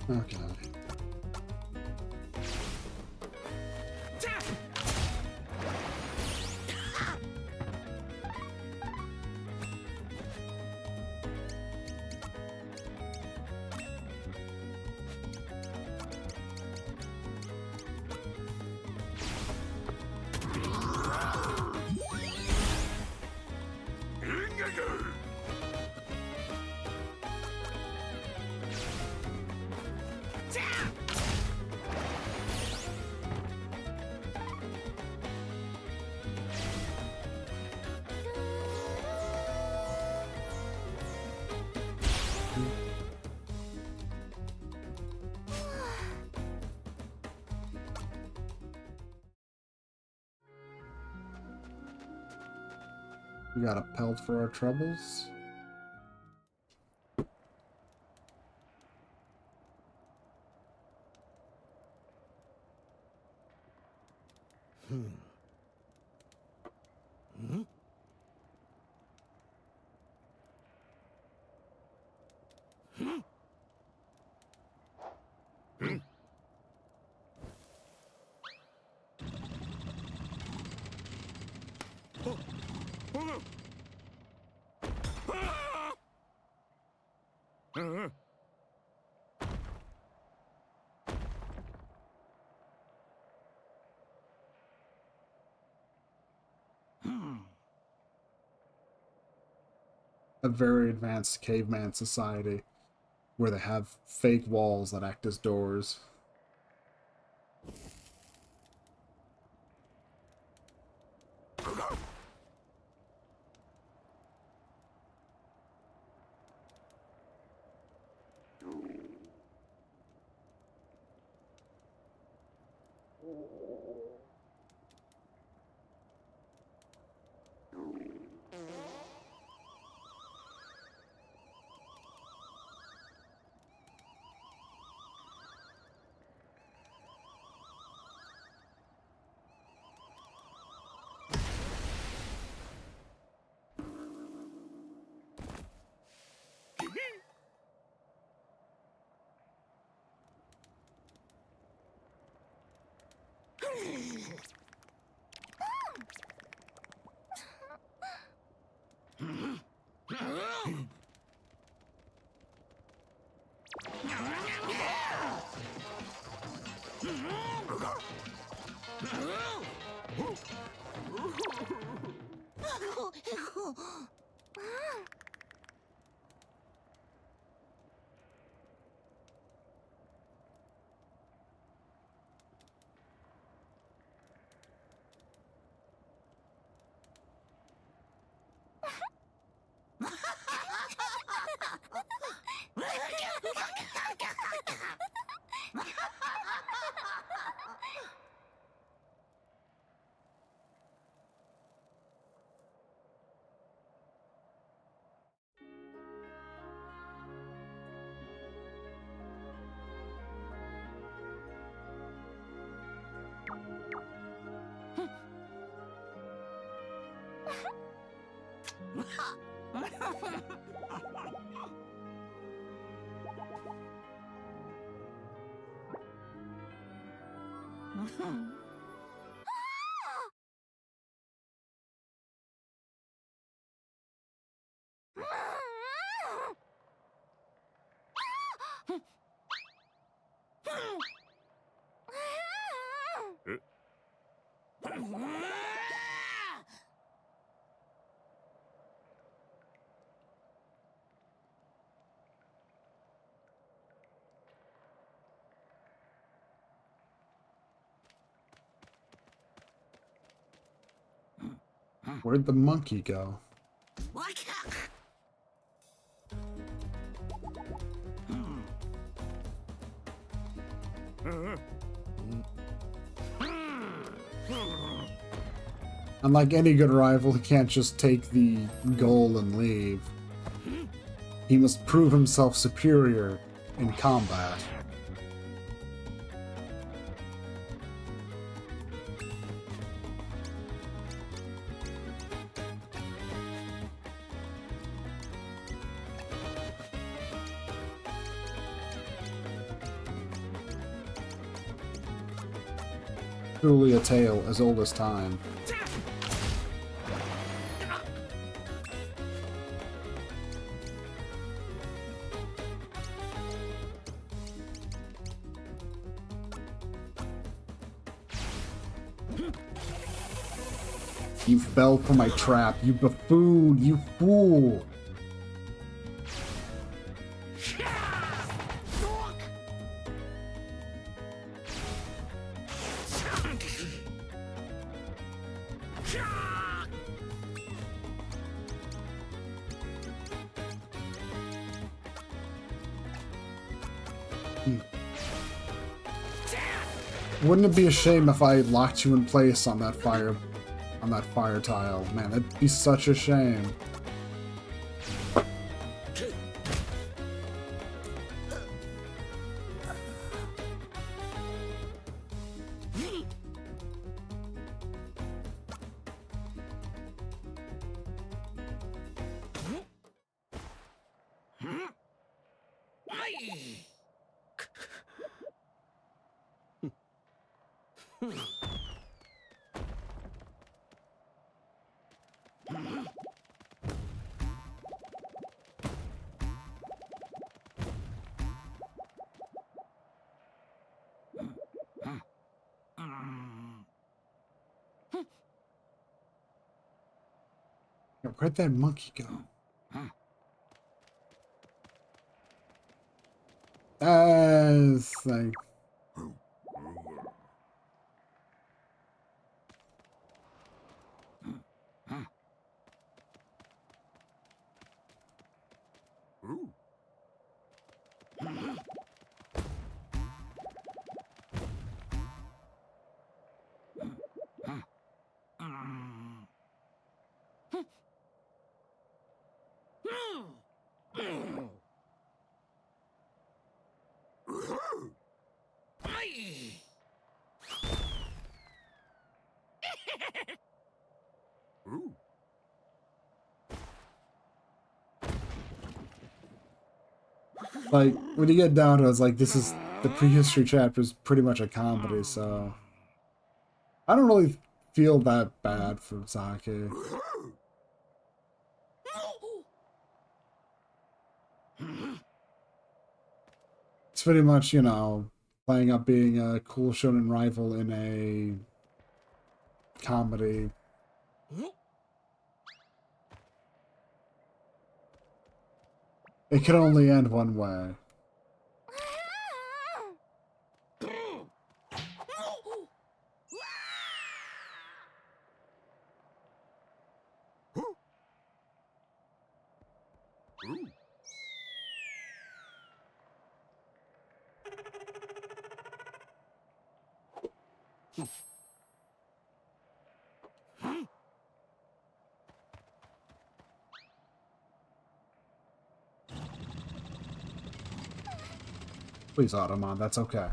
Okay. We got a pelt for our troubles. A very advanced caveman society where they have fake walls that act as doors. Where'd the monkey go? Unlike any good rival, he can't just take the goal and leave. He must prove himself superior in combat. Truly a tale as old as time. You fell for my trap, you buffoon, you fool! Wouldn't it be a shame if I locked you in place on that fire tile? Man, that'd be such a shame. Where'd that monkey go? It's like... Like, when you get down to it, it's like, this is... The prehistory chapter is pretty much a comedy, so... I don't really feel that bad for Zaki. It's pretty much, you know, playing up being a cool shonen rival in a comedy. It can only end one way. Please, Automon, that's okay.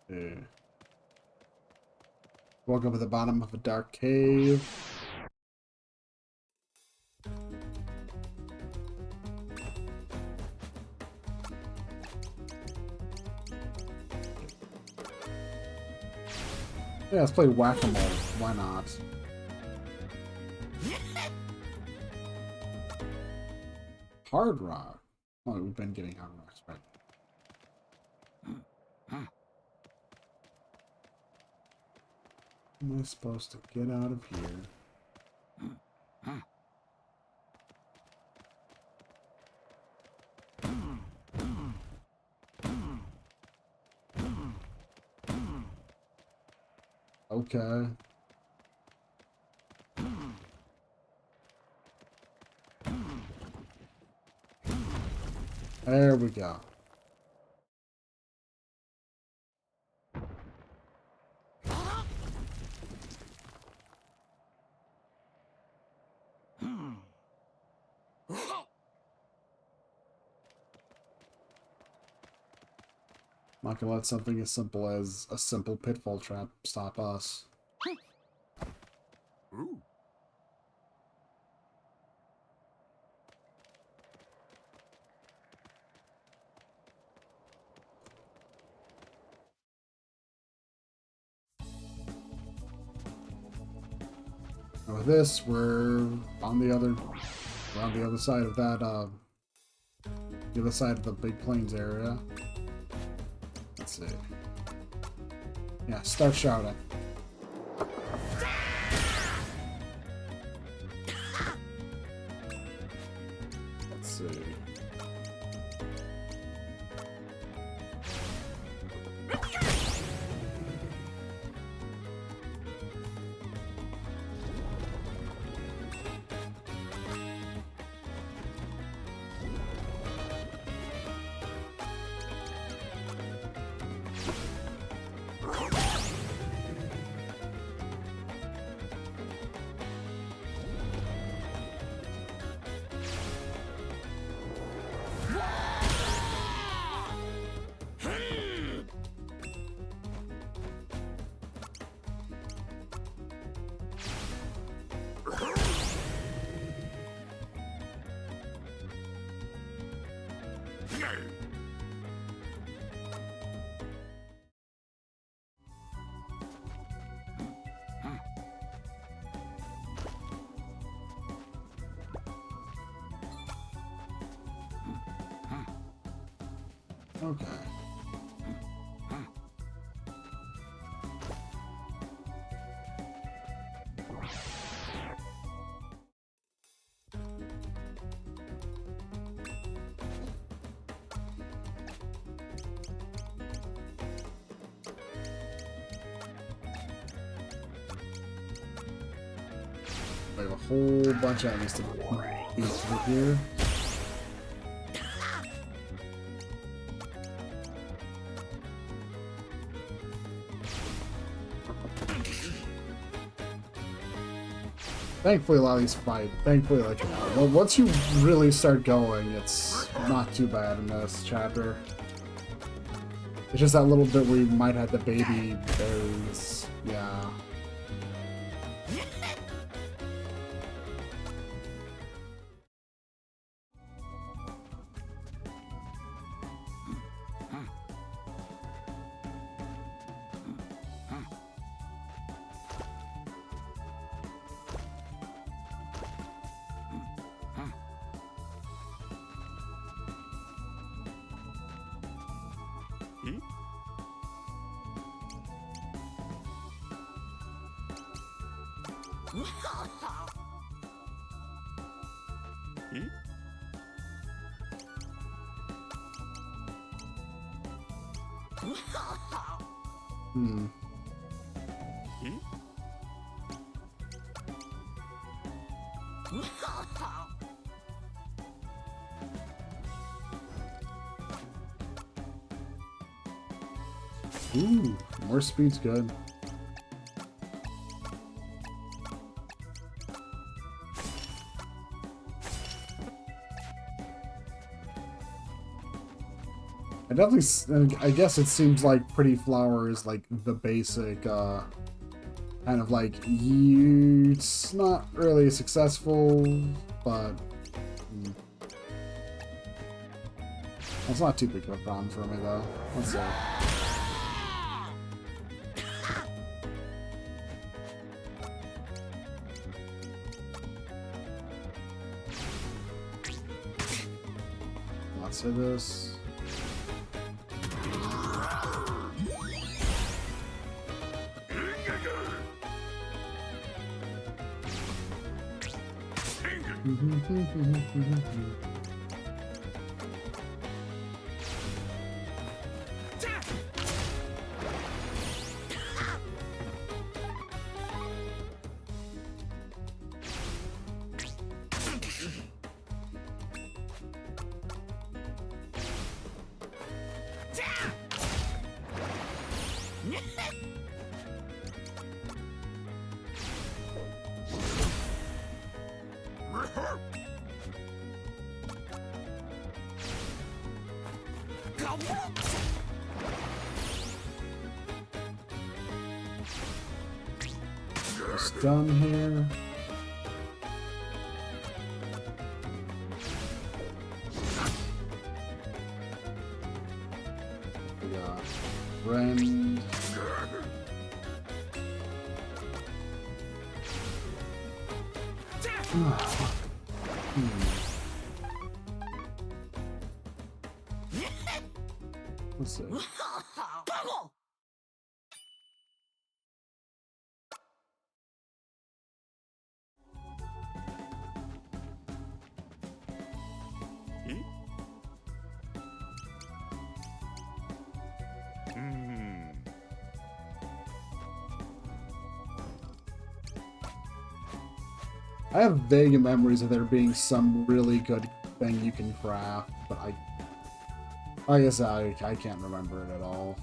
Yeah. Welcome to the bottom of a dark cave. Yeah, let's play Whack-A-Mole. Why not? Hard Rock. Oh, we've been getting Hard Rocks, right? Am I supposed to get out of here? Okay. There we go. Not gonna let something as simple as a simple pitfall trap stop us. And with this, we're on the other Around the other side of that, the other side of the Big Plains area. Let's see. Yeah, start shouting. Let's see. Okay. Like a whole bunch of enemies to beat through here. Thankfully, a lot of these fight. Thankfully, like, well, once you really start going, it's not too bad in this chapter. It's just that little bit where you might have the baby berries. Yeah. Hmm. Ooh, more speed's good. I definitely, I guess it seems like Pretty Flower is like the basic, kind of like, it's not really successful, but it's not too big of a problem for me though. Let's see. Let's say this. It's done here. We got friend. Let's see. I have vague memories of there being some really good thing you can craft, but I guess I can't remember it at all.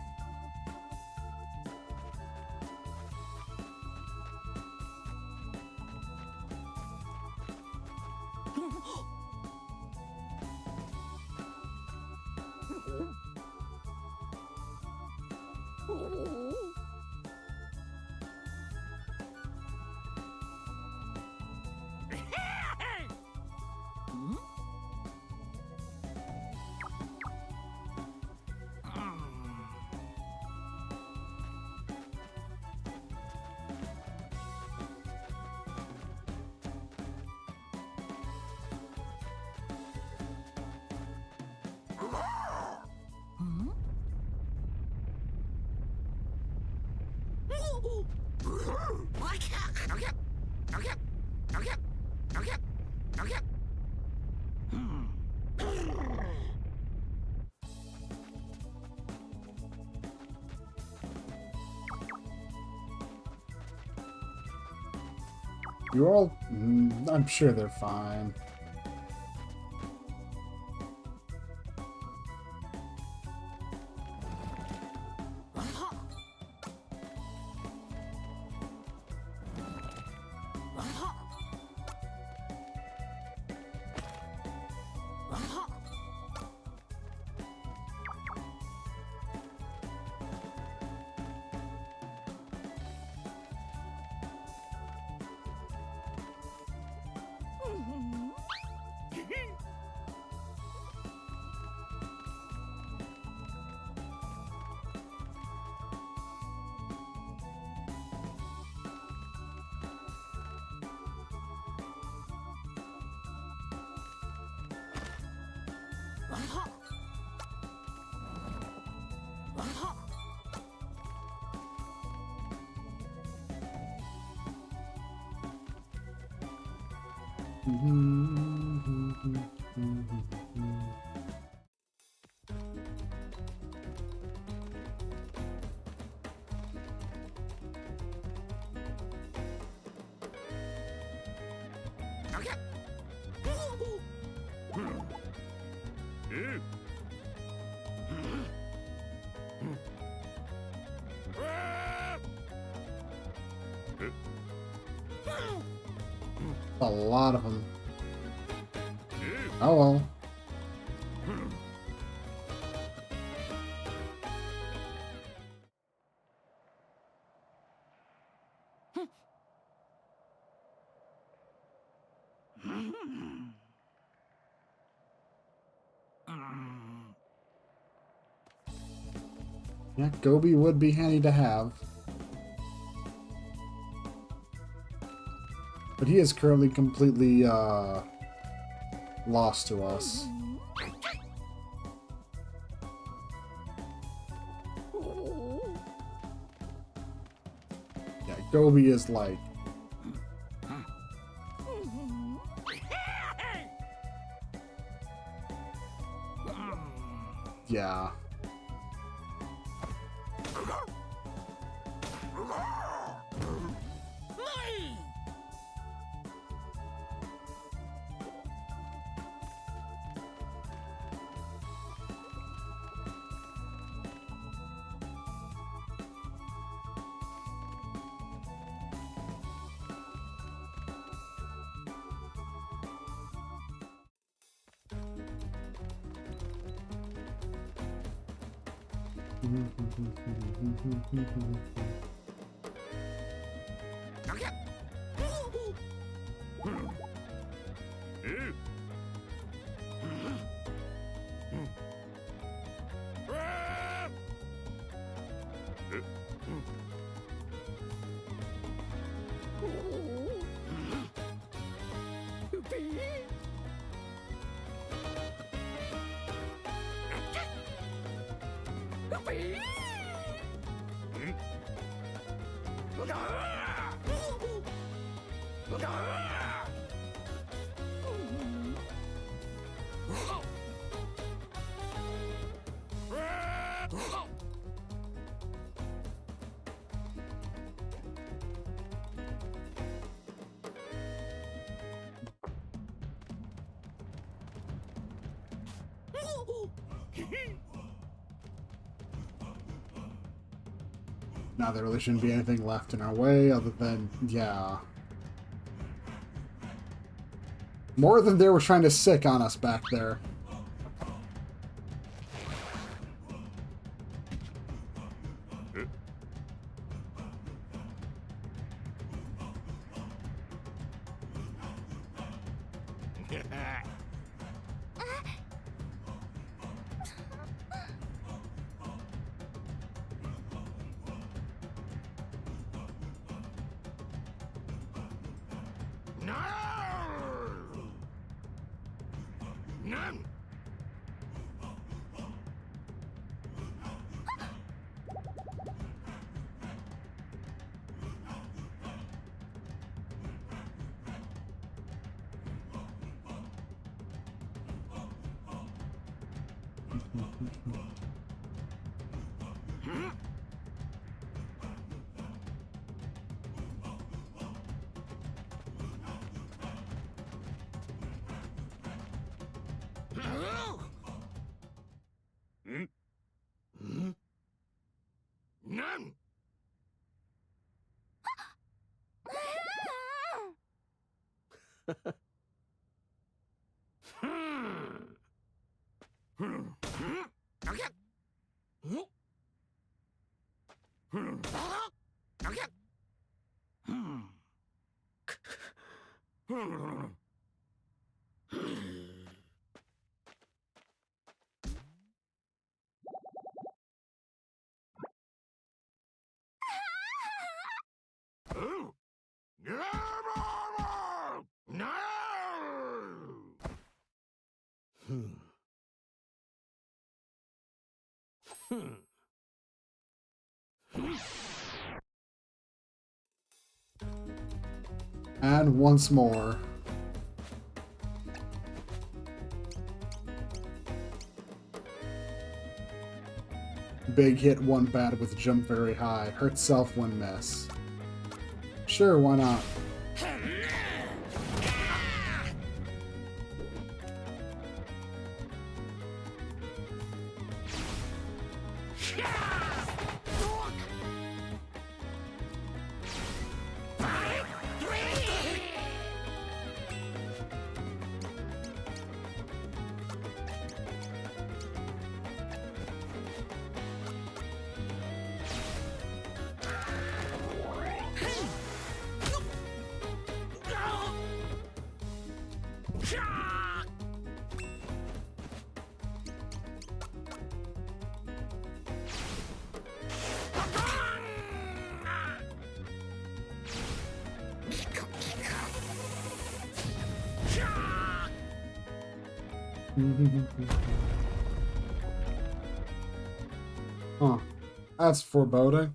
You're all... I'm sure they're fine. A lot of them. Oh well. Yeah, Gobi would be handy to have. But he is currently completely lost to us. Yeah, Gobi is like... Yeah. Now there really shouldn't be anything left in our way other than, yeah. More than they were trying to sick on us back there. None. None. Okay. And once more. Big hit, one bad with jump very high. Hurt self when miss. Sure, why not? Huh. That's foreboding.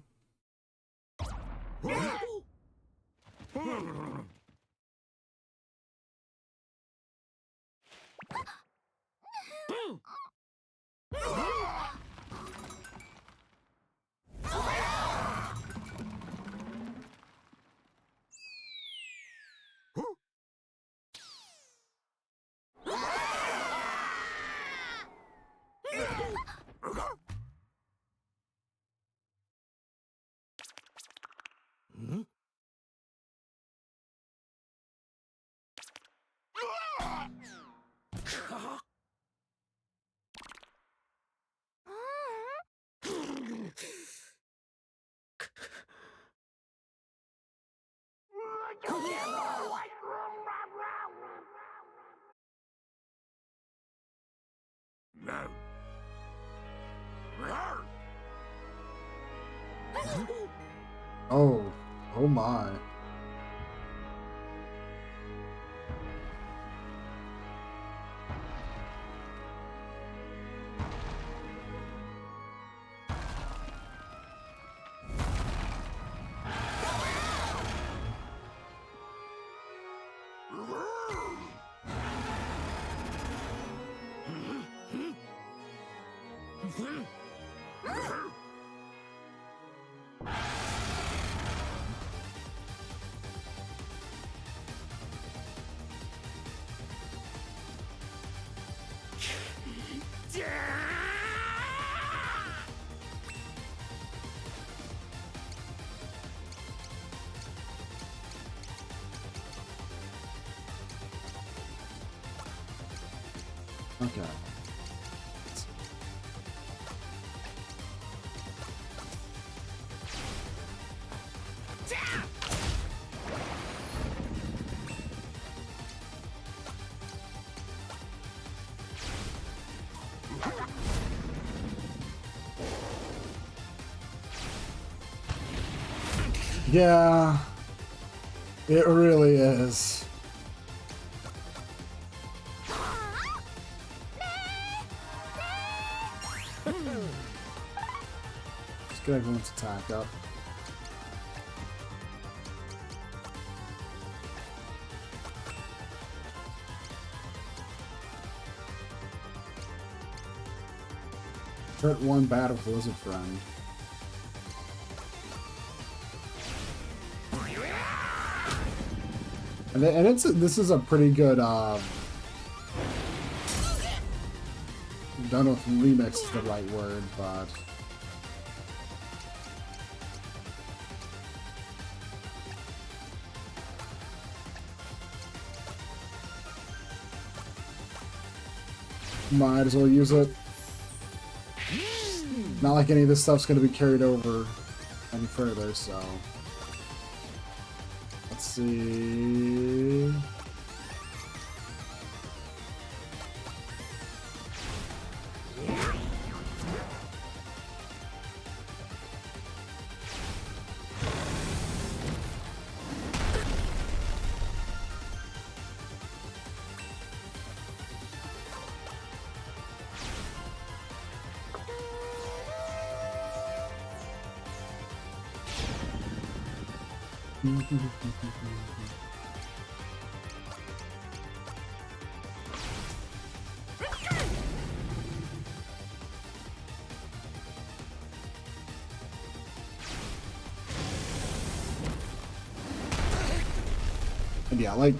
Oh. Oh my. Okay. Yeah, it really is. Let's get everyone's attack up. Hurt one bad with Lizard Friend. And this is a pretty good don't know if remix is the right word, but might as well use it. Not like any of this stuff's going to be carried over any further, so let's see. And yeah, like,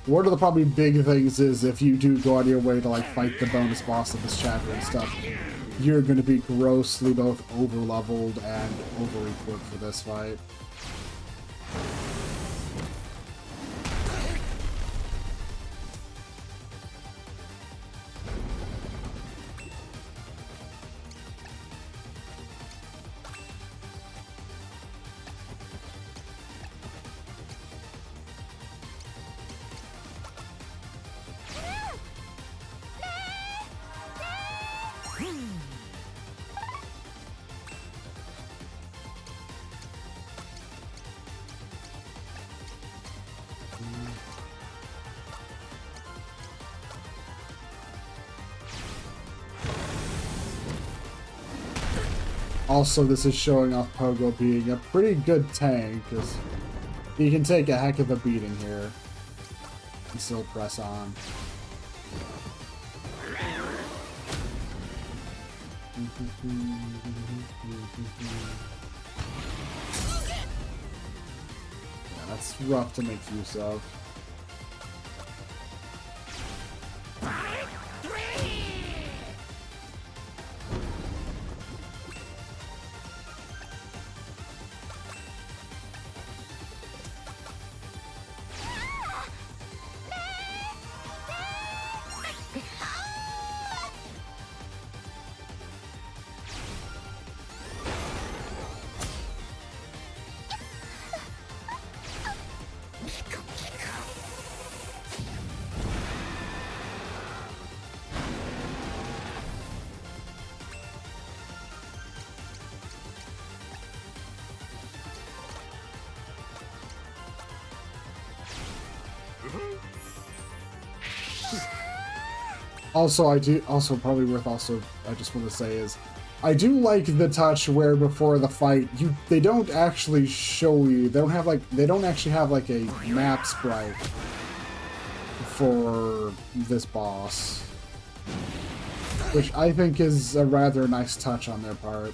one of the probably big things is if you do go out of your way to like fight the bonus boss of this chapter and stuff, you're going to be grossly both over-leveled and over-equipped for this fight. Also, this is showing off Pogo being a pretty good tank, because he can take a heck of a beating here and still press on. Yeah, that's rough to make use of. Also, I probably worth also, I just want to say is, I do like the touch where before the fight, they don't actually show you, they don't actually have like a map sprite for this boss. which I think is a rather nice touch on their part.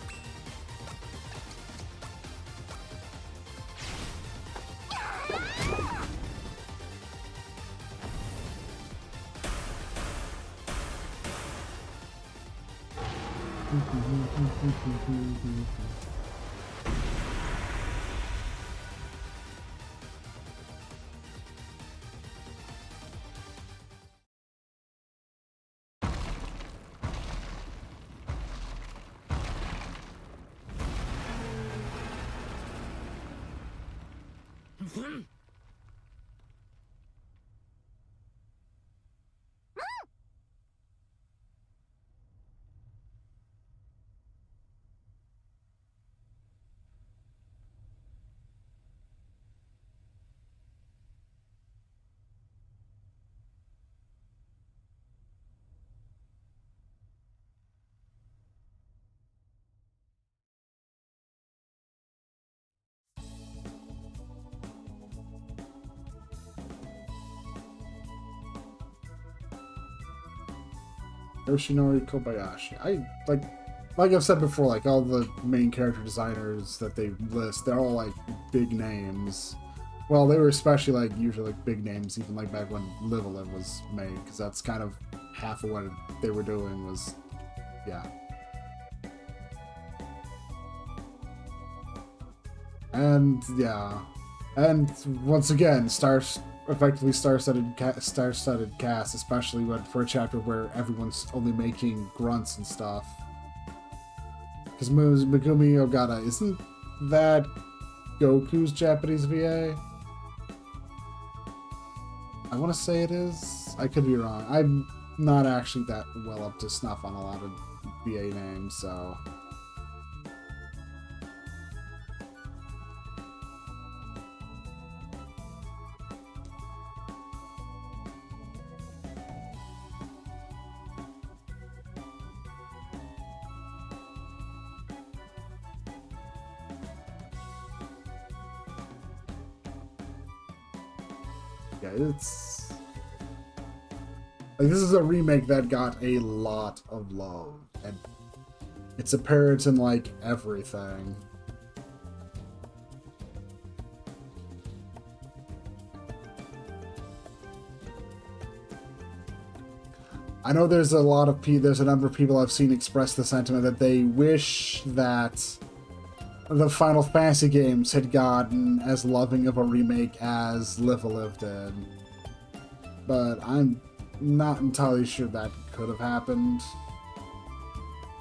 Yoshinori Kobayashi. Like I've said before, like all the main character designers that they list, they're all like big names. Well, they were especially like usually like big names, even like back when Live a Live was made, because that's kind of half of what they were doing was, yeah. And yeah, and once again, effectively star-studded cast, especially for a chapter where everyone's only making grunts and stuff. Because Megumi Ogata, isn't that Goku's Japanese VA? I want to say it is. I could be wrong. I'm not actually that well up to snuff on a lot of VA names, so... Yeah, it's... Like, this is a remake that got a lot of love, and it's apparent in, like, everything. I know there's a number of people I've seen express the sentiment that they wish that the Final Fantasy games had gotten as loving of a remake as Live a Live did. But I'm not entirely sure that could have happened.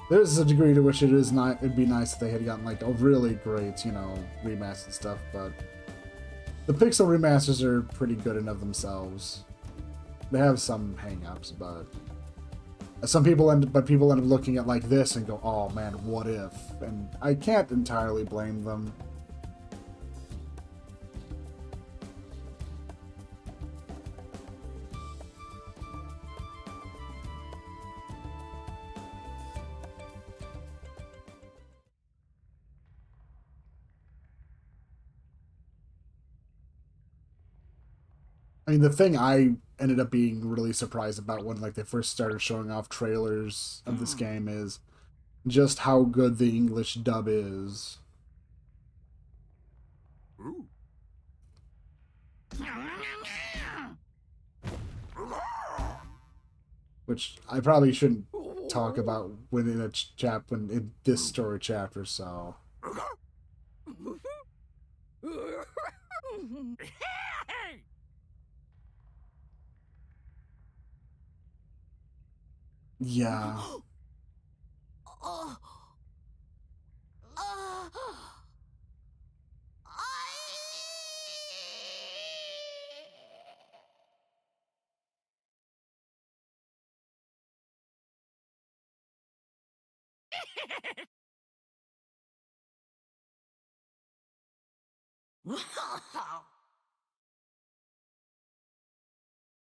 There's a degree to which it'd be nice if they had gotten like a really great, remastered stuff, but the pixel remasters are pretty good in of themselves. They have some hang-ups, but people end up looking at like this and go, oh man, what if? And I can't entirely blame them. I mean, the thing I ended up being really surprised about when like they first started showing off trailers of this game is just how good the English dub is. Which I probably shouldn't talk about when in this story chapter, so. Yeah.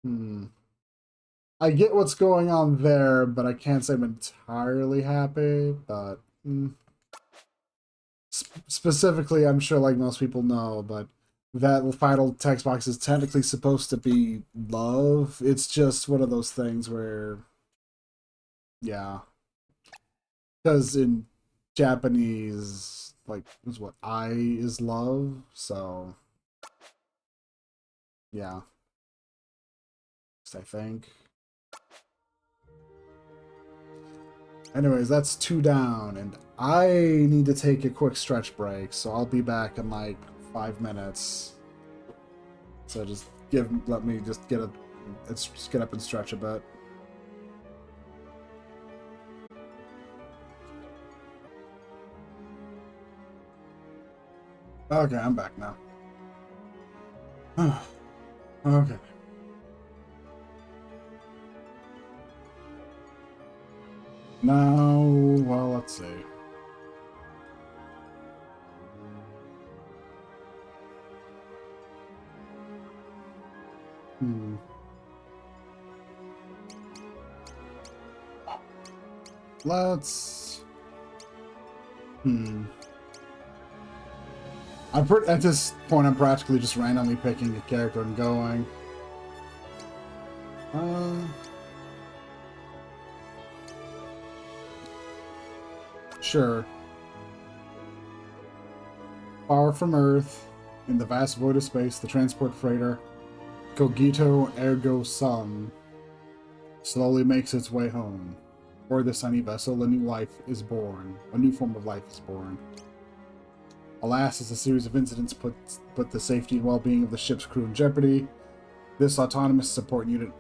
Hmm. I get what's going on there, but I can't say I'm entirely happy. But specifically, I'm sure, like most people know, but that final text box is technically supposed to be love. It's just one of those things where, Yeah. Because in Japanese, like, is what I is love, so yeah. I think. Anyways, that's 2 down, and I need to take a quick stretch break, so I'll be back in like 5 minutes. So let me just get up and stretch a bit. Okay, I'm back now. Okay. Now, well, let's see. Let's. At this point, I'm practically just randomly picking a character and going. Sure. Far from Earth, in the vast void of space, the transport freighter Cogito Ergo Sum slowly makes its way home. Aboard this tiny vessel, a new life is born. A new form of life is born. Alas, as a series of incidents put the safety and well-being of the ship's crew in jeopardy, this autonomous support unit,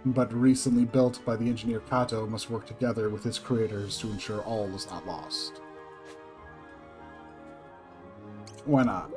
but recently built by the engineer Kato, must work together with its creators to ensure all is not lost. Why not?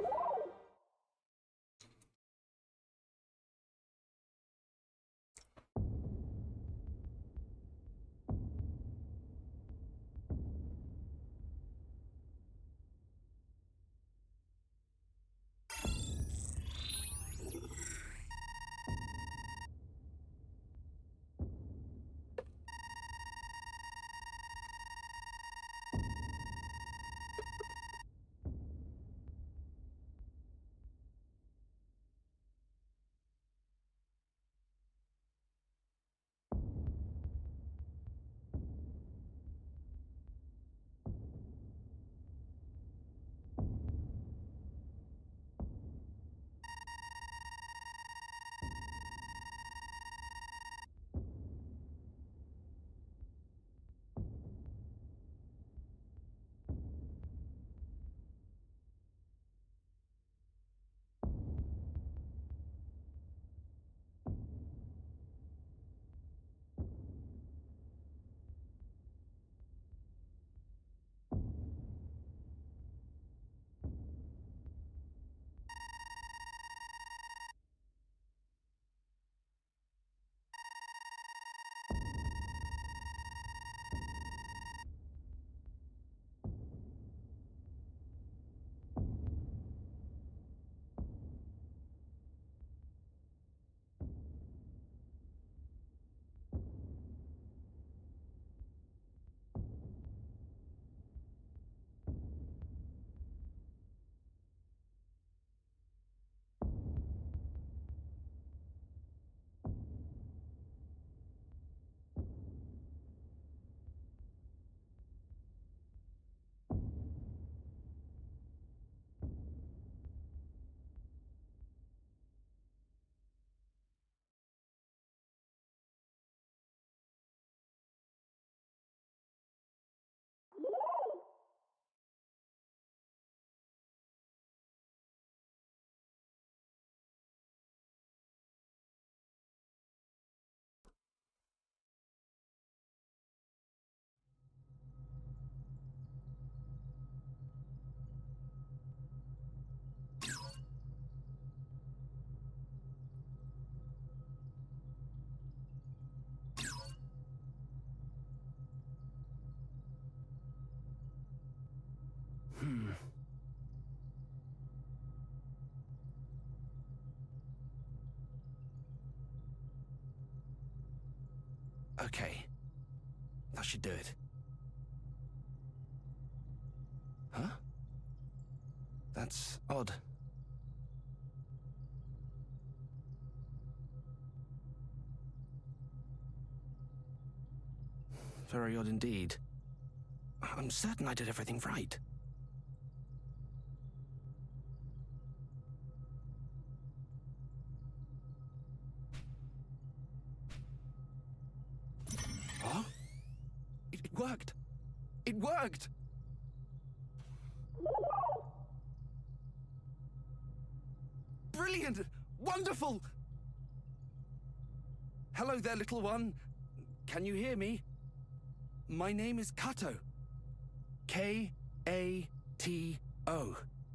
Okay. That should do it. Huh? That's odd. very odd indeed. I'm certain I did everything right. Huh? It worked! It worked! Brilliant! Wonderful! Hello there, little one. Can you hear me? My name is Kato. K-A-T-O.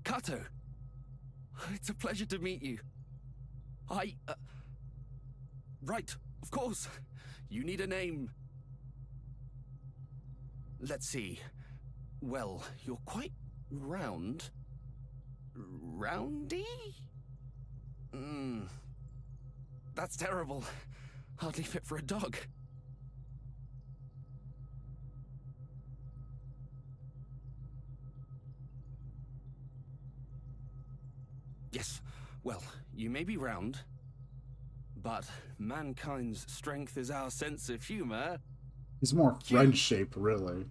Kato. It's a pleasure to meet you. Right, of course. You need a name. Let's see. Well, you're quite round. Roundy? That's terrible. Hardly fit for a dog. Yes, well, you may be round, but mankind's strength is our sense of humor. He's more French-shaped, really.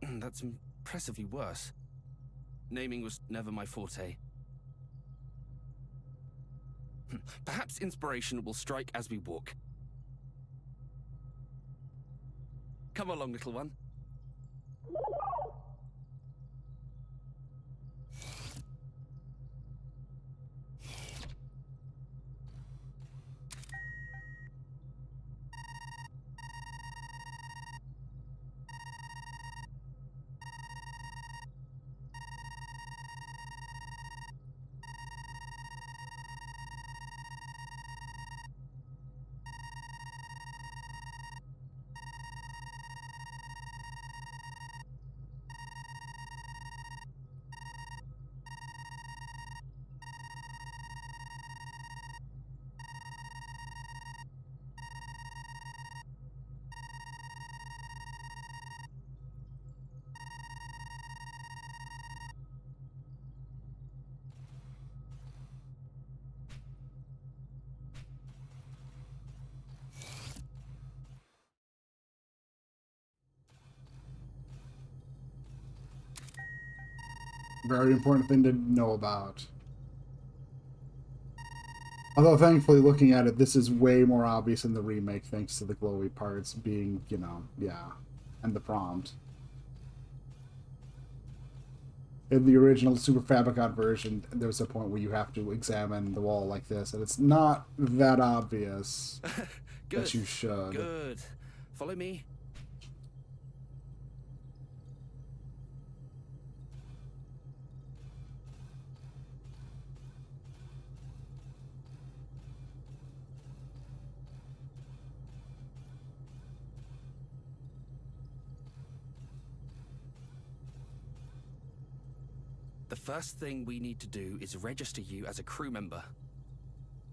That's impressively worse. Naming was never my forte. Perhaps inspiration will strike as we walk. Come along, little one. Very important thing to know about. Although, thankfully, looking at it, this is way more obvious in the remake, thanks to the glowy parts being, you know, yeah, and the prompt. In the original Super Famicom version, there's a point where you have to examine the wall like this, and it's not that obvious that you should. Good. Follow me. The first thing we need to do is register you as a crew member.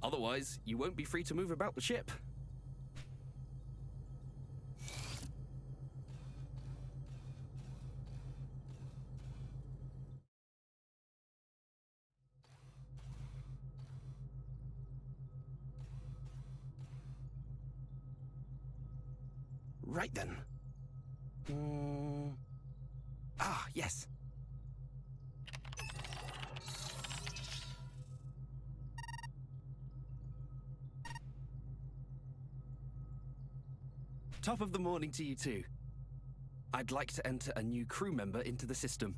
Otherwise, you won't be free to move about the ship. Right then. Ah, yes. Top of the morning to you too. I'd like to enter a new crew member into the system.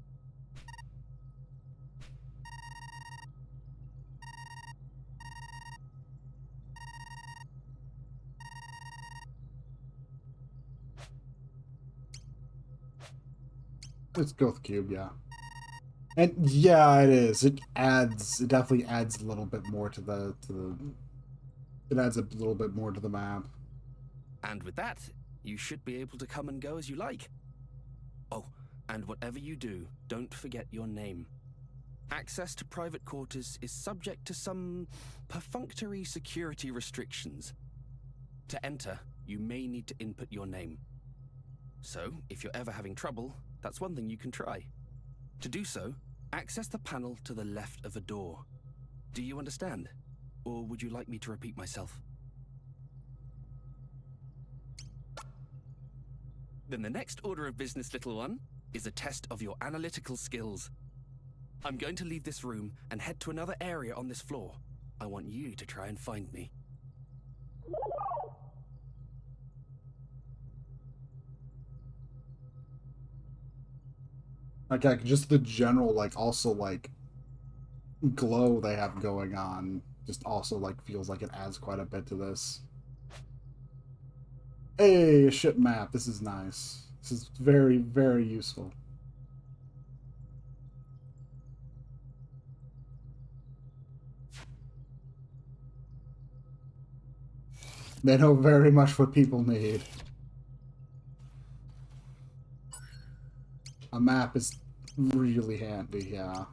It's Goth Cube, yeah. And yeah, it is. It definitely adds a little bit more to it adds a little bit more to the map. And with that, you should be able to come and go as you like. Oh, and whatever you do, don't forget your name. Access to private quarters is subject to some perfunctory security restrictions. To enter, you may need to input your name. So, if you're ever having trouble, that's one thing you can try. To do so, access the panel to the left of a door. Do you understand? Or would you like me to repeat myself? Then the next order of business, little one, is a test of your analytical skills. I'm going to leave this room and head to another area on this floor. I want you to try and find me. Okay, just the general, like, also, like, glow they have going on just also, like, feels like it adds quite a bit to this. Hey, a ship map. This is nice. This is very, very useful. They know very much what people need. A map is really handy, yeah.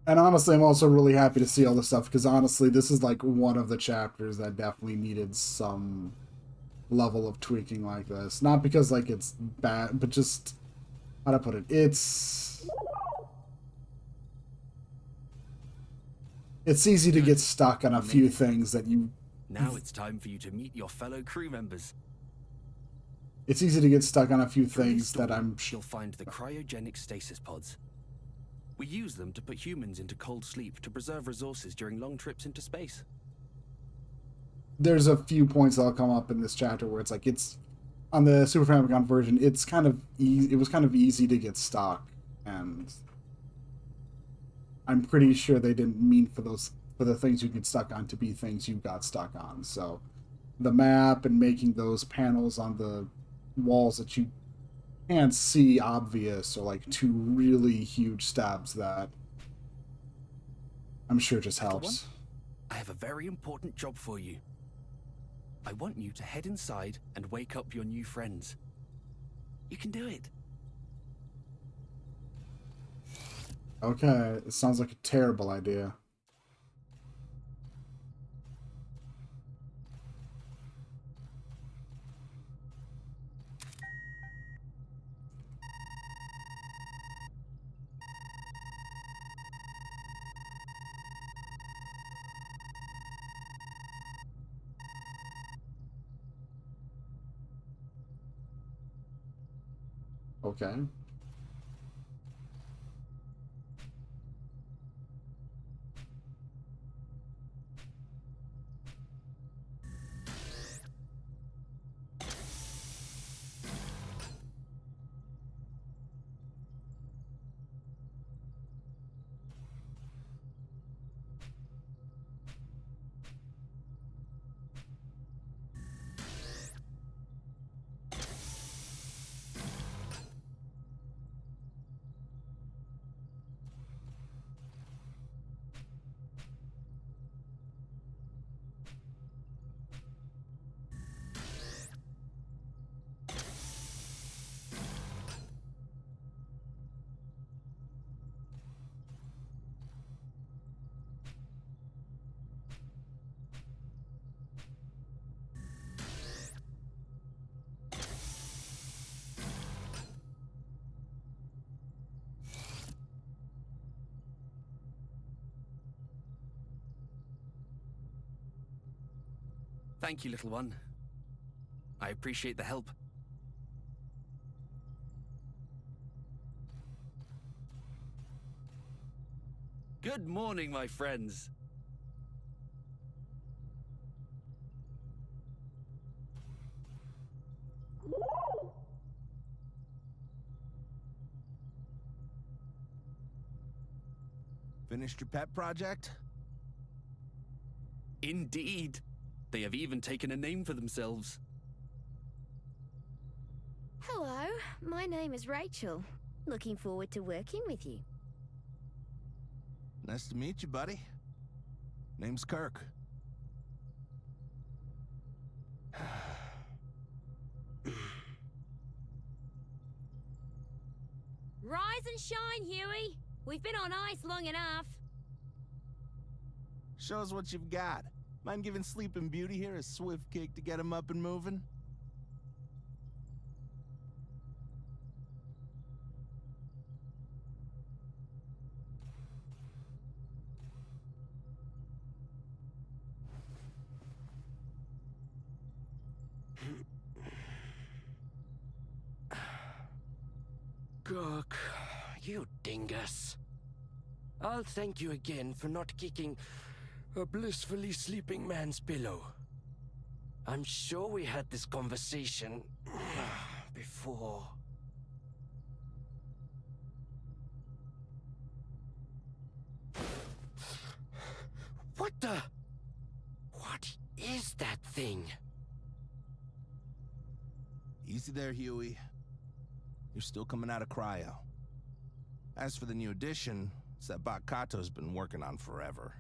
And honestly, I'm also really happy to see all this stuff, because honestly, this is like one of the chapters that definitely needed some level of tweaking like this. Not because like it's bad, but just, how to put it, it's easy to get stuck on a few things that you... Now it's time for you to meet your fellow crew members. It's easy to get stuck on a few Through this things that door, I'm... You'll find the cryogenic stasis pods. We use them to put humans into cold sleep to preserve resources during long trips into space. There's a few points that'll come up in this chapter where it's like, it's... On the Super Famicom version, it's kind of it was kind of easy to get stuck, and I'm pretty sure they didn't mean for the things you get stuck on to be things you got stuck on. So the map and making those panels on the walls that you can't see obvious are like two really huge steps that I'm sure just helps. I have a very important job for you. I want you to head inside and wake up your new friends. You can do it. Okay, it sounds like a terrible idea. Okay. Thank you, little one. I appreciate the help. Good morning, my friends. Finished your pet project? Indeed. They have even taken a name for themselves. Hello, my name is Rachel. Looking forward to working with you. Nice to meet you, buddy. Name's Kirk. Rise and shine, Huey. We've been on ice long enough. Show us what you've got. Mind giving Sleeping Beauty here a swift kick to get him up and moving? Cook, you dingus. I'll thank you again for not kicking a blissfully sleeping man's pillow. I'm sure we had this conversation before. What the? What is that thing? Easy there, Huey. You're still coming out of cryo. As for the new addition, it's that bot Kato's been working on forever.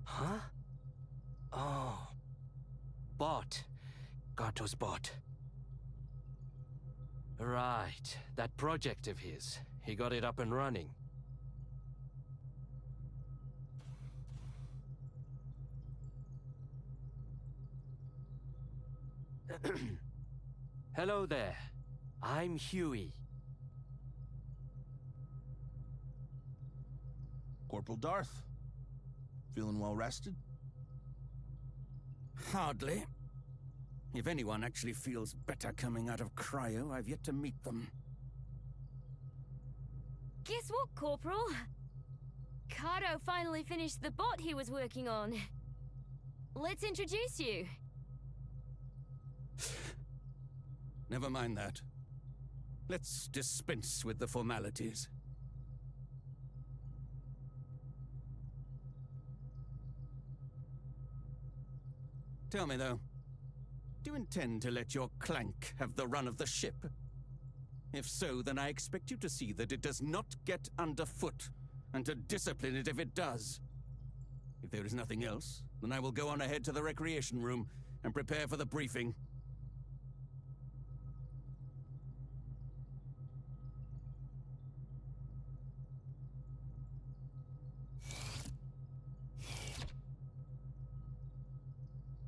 Huh? Oh. Bot. Kato's bot. Right. That project of his. He got it up and running. Hello there. I'm Huey. Corporal Darth. Feeling well rested? Hardly. If anyone actually feels better coming out of cryo, I've yet to meet them. Guess what, Corporal? Kato finally finished the bot he was working on. Let's introduce you. Never mind that. Let's dispense with the formalities. Tell me, though, do you intend to let your clank have the run of the ship? If so, then I expect you to see that it does not get underfoot, and to discipline it if it does. If there is nothing else, then I will go on ahead to the recreation room and prepare for the briefing.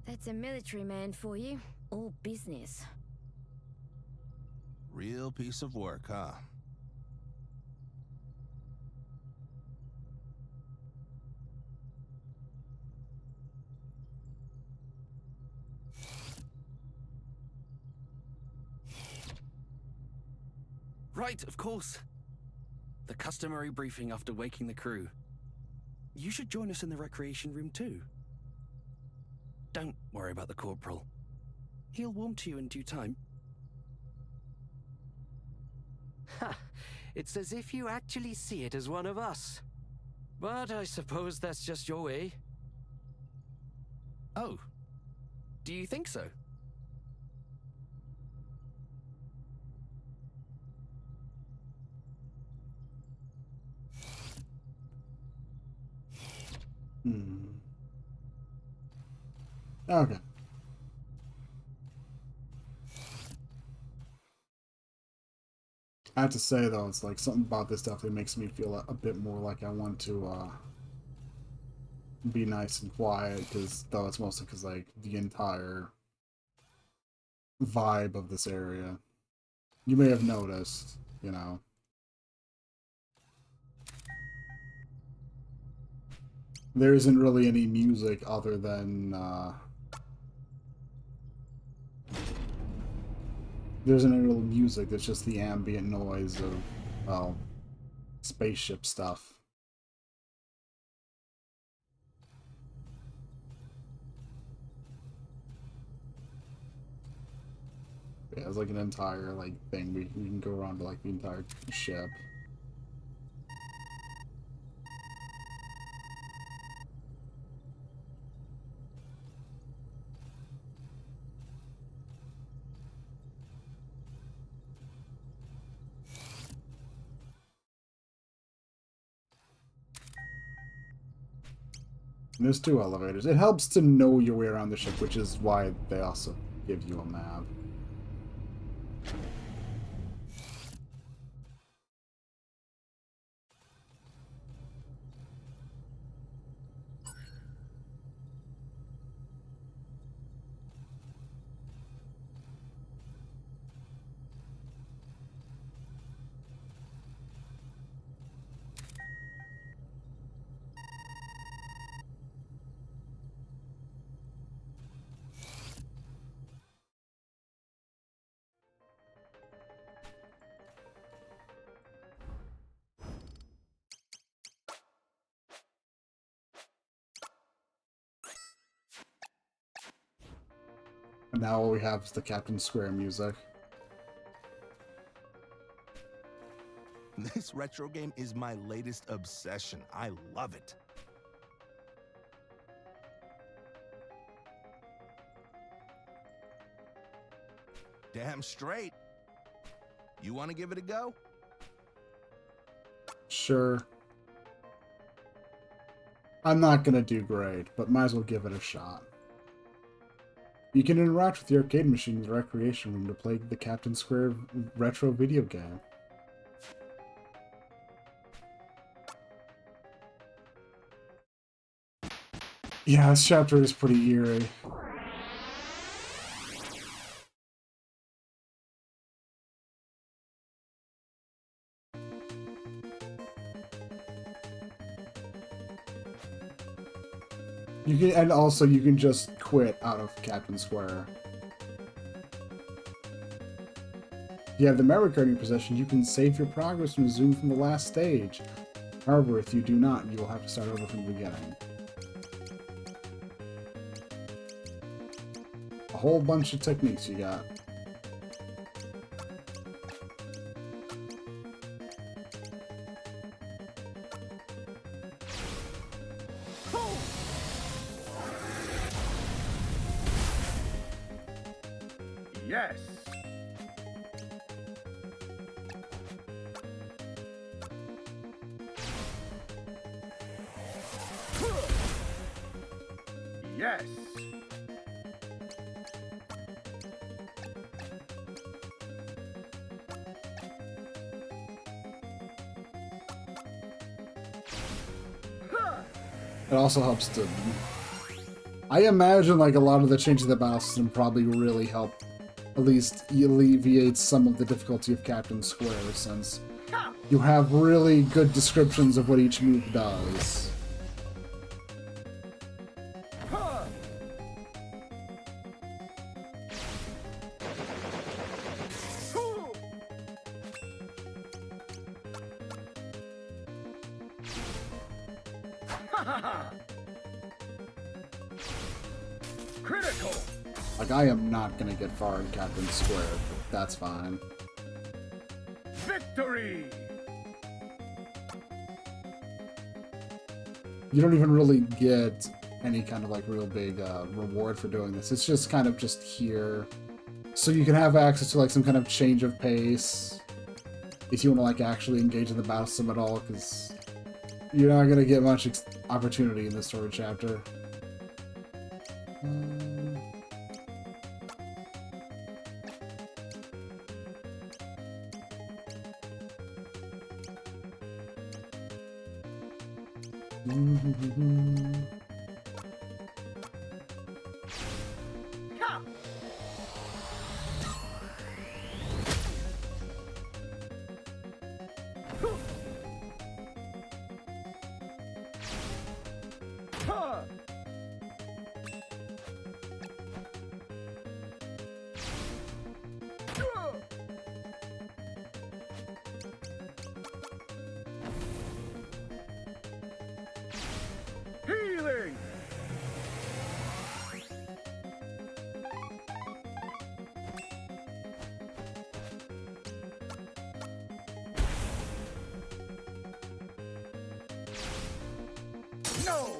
That's a military man for you. All business. Real piece of work, huh? Right, of course. The customary briefing after waking the crew. You should join us in the recreation room too. Don't worry about the corporal. He'll warm to you in due time. Ha! It's as if you actually see it as one of us. But I suppose that's just your way. Oh. Do you think so? Okay. I have to say though, it's like something about this definitely makes me feel a bit more like I want to be nice and quiet, because though it's mostly because like the entire vibe of this area, you may have noticed, you know. There isn't really any music other than there isn't any real music. There's just the ambient noise of, well, spaceship stuff. Yeah, it's like an entire like thing. We can go around to like the entire ship. And there's 2 elevators. It helps to know your way around the ship, which is why they also give you a map. And now all we have is the Captain Square music. This retro game is my latest obsession. I love it. Damn straight. You want to give it a go? Sure. I'm not gonna do great, but might as well give it a shot. You can interact with the arcade machine in the recreation room to play the Captain Square retro video game. Yeah, this chapter is pretty eerie. You can, and also you can just quit out of Captain Square. If you have the memory card in your possession, you can save your progress and resume from the last stage. However, if you do not, you will have to start over from the beginning. A whole bunch of techniques you got. Yes. Yes. It also helps to... I imagine like a lot of the changes to the battle system probably really help at least alleviate some of the difficulty of Captain Square, since you have really good descriptions of what each move does. Critical. Like, I am not gonna get far in Captain Square, but that's fine. Victory. You don't even really get any kind of like real big reward for doing this. It's just kind of just here, so you can have access to like some kind of change of pace if you want to like actually engage in the battle sim at all, because you're not gonna get much opportunity in this story chapter. Healing. No.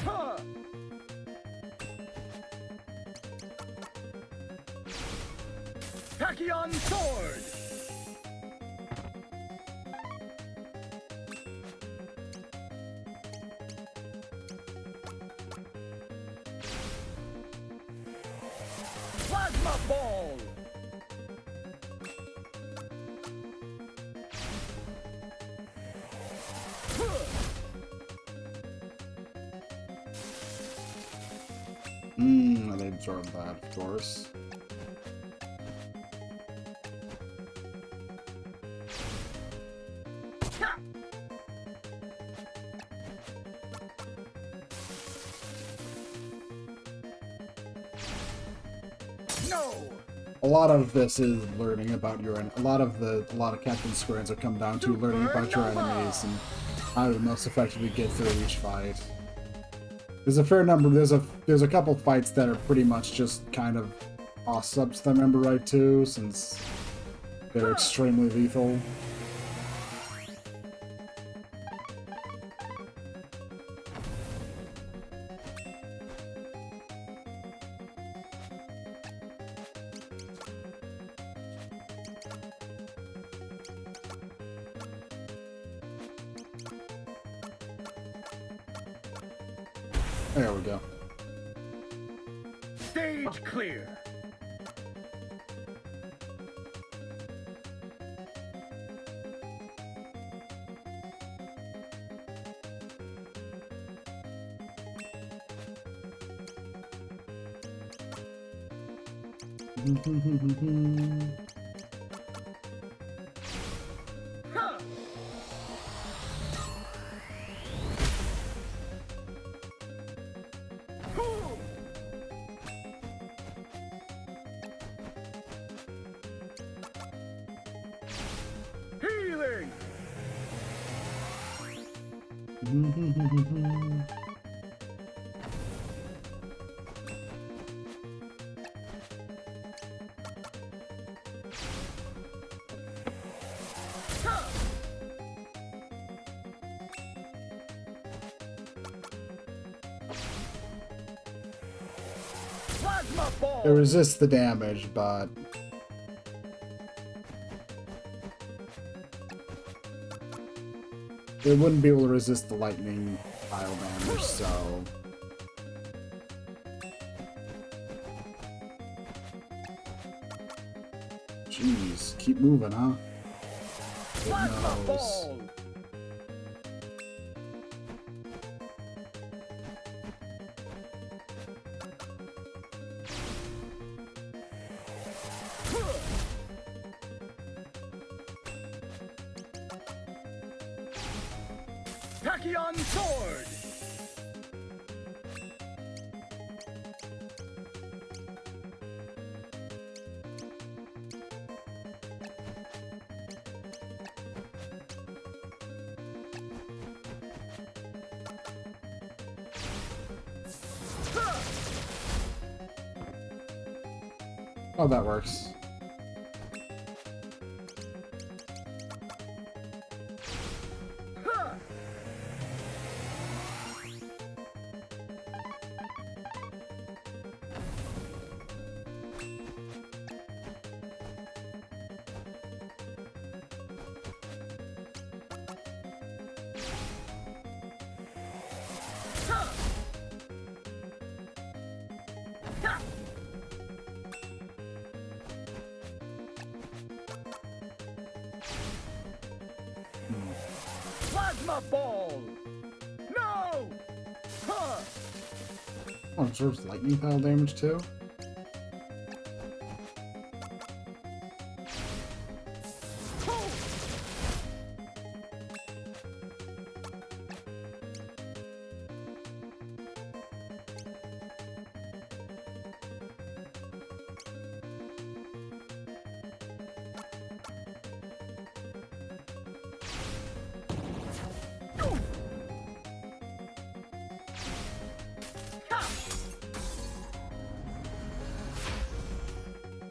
Huh. Tachyon sword. Plasma ball. They absorb that, of course. No. A lot of this is learning about your a lot of Captain Squares come down to learning about your enemies and how to most effectively get through each fight. There's a fair number. There's a couple fights that are pretty much just kind of toss-ups, if I remember right, too, since they're extremely lethal. There we go. Stage clear. Healing. Plasma ball. It resists the damage, but it wouldn't be able to resist the lightning pile damage, so... Jeez, keep moving, huh? Plasma Good nose. ball. Tachyon sword. Oh, that works. Plasma ball. No. Huh. Oh, absorbs lightning pile damage too?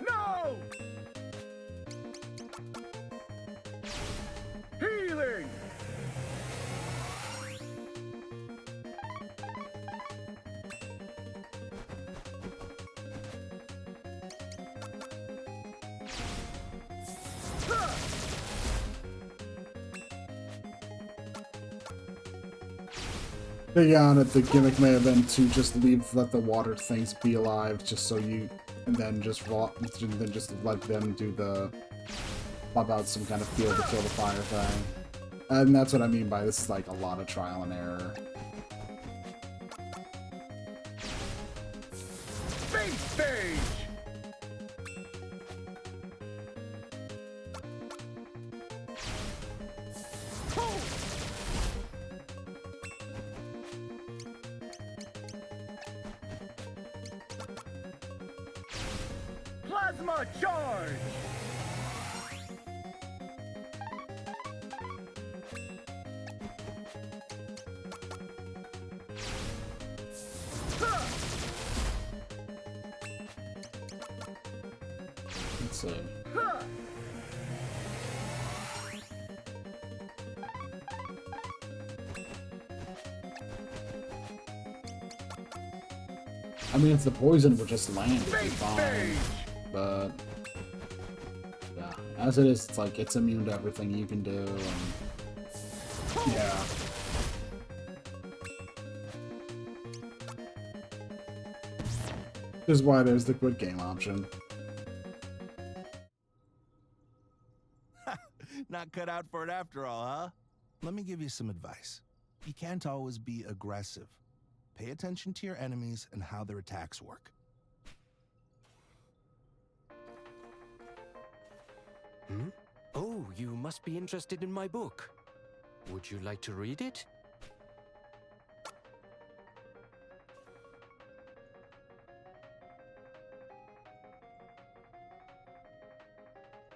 No. Healing. Big on it, the gimmick may have been to just let the water things be alive, just so you, and then just let them do the, pop out some kind of field to kill the fire thing. And that's what I mean by this is like a lot of trial and error. Space stage. Plasma charge. see. I mean, if the poison would just land, it'd be fine. But yeah, as it is, it's like it's immune to everything you can do, and yeah. This is why there's the quit game option. Not cut out for it after all, huh? Let me give you some advice. You can't always be aggressive. Pay attention to your enemies and how their attacks work. Hmm? Oh, you must be interested in my book. Would you like to read it?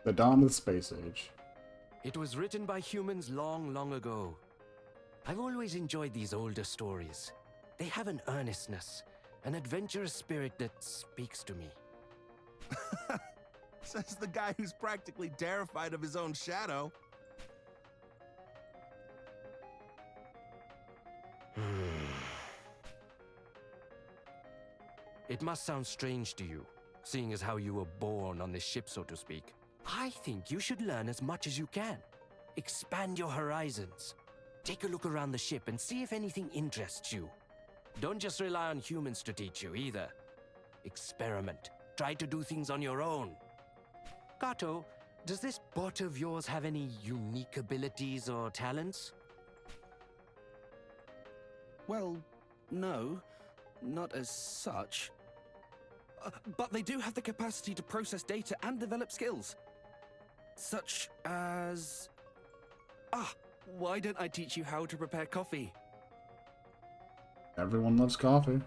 The Dawn of the Space Age. It was written by humans long, long ago. I've always enjoyed these older stories. They have an earnestness, an adventurous spirit that speaks to me. Says the guy who's practically terrified of his own shadow. It must sound strange to you, seeing as how you were born on this ship, so to speak. I think you should learn as much as you can. Expand your horizons. Take a look around the ship and see if anything interests you. Don't just rely on humans to teach you either. Experiment. Try to do things on your own. Kato, does this bot of yours have any unique abilities or talents? Well, no, not as such. But they do have the capacity to process data and develop skills. Such as... why don't I teach you how to prepare coffee? Everyone loves coffee.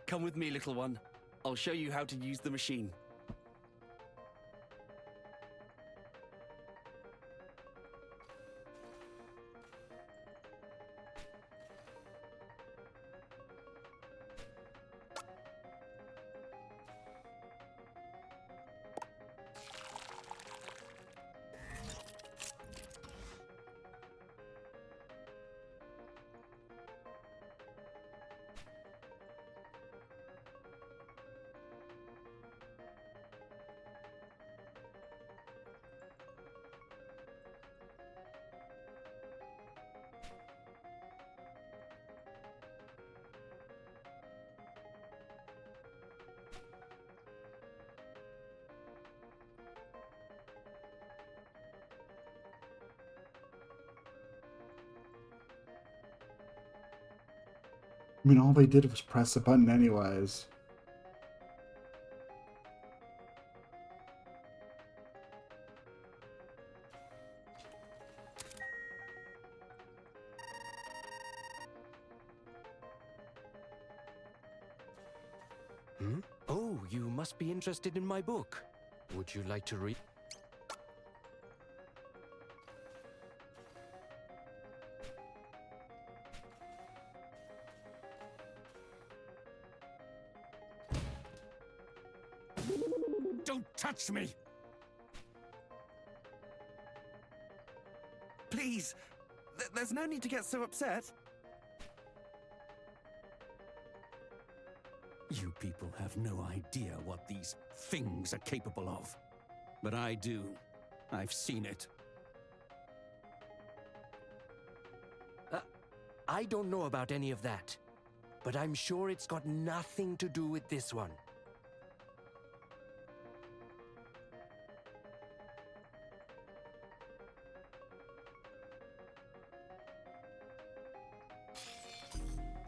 Come with me, little one. I'll show you how to use the machine. I mean, all they did was press a button anyways. Hmm? Oh, you must be interested in my book. Would you like to read? Don't touch me! Please, there's no need to get so upset. You people have no idea what these things are capable of. But I do. I've seen it. I don't know about any of that, but I'm sure it's got nothing to do with this one.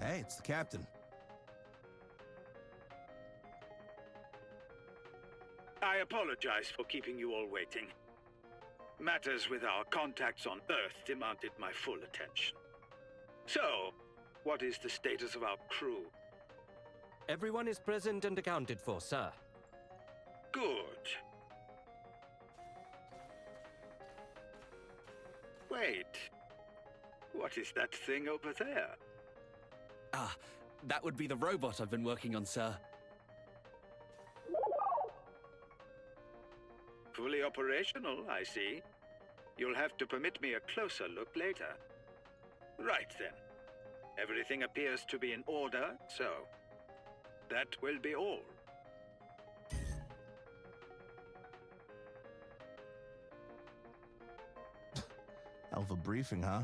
Hey, it's the captain. I apologize for keeping you all waiting. Matters with our contacts on Earth demanded my full attention. So, what is the status of our crew? Everyone is present and accounted for, sir. Good. Wait. What is that thing over there? That would be the robot I've been working on, sir. Fully operational, I see. You'll have to permit me a closer look later. Right then. Everything appears to be in order, so that will be all. Hell of a briefing, huh?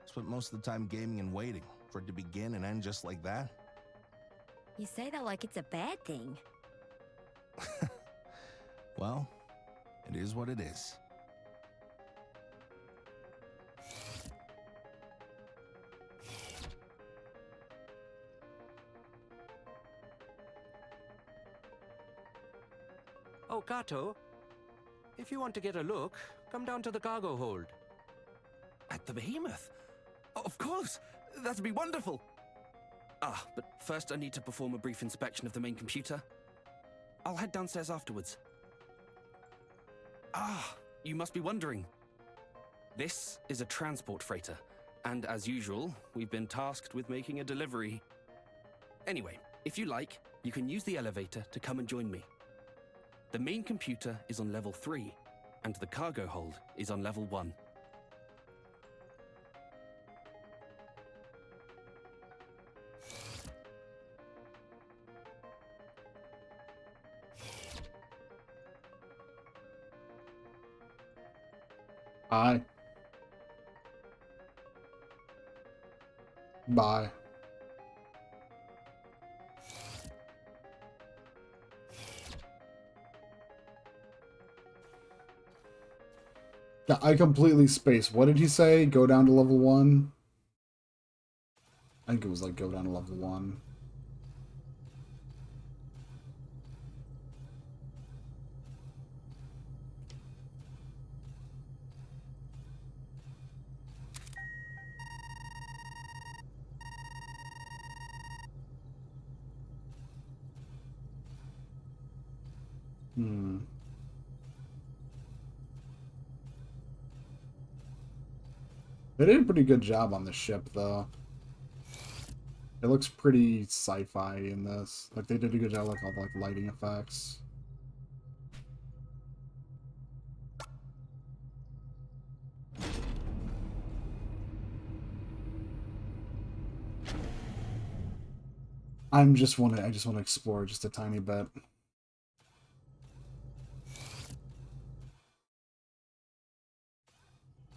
Spent most of the time gaming and waiting for it to begin and end just like that. You say that like it's a bad thing. Well, it is what it is. Oh, Kato. If you want to get a look, come down to the cargo hold. At the behemoth? Of course! That'd be wonderful! Ah, but first I need to perform a brief inspection of the main computer. I'll head downstairs afterwards. Ah, you must be wondering. This is a transport freighter, and as usual, we've been tasked with making a delivery. Anyway, if you like, you can use the elevator to come and join me. The main computer is on level 3, and the cargo hold is on level 1. Bye. Bye. Yeah, I completely spaced. What did he say? Go down to level 1? I think it was like go down to level 1. They did a pretty good job on the ship, though. It looks pretty sci-fi in this. Like, they did a good job, like, all the, like, lighting effects. I just want to explore just a tiny bit.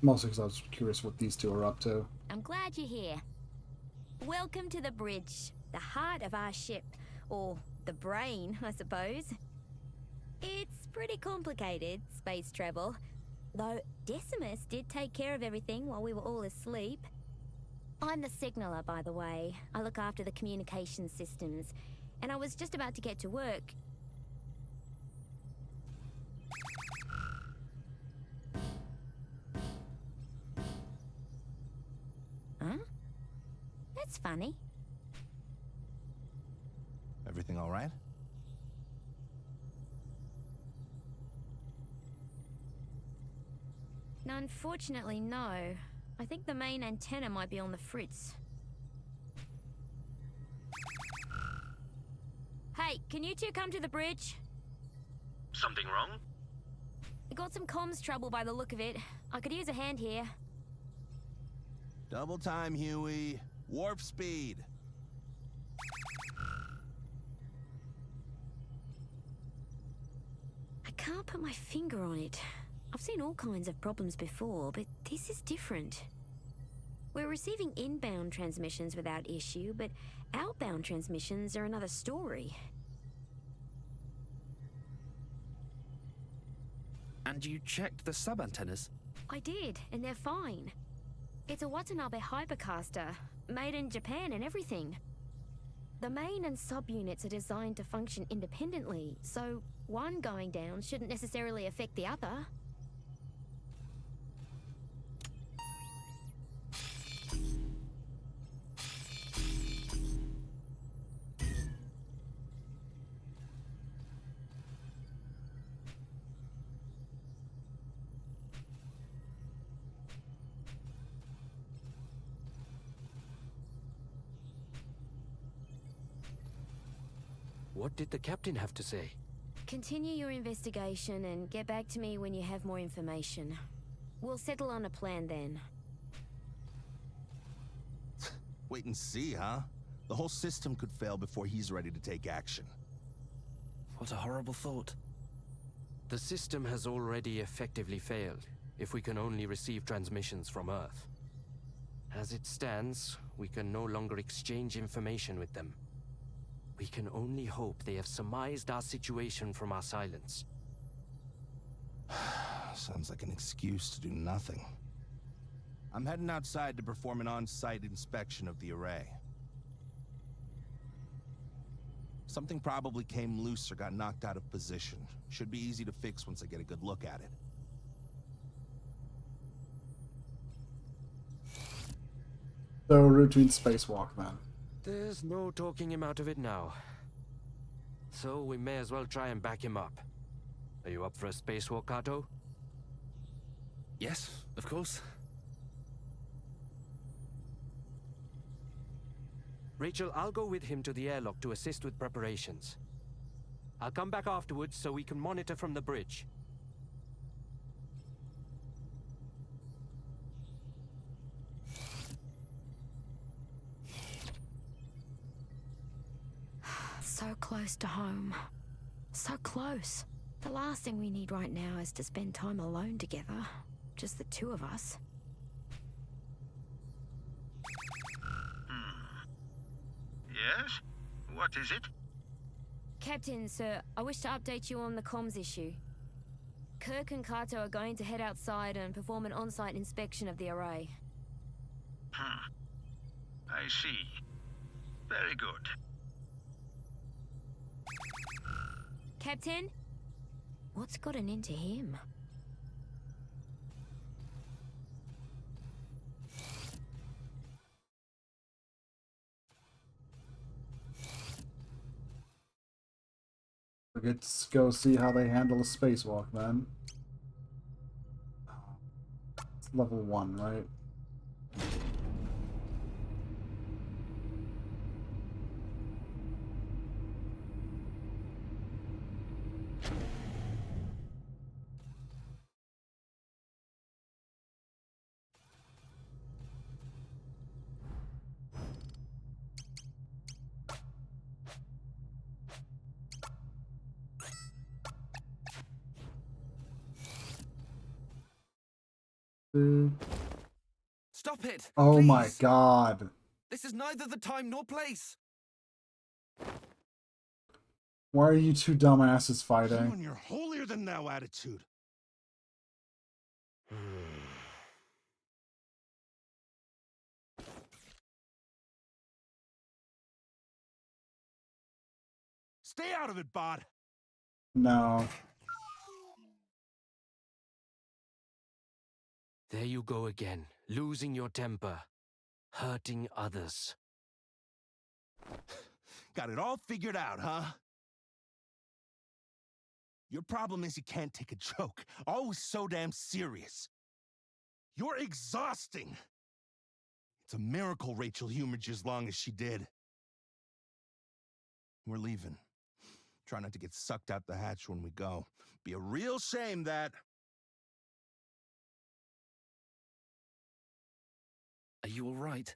Mostly because I was curious what these two are up to. I'm glad you're here. Welcome to the bridge, the heart of our ship, or the brain, I suppose. It's pretty complicated, space travel, though Decimus did take care of everything while we were all asleep. I'm the signaler, by the way. I look after the communication systems, and I was just about to get to work. Huh? That's funny. Everything all right? Unfortunately, no. I think the main antenna might be on the fritz. Hey, can you two come to the bridge? Something wrong? I got some comms trouble by the look of it. I could use a hand here. Double time, Huey. Warp speed. I can't put my finger on it. I've seen all kinds of problems before, but this is different. We're receiving inbound transmissions without issue, but outbound transmissions are another story. And you checked the sub-antennas? I did, and they're fine. It's a Watanabe hypercaster, made in Japan and everything. The main and sub-units are designed to function independently, so one going down shouldn't necessarily affect the other. What did the captain have to say? Continue your investigation and get back to me when you have more information. We'll settle on a plan then. Wait and see, huh? The whole system could fail before he's ready to take action. What a horrible thought. The system has already effectively failed, if we can only receive transmissions from Earth. As it stands, we can no longer exchange information with them. We can only hope they have surmised our situation from our silence. Sounds like an excuse to do nothing. I'm heading outside to perform an on-site inspection of the array. Something probably came loose or got knocked out of position. Should be easy to fix once I get a good look at it. So, routine spacewalk then. There's no talking him out of it now. So we may as well try and back him up. Are you up for a spacewalk, Kato? Yes, of course. Rachel, I'll go with him to the airlock to assist with preparations. I'll come back afterwards so we can monitor from the bridge. So close to home. So close. The last thing we need right now is to spend time alone together. Just the two of us. Yes? What is it? Captain, sir, I wish to update you on the comms issue. Kirk and Kato are going to head outside and perform an on-site inspection of the array. I see. Very good. Captain? What's gotten into him? Let's go see how they handle a spacewalk then. It's level 1, right? Stop it! Oh please. my god. This is neither the time nor place. Why are you two dumbasses You fighting? and your holier-than-thou attitude. Stay out of it, Bod. No. There you go again, losing your temper, hurting others. Got it all figured out, huh? Your problem is you can't take a joke. Always so damn serious. You're exhausting. It's a miracle Rachel humored you as long as she did. We're leaving. Try not to get sucked out the hatch when we go. Be a real shame that... Are you all right?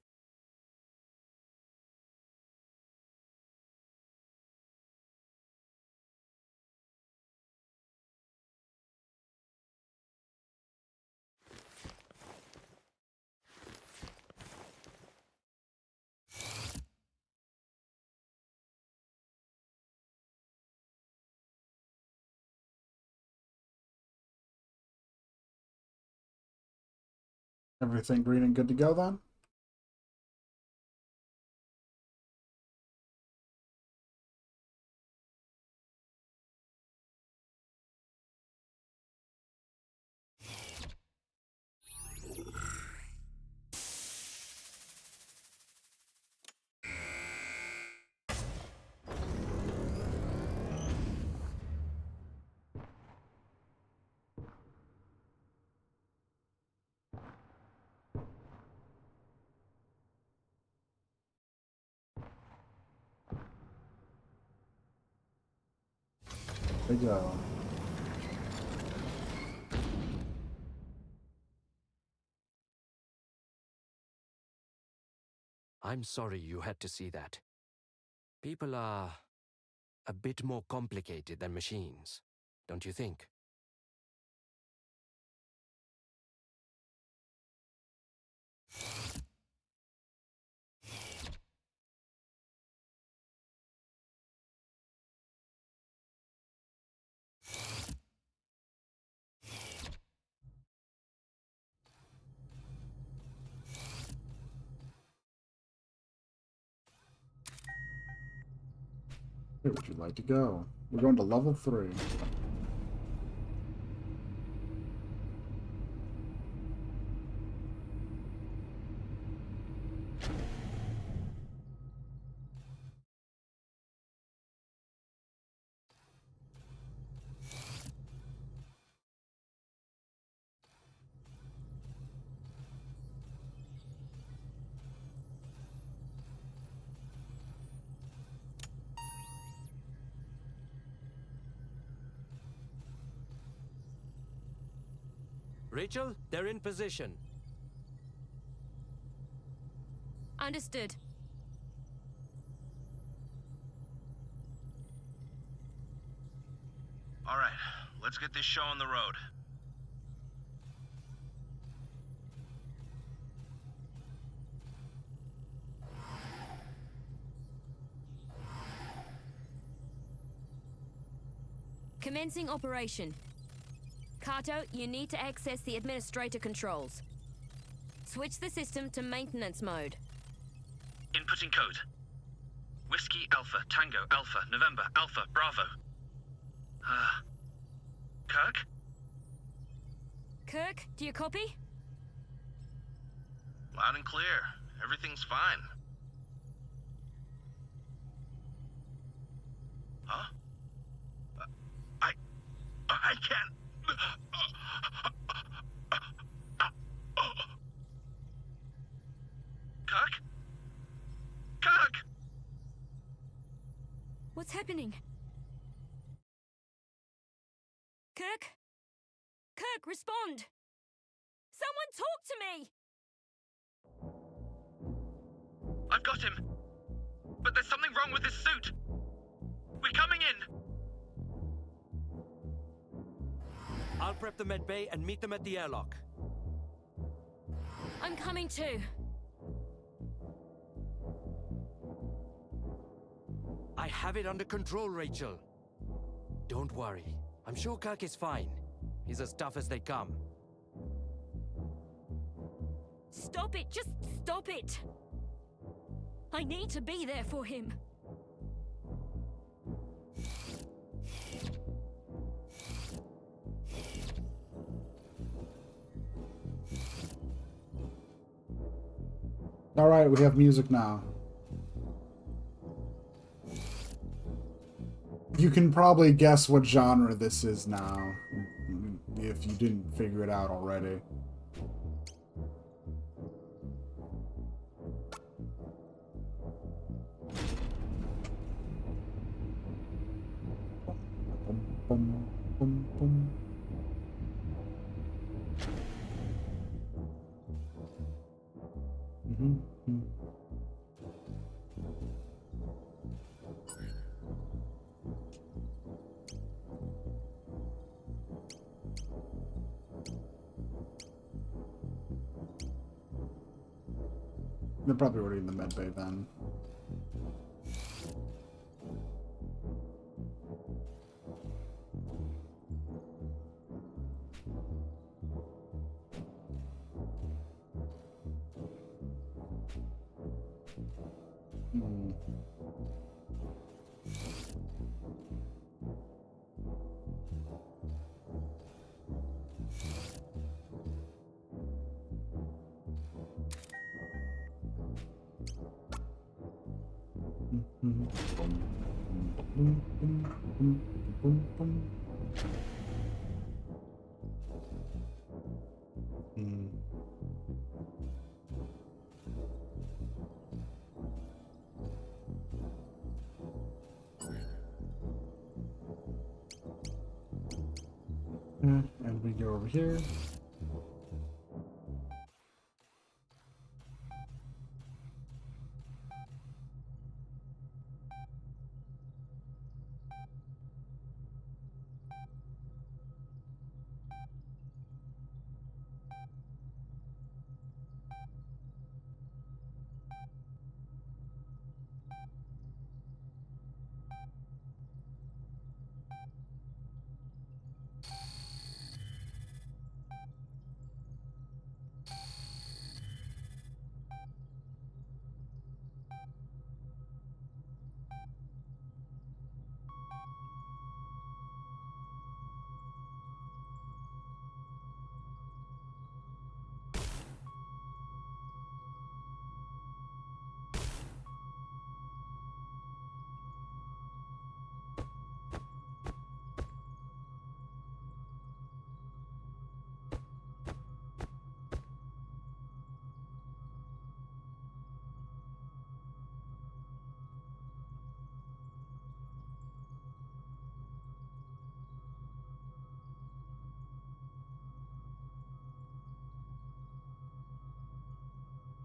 Everything green and good to go then? There you go. I'm sorry you had to see that. People are a bit more complicated than machines, don't you think? Where would you like to go? We're going to level 3. Rachel, they're in position. Understood. All right, let's get this show on the road. Commencing operation. Kato, you need to access the administrator controls. Switch the system to maintenance mode. Inputting code. Whiskey Alpha, Tango Alpha, November Alpha, Bravo. Kirk? Kirk, do you copy? Loud and clear. Everything's fine. Huh? I can't... Kirk? Kirk! What's happening? Kirk? Kirk, respond! Someone talk to me! I've got him. But there's something wrong with his suit. We're coming in. I'll prep the med bay and meet them at the airlock. I'm coming too. I have it under control, Rachel. Don't worry. I'm sure Kirk is fine. He's as tough as they come. Stop it! Just stop it! I need to be there for him. Alright, we have music now. You can probably guess what genre this is now, if you didn't figure it out already. They're probably already in the med bay then. And we go over here.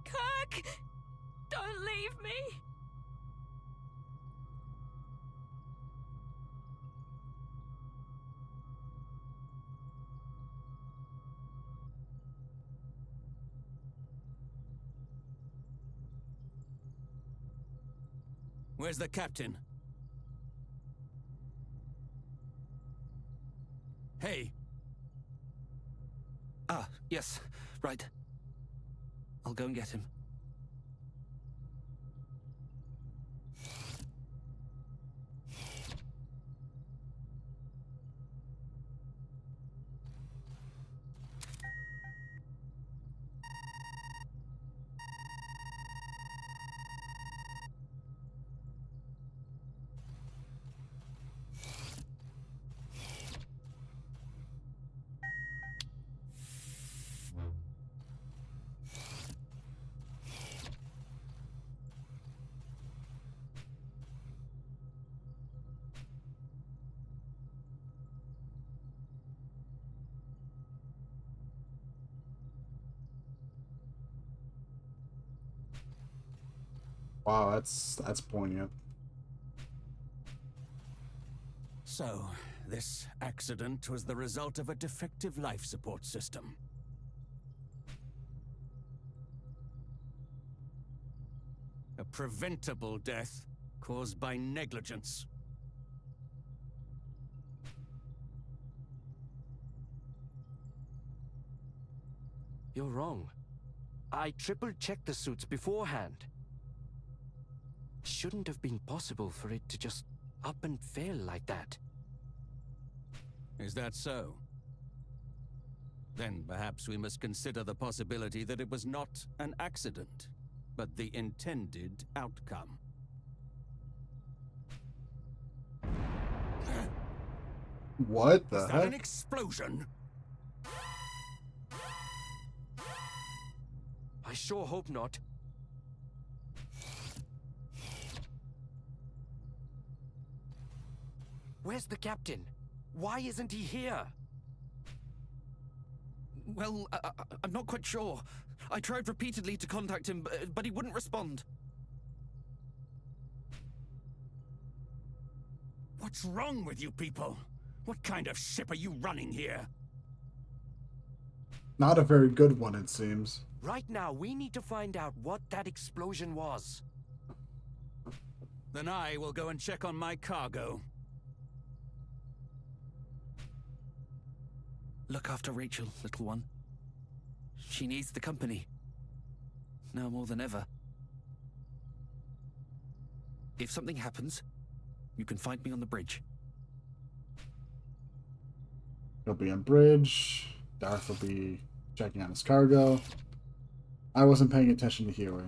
Kirk! Don't leave me! Where's the captain? Hey! Ah, yes, right. I'll go and get him. Wow, that's poignant. So, this accident was the result of a defective life support system. A preventable death caused by negligence. You're wrong. I triple-checked the suits beforehand. Shouldn't have been possible for it to just up and fail like that. Is that so? Then perhaps we must consider the possibility that it was not an accident, but the intended outcome. What the Was that heck? an explosion? I sure hope not. Where's the captain? Why isn't he here? Well, I'm not quite sure. I tried repeatedly to contact him, but he wouldn't respond. What's wrong with you people? What kind of ship are you running here? Not a very good one, it seems. Right now, we need to find out what that explosion was. Then I will go and check on my cargo. Look after Rachel, little one. She needs the company. Now more than ever. If something happens, you can find me on the bridge. He'll be on bridge. Darth will be checking on his cargo. I wasn't paying attention to Huey.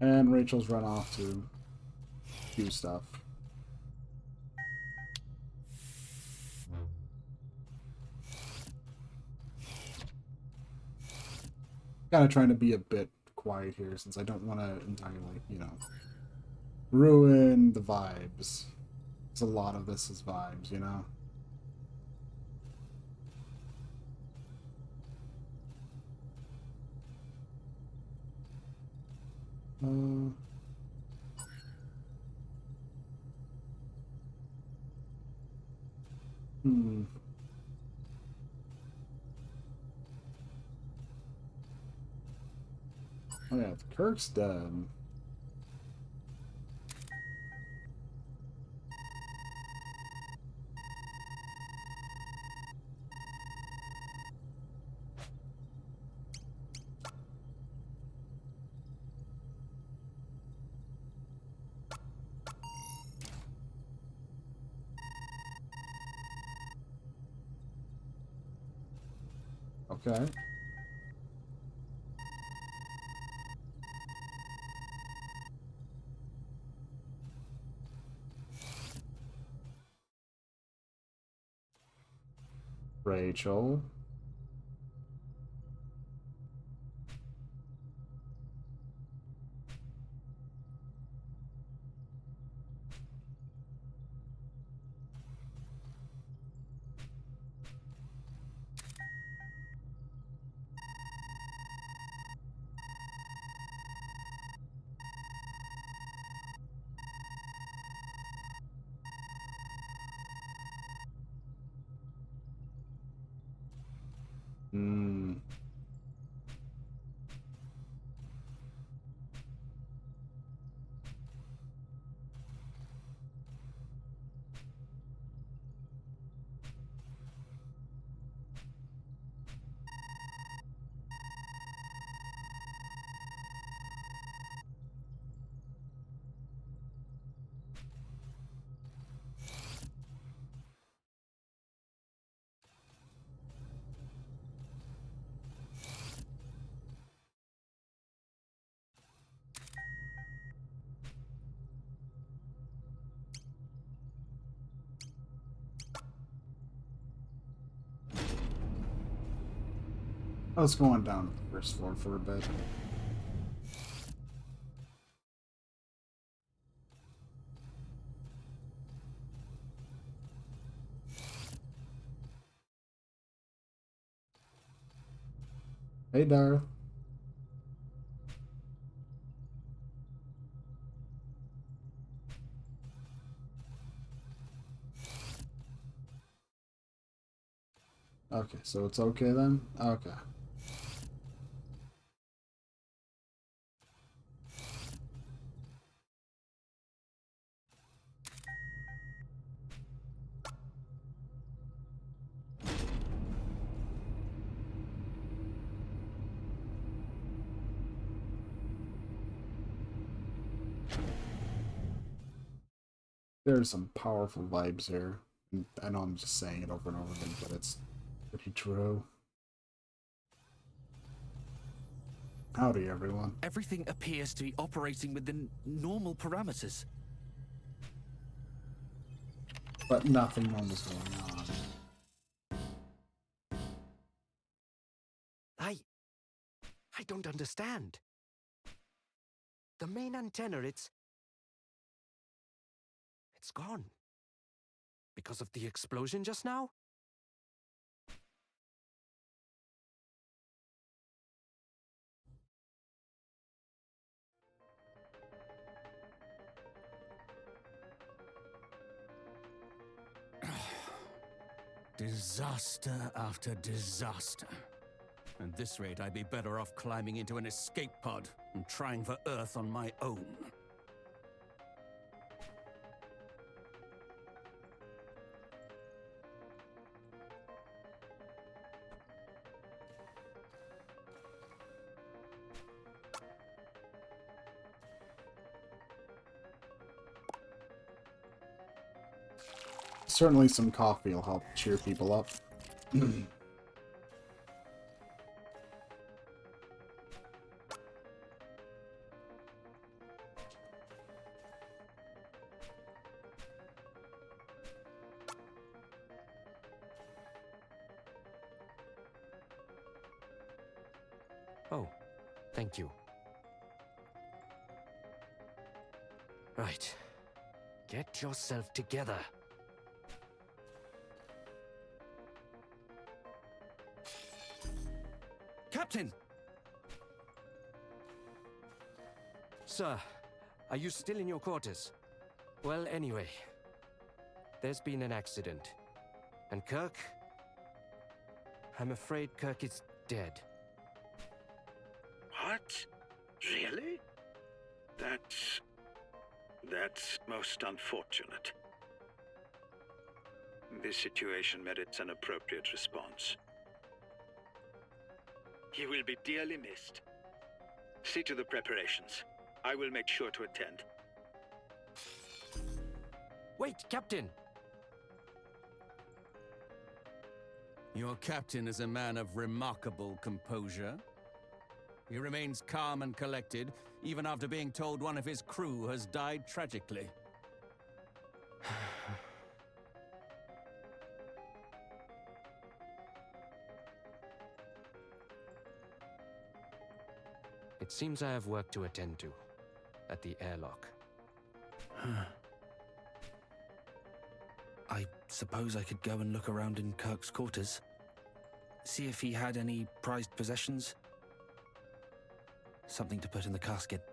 And Rachel's run off to do stuff. Kind of trying to be a bit quiet here since I don't want to entirely, you know, ruin the vibes. Because a lot of this is vibes, you know? Hmm. Oh yeah, Kirk's dead. Okay. Rachel. Hmm. I was going down to the first floor for a bit. Hey, Darth. Okay, so it's okay then? Okay. There's some powerful vibes here. And I know I'm just saying it over and over again, but it's pretty true. Howdy, everyone. Everything appears to be operating within normal parameters. But nothing normal's going on. I don't understand. The main antenna, it's gone. Because of the explosion just now? Disaster after disaster. At this rate, I'd be better off climbing into an escape pod and trying for Earth on my own. Certainly some coffee will help cheer people up. Oh, Thank you. Right. Get yourself together. Captain! Sir, are you still in your quarters? Well, anyway, there's been an accident. And Kirk? I'm afraid Kirk is dead. What? Really? That's most unfortunate. This situation merits an appropriate response. He will be dearly missed. See to the preparations. I will make sure to attend. Wait, Captain! Your captain is a man of remarkable composure. He remains calm and collected, even after being told one of his crew has died tragically. It seems I have work to attend to at the airlock. I suppose I could go and look around in Kirk's quarters. See if he had any prized possessions. Something to put in the casket.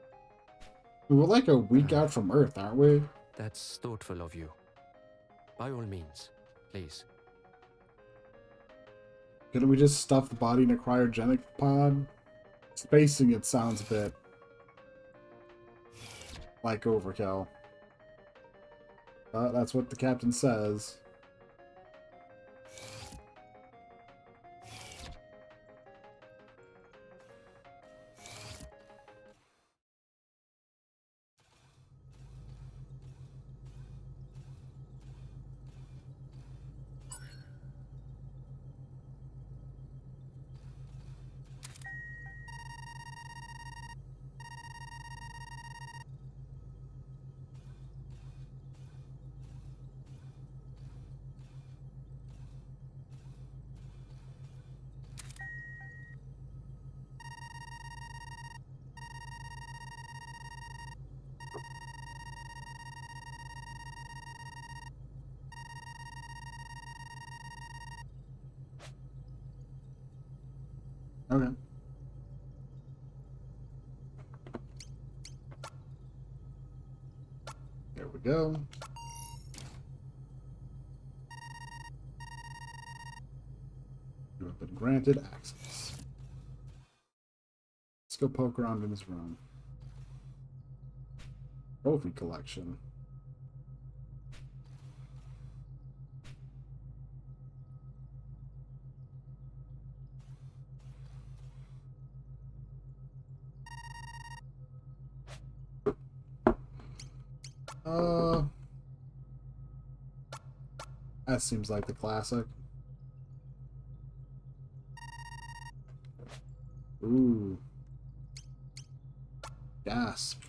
We're like a week out from Earth, aren't we? That's thoughtful of you. By all means, please. Couldn't we just stuff the body in a cryogenic pod? Spacing it sounds a bit like overkill. But that's what the captain says. Okay. There we go. You have been granted access. Let's go poke around in his room. Trophy collection. That seems like the classic. Ooh. Gasp.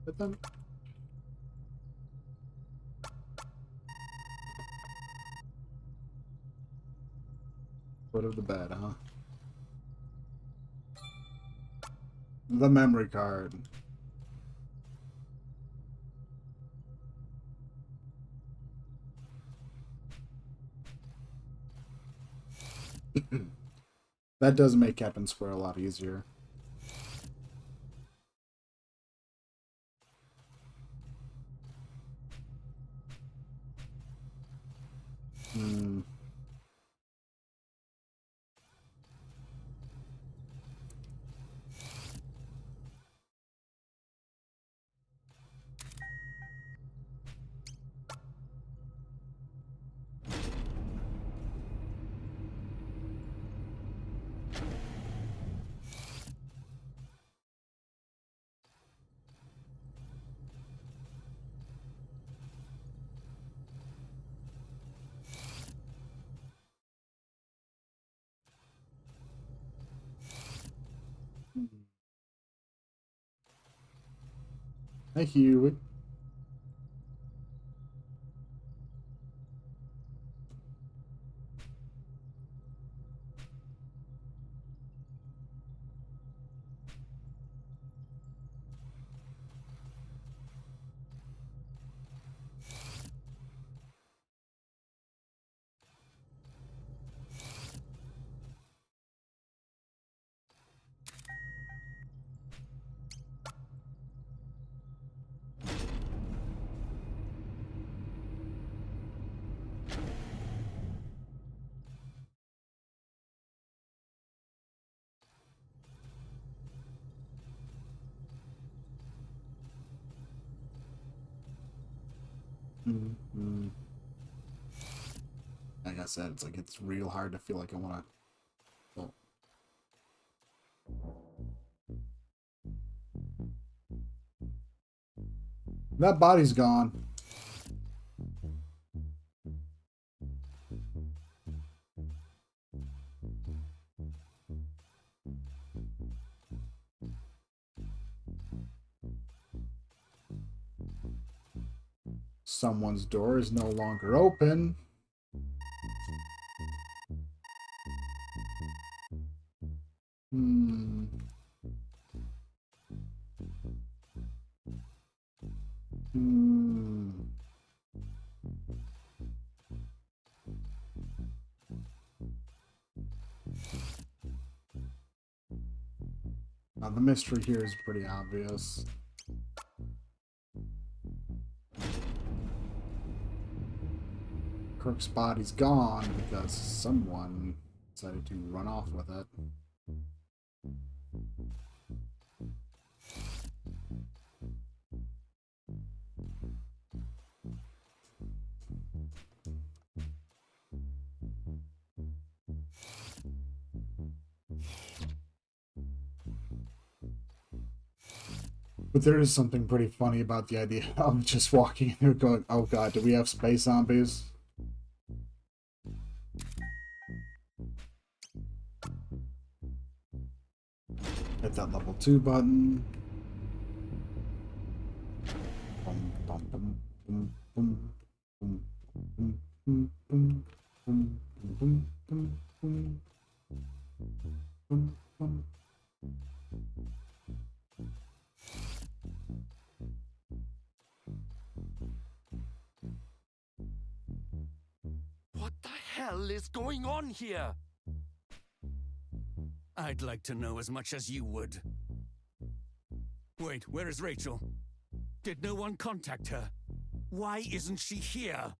But then foot of the bed, huh? The memory card. That does make Captain Square a lot easier. Hmm. Hey, Huey. Mm-hmm. Like I said, it's like it's real hard to feel like I want to. Oh. That body's gone. Someone's door is no longer open. Hmm. Hmm. Now, the mystery here is pretty obvious. Kirk's body's gone because someone decided to run off with it. But there is something pretty funny about the idea of just walking in there going, oh god, do we have space zombies? Hit that level 2 button. Boom, boom, boom, boom, boom, boom, boom, boom, boom, boom, boom, boom, boom, boom, boom. What the hell is going on here? I'd like to know as much as you would. Wait, where is Rachel? Did no one contact her? Why isn't she here?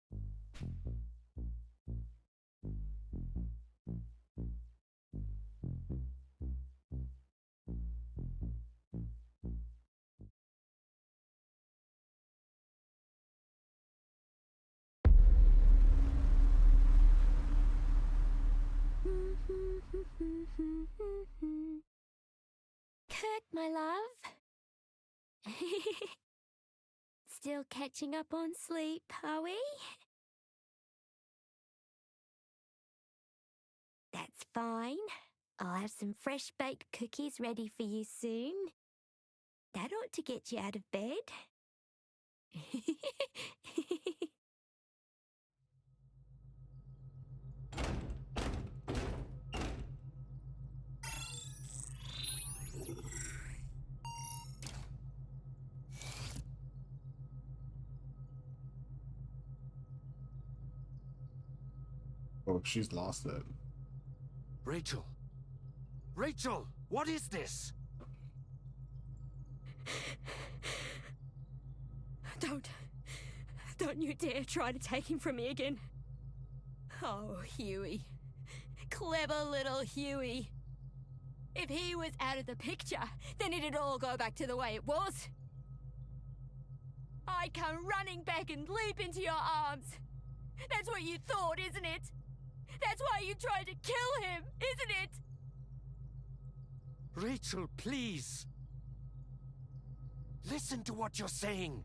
Kirk, my love. Still catching up on sleep, are we? That's fine. I'll have some fresh baked cookies ready for you soon. That ought to get you out of bed. Oh, she's lost it. Rachel! Rachel! What is this? Don't you dare try to take him from me again. Oh, Huey. Clever little Huey. If he was out of the picture, then it'd all go back to the way it was. I'd come running back and leap into your arms. That's what you thought, isn't it? That's why you tried to kill him, isn't it? Rachel, please! Listen to what you're saying!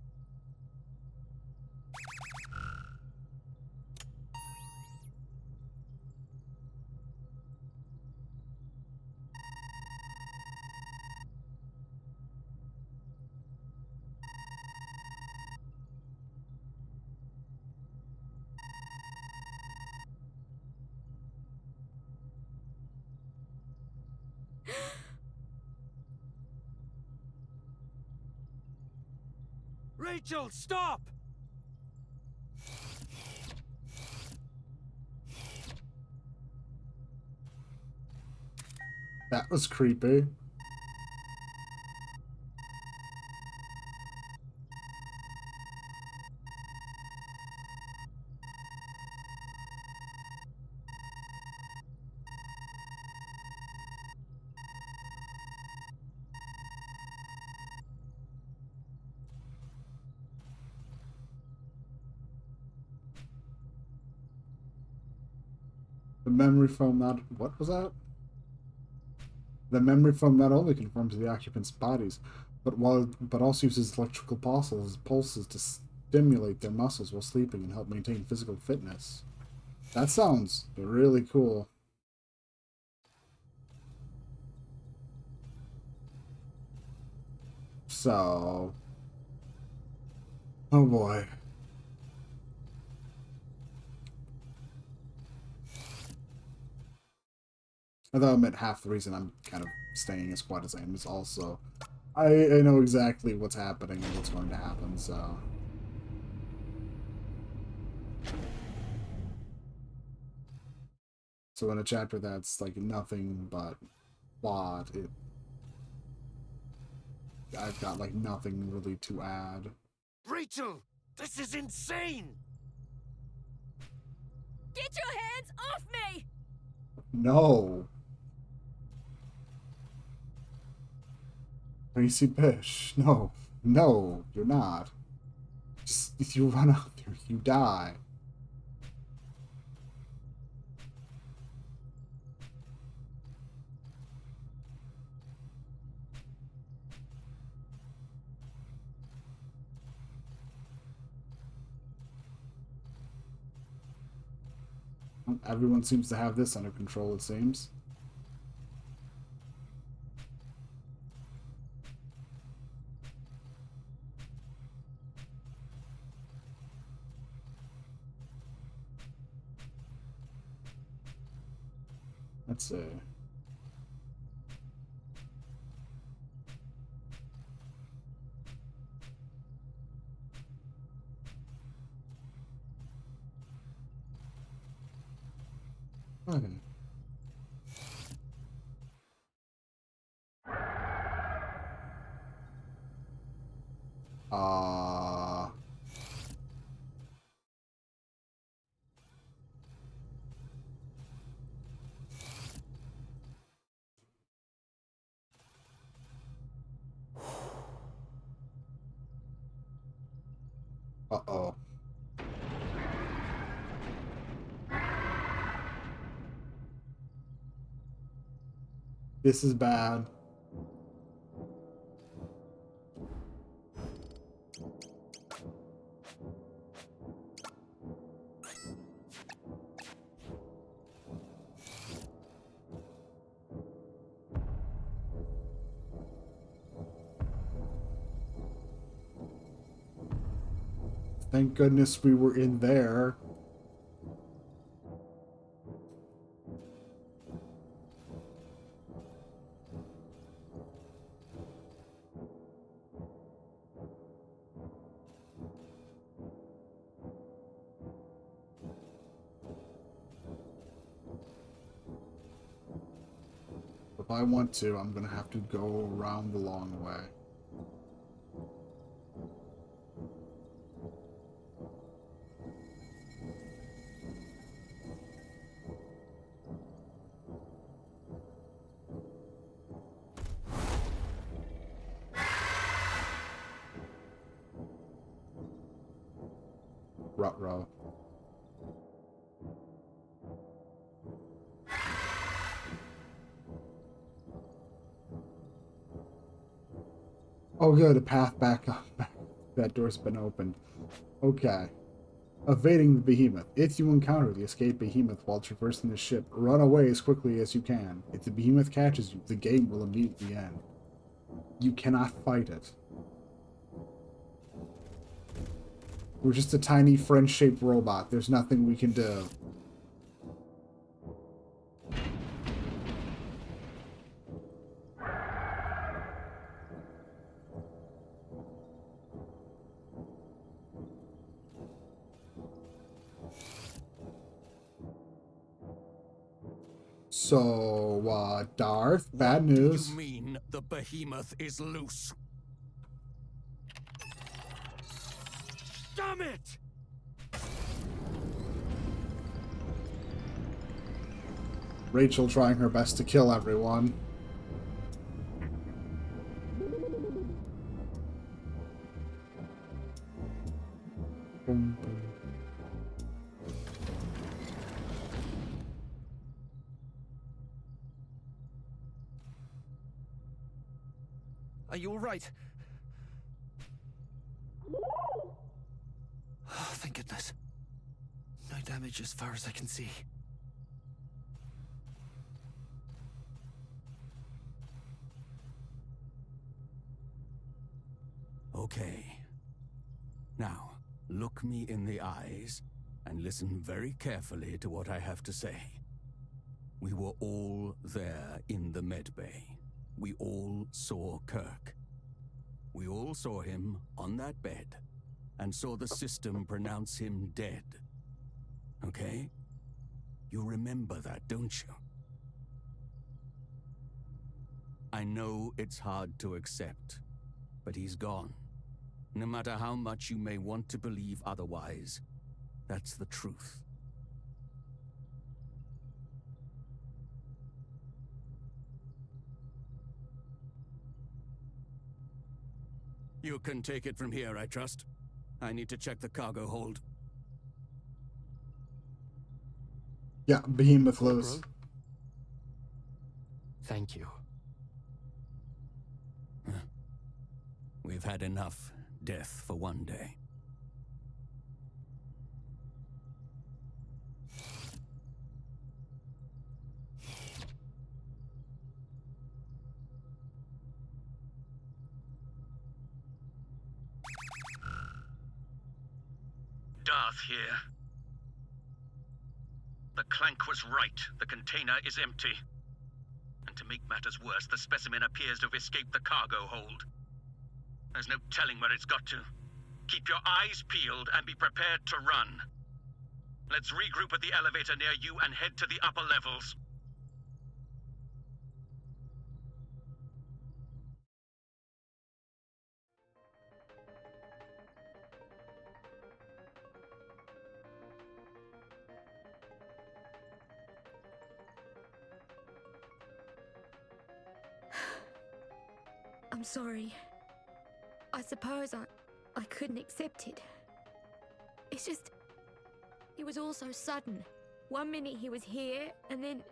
Rachel, stop! That was creepy. The memory foam not... What was that? The memory foam not only conforms to the occupants' bodies, but also uses electrical pulses to stimulate their muscles while sleeping and help maintain physical fitness. That sounds really cool. So... Oh boy. Although I admit half the reason I'm kind of staying as quiet as I am is also I know exactly what's happening and what's going to happen, so... So in a chapter that's like nothing but plot, I've got like nothing really to add. Rachel, this is insane! Get your hands off me! No! Tracy Bish, no. No, you're not. Just, if you run out there, you die. Everyone seems to have this under control, it seems. Let's see. Okay. Uh-oh. This is bad. Thank goodness we were in there. If I want to, I'm gonna have to go around the long way. Ruh-roh. Oh good, a path back up. That door's been opened. Okay. Evading the behemoth. If you encounter the escaped behemoth while traversing the ship, run away as quickly as you can. If the behemoth catches you, the game will immediately end. You cannot fight it. We're just a tiny friend-shaped robot. There's nothing we can do. So, Darth, bad news. You mean the behemoth is loose? Damn it! Rachel trying her best to kill everyone. Boom, boom. Are you all right? Oh, thank goodness. No damage as far as I can see. Okay. Now, look me in the eyes and listen very carefully to what I have to say. We were all there in the medbay. We all saw Kirk. We all saw him on that bed and saw the system pronounce him dead. Okay? You remember that, don't you? I know it's hard to accept, but he's gone. No matter how much you may want to believe otherwise, that's the truth. You can take it from here, I trust. I need to check the cargo hold. Yeah, behemoth loose. Thank you. We've had enough death for one day. Darth here. The Clank was right. The container is empty. And to make matters worse, the specimen appears to have escaped the cargo hold. There's no telling where it's got to. Keep your eyes peeled and be prepared to run. Let's regroup at the elevator near you and head to the upper levels. I'm sorry. I suppose I couldn't accept it. It's just... it was all so sudden. One minute he was here, and then...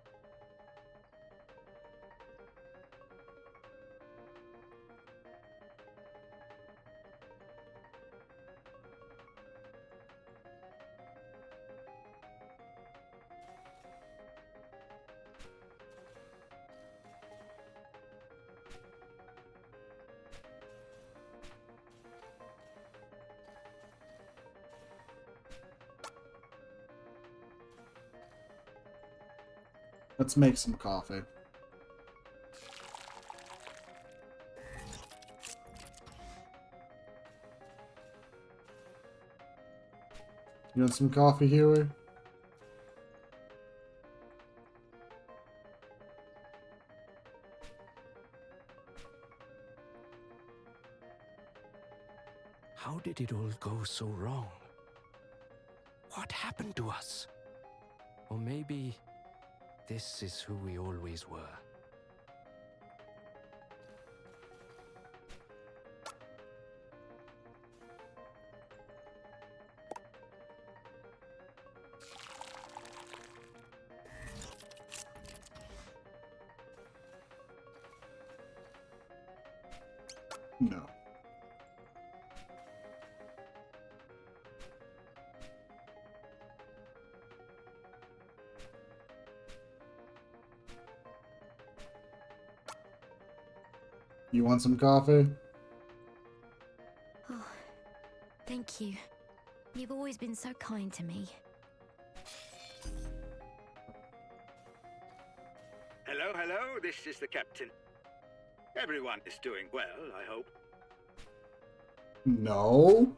Let's make some coffee. You want some coffee, Huey? How did it all go so wrong? What happened to us? Or maybe this is who we always were. No. You want some coffee? Oh, thank you. You've always been so kind to me. Hello, hello, this is the captain. Everyone is doing well, I hope. No.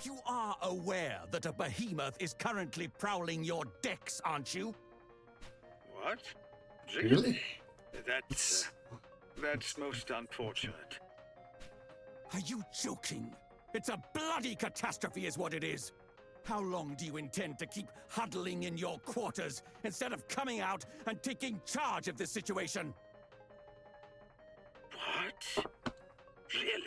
You are aware that a behemoth is currently prowling your decks, aren't you? What? Really? That's most unfortunate. Are you joking? It's a bloody catastrophe is what it is. How long do you intend to keep huddling in your quarters instead of coming out and taking charge of this situation? What? Really?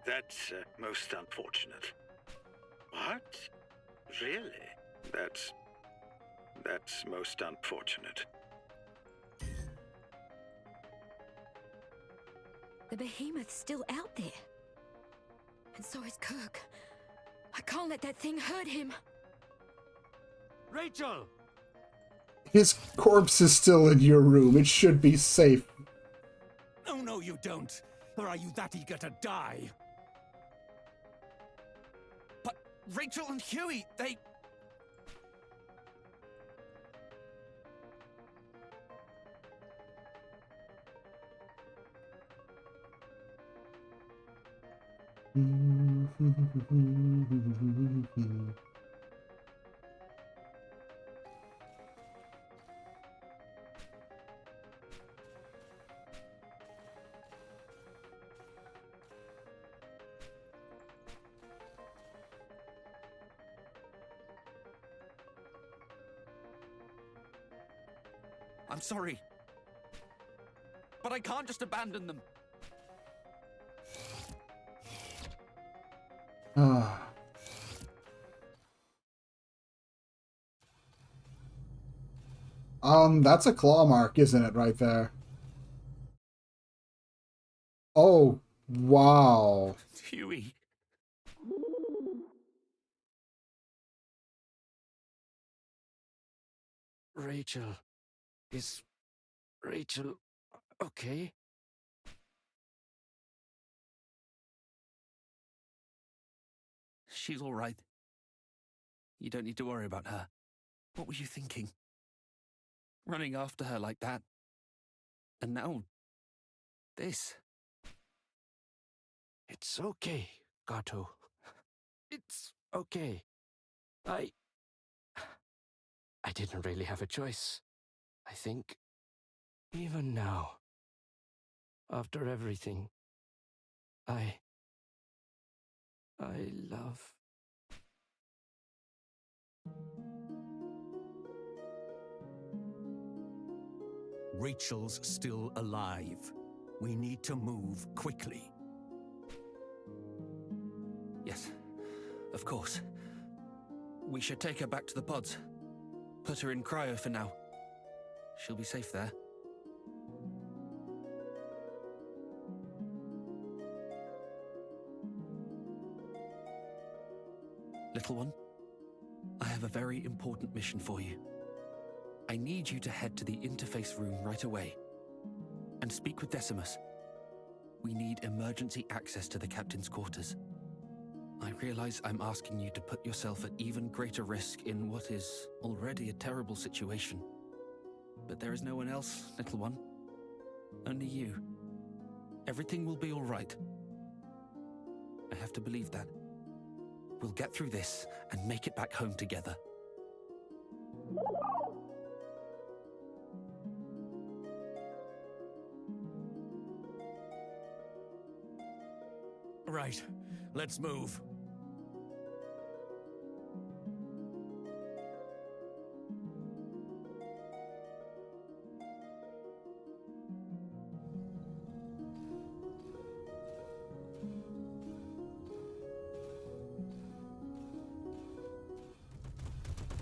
That's most unfortunate. What? Really? That's most unfortunate. The behemoth's still out there. And so is Kirk. I can't let that thing hurt him. Rachel! His corpse is still in your room. It should be safe. Oh, no, you don't. Or are you that eager to die? But Rachel and Huey, they... I'm sorry. But I can't just abandon them. That's a claw mark, isn't it, right there? Oh, wow. Huey. Rachel. Is Rachel okay? She's all right. You don't need to worry about her. What were you thinking? Running after her like that. And now... this. It's okay, Gato. It's okay. I didn't really have a choice. I think. Even now. After everything. I love... Rachel's still alive. We need to move quickly. Yes, of course. We should take her back to the pods. Put her in cryo for now. She'll be safe there. Little one, I have a very important mission for you. I need you to head to the interface room right away and speak with Decimus. We need emergency access to the captain's quarters. I realize I'm asking you to put yourself at even greater risk in what is already a terrible situation. But there is no one else, little one. Only you. Everything will be all right. I have to believe that. We'll get through this and make it back home together. Right, let's move.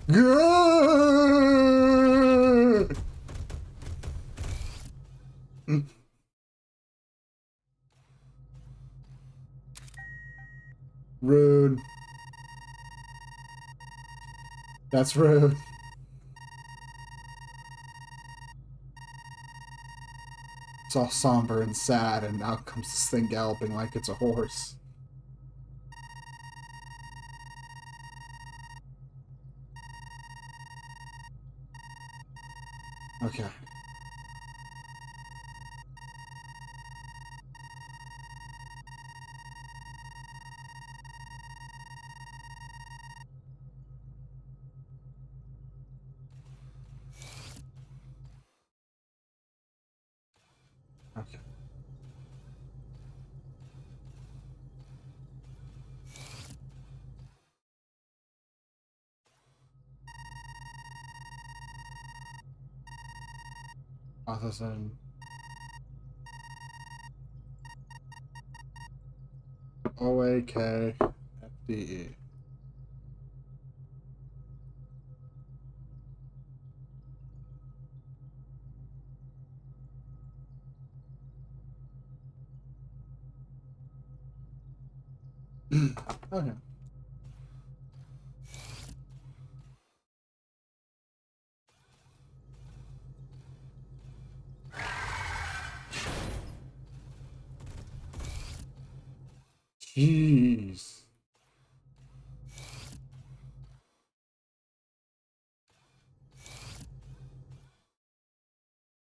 Good. Rude. That's rude. It's all somber and sad, and out comes this thing galloping like it's a horse. Okay. Okay. Processing. OAK FDE. Okay. Jeez.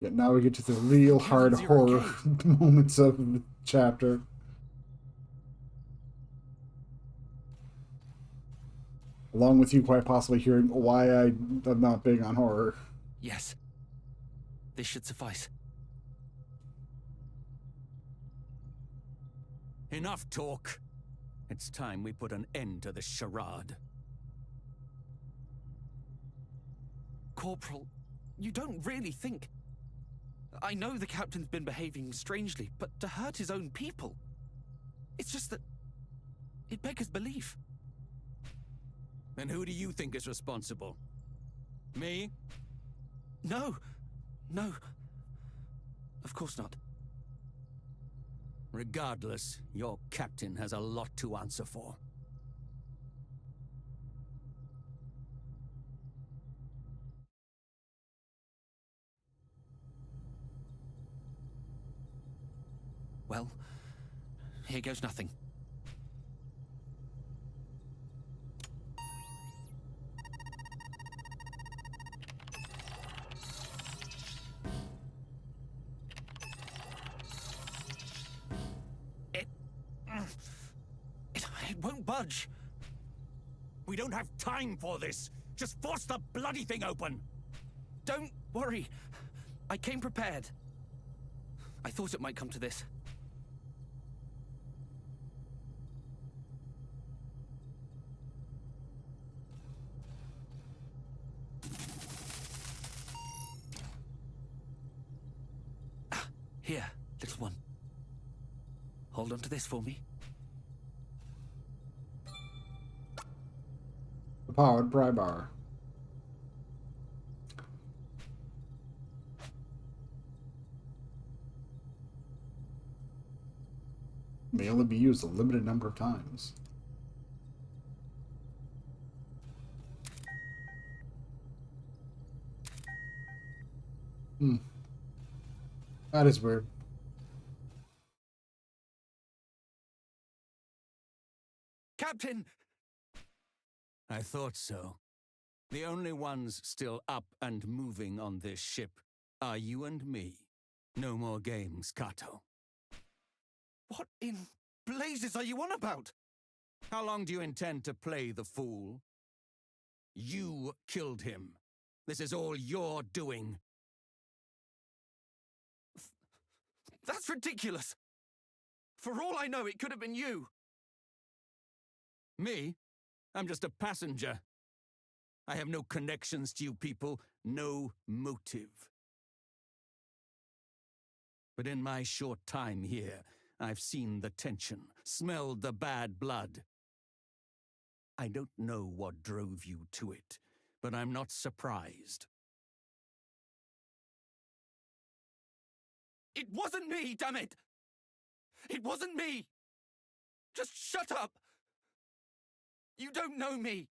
Yeah, now we get to the real hard horror moments of the chapter. Along with you quite possibly hearing why I'm not big on horror. Yes. This should suffice. Enough talk. It's time we put an end to this charade. Corporal, you don't really think... I know the captain's been behaving strangely, but to hurt his own people... It's just that... it beggars belief. Then who do you think is responsible? Me? No. No. Of course not. Regardless, your captain has a lot to answer for. Well, here goes nothing. It won't budge. We don't have time for this. Just force the bloody thing open. Don't worry. I came prepared. I thought it might come to this. Here, little one. Hold on to this for me. The powered pry bar. May only be used a limited number of times. That is weird. Captain! I thought so. The only ones still up and moving on this ship are you and me. No more games, Kato. What in blazes are you on about? How long do you intend to play the fool? You killed him. This is all your doing. That's ridiculous. For all I know, it could have been you. Me? I'm just a passenger. I have no connections to you people, no motive. But in my short time here, I've seen the tension, smelled the bad blood. I don't know what drove you to it, but I'm not surprised. It wasn't me, damn it! It wasn't me! Just shut up! You don't know me!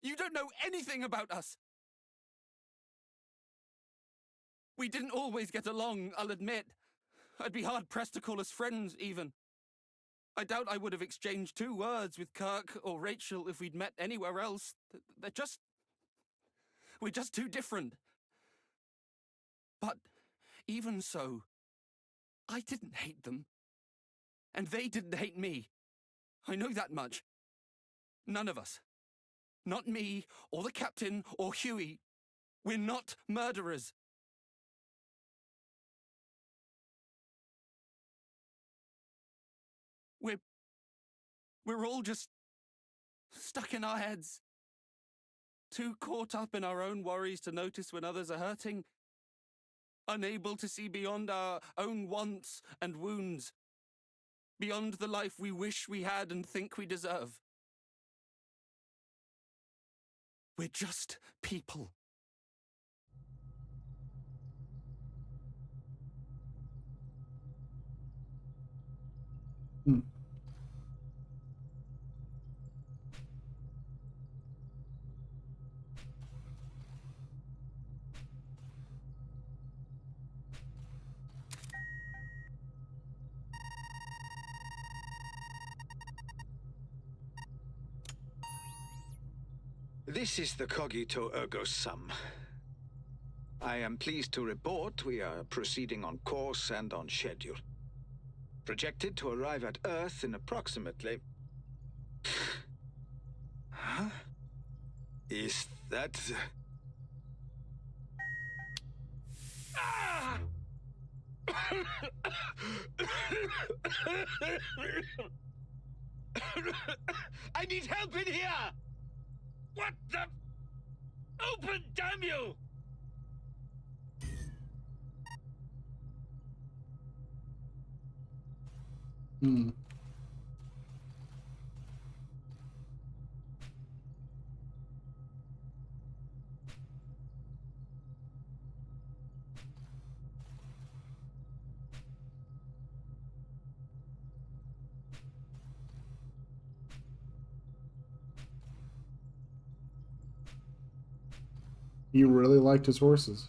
You don't know anything about us! We didn't always get along, I'll admit. I'd be hard-pressed to call us friends, even. I doubt I would have exchanged 2 words with Kirk or Rachel if we'd met anywhere else. We're just too different. But even so, I didn't hate them. And they didn't hate me. I know that much. None of us. Not me, or the captain, or Huey. We're not murderers. We're all just stuck in our heads. Too caught up in our own worries to notice when others are hurting. Unable to see beyond our own wants and wounds. Beyond the life we wish we had and think we deserve. We're just people. Hmm. This is the Cogito Ergo Sum. I am pleased to report we are proceeding on course and on schedule. Projected to arrive at Earth in approximately... Huh? Is that... Ah! I need help in here! What the... Open, damn you! Hmm. He really liked his horses.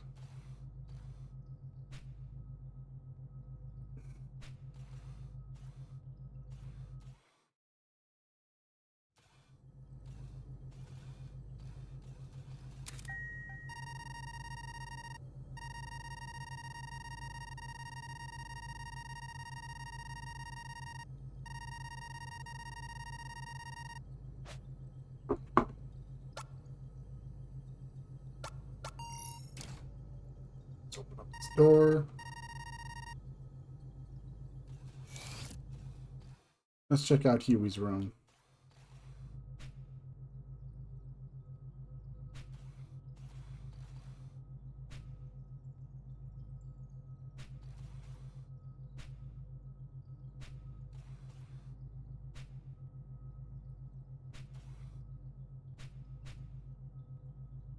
Let's open up this door. Let's check out Huey's room.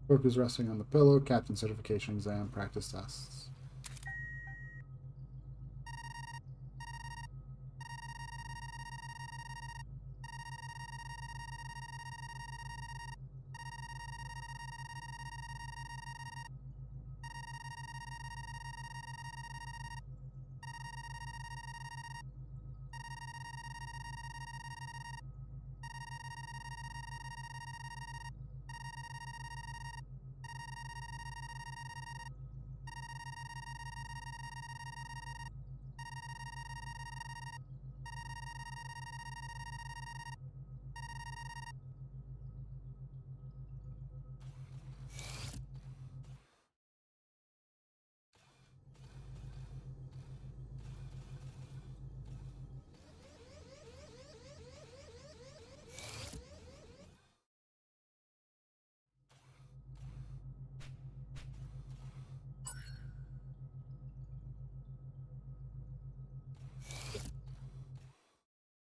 Book is resting on the pillow. Captain certification exam. Practice tests.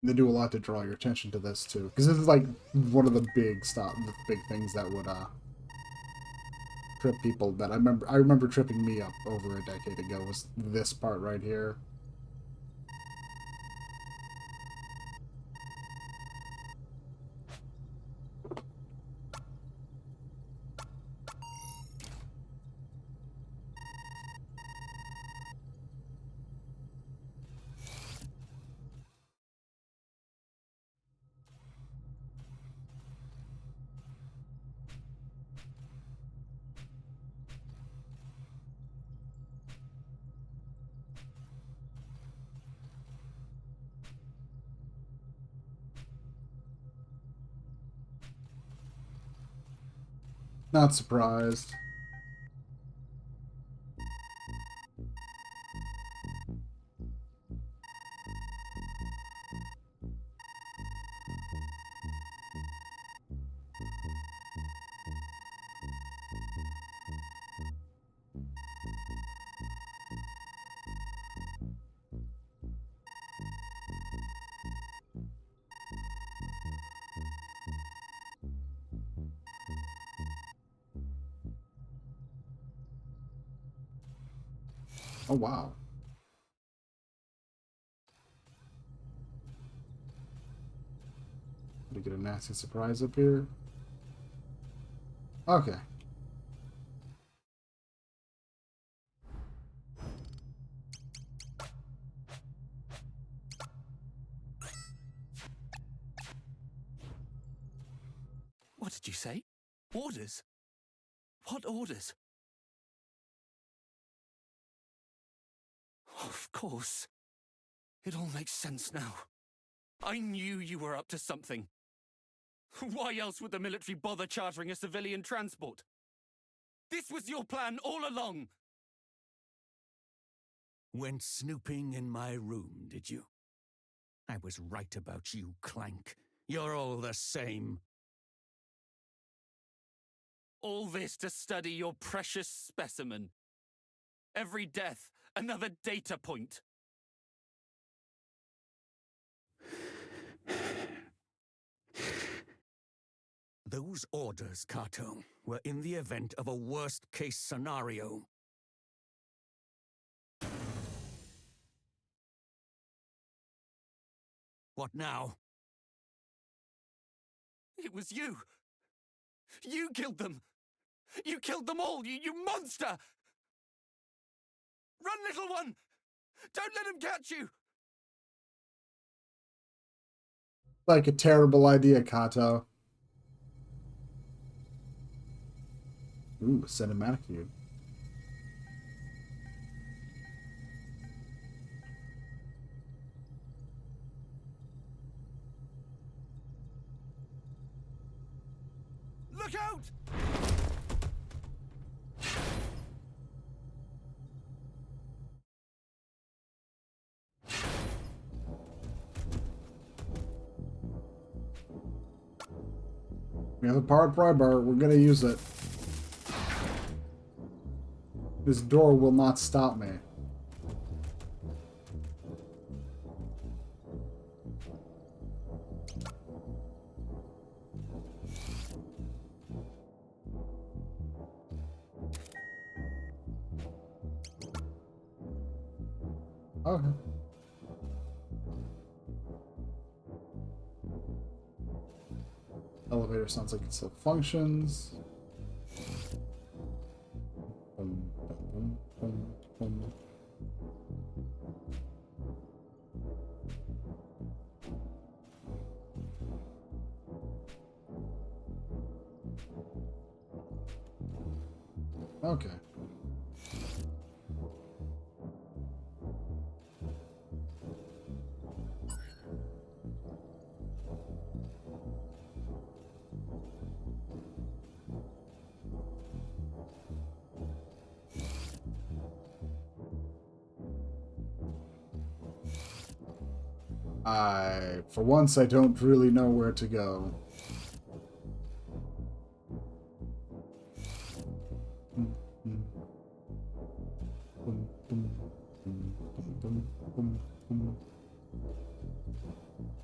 They do a lot to draw your attention to this too, because this is like one of the big things that would trip people. That I remember tripping me up over a decade ago was this part right here. Not surprised. Oh, wow. Did we get a nasty surprise up here? Okay. What did you say? Orders? What orders? Of course. It all makes sense now. I knew you were up to something. Why else would the military bother chartering a civilian transport? This was your plan all along! Went snooping in my room, did you? I was right about you, Clank. You're all the same. All this to study your precious specimen. Every death, another data point. Those orders, Kato, were in the event of a worst-case scenario. What now? It was you! You killed them! You killed them all, you monster! Run, little one! Don't let him catch you! Like a terrible idea, Kato. Ooh, cinematic view. Look out! We have a powered pry bar. We're gonna use it. This door will not stop me. Okay. Elevator sounds like it still functions. Boom, boom, boom, boom. Okay. For once, I don't really know where to go.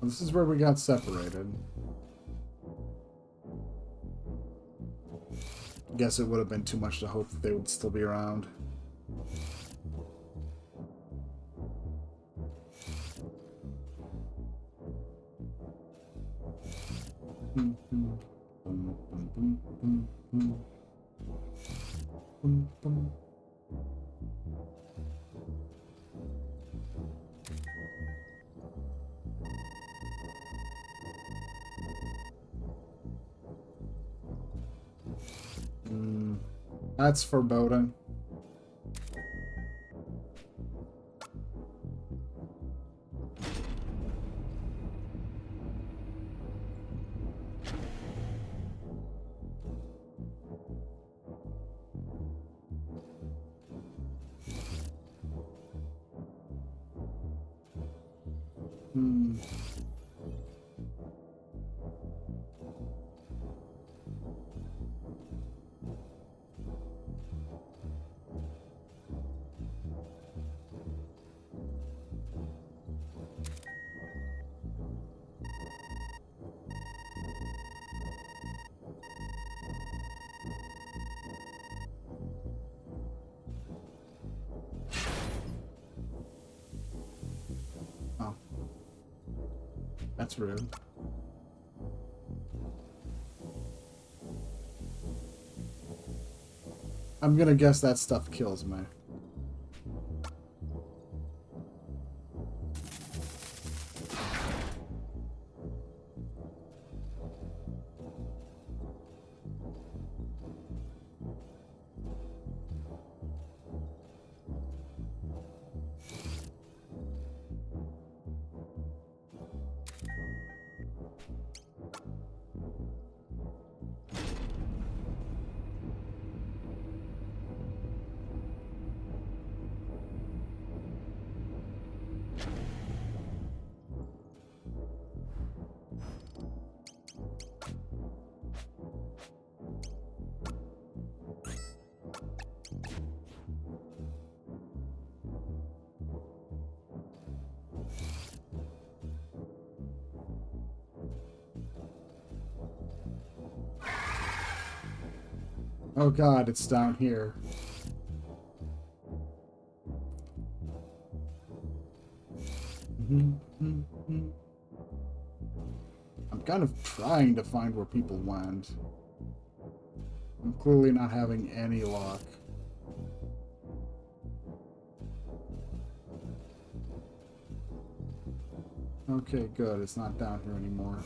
This is where we got separated. Guess it would have been too much to hope that they would still be around. That's foreboding. Oh. That's rude. I'm gonna guess that stuff kills me. Oh god, it's down here. I'm kind of trying to find where people went. I'm clearly not having any luck. Okay, good. It's not down here anymore.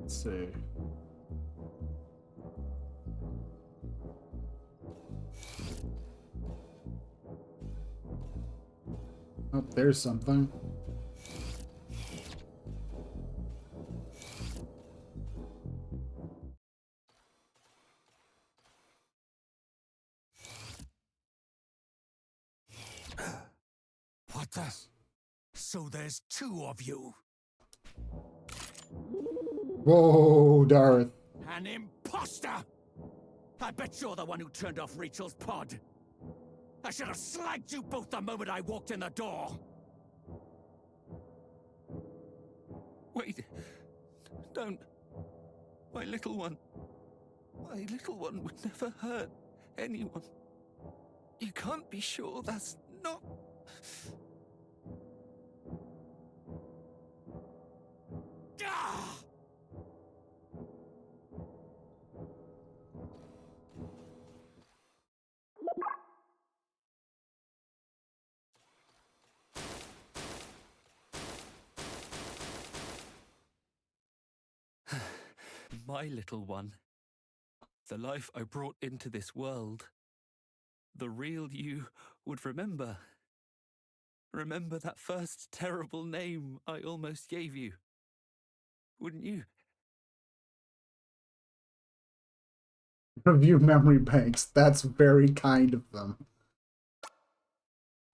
Let's see. Oh, there's something. What the? So there's two of you. Whoa, Darth. An imposter! I bet you're the one who turned off Rachel's pod. I should have slagged you both the moment I walked in the door. Wait. Don't. My little one. My little one would never hurt anyone. You can't be sure that's not... Ah! My little one. The life I brought into this world. The real you would remember. Remember that first terrible name I almost gave you. Wouldn't you? Review memory banks. That's very kind of them.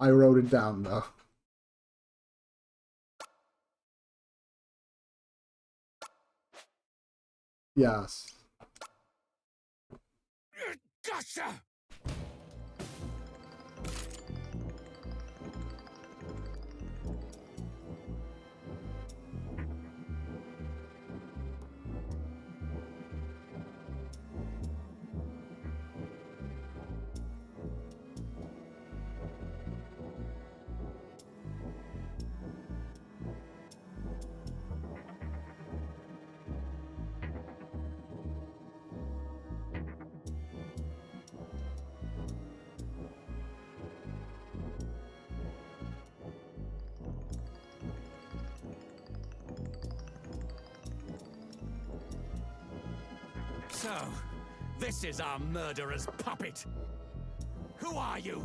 I wrote it down, though. Yes. Gotcha! So, this is our murderer's puppet. Who are you?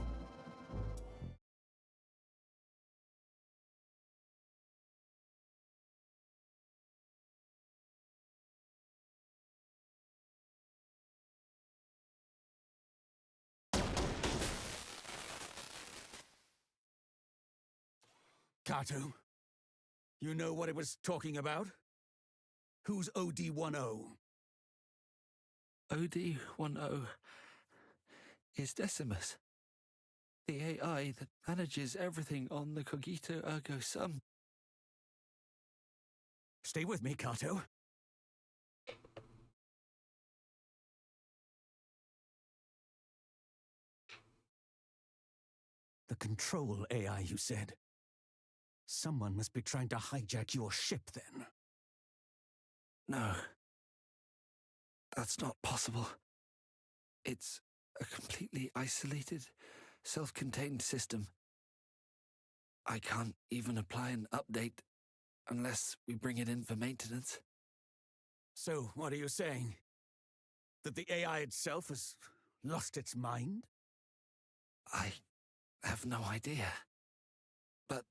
Katu, you know what it was talking about? Who's OD-10? OD-10 is Decimus, the AI that manages everything on the Cogito Ergo Sum. Stay with me, Kato. The control AI, you said. Someone must be trying to hijack your ship, then. No. That's not possible. It's a completely isolated, self-contained system. I can't even apply an update unless we bring it in for maintenance. So, what are you saying? That the AI itself has lost its mind? I have no idea. But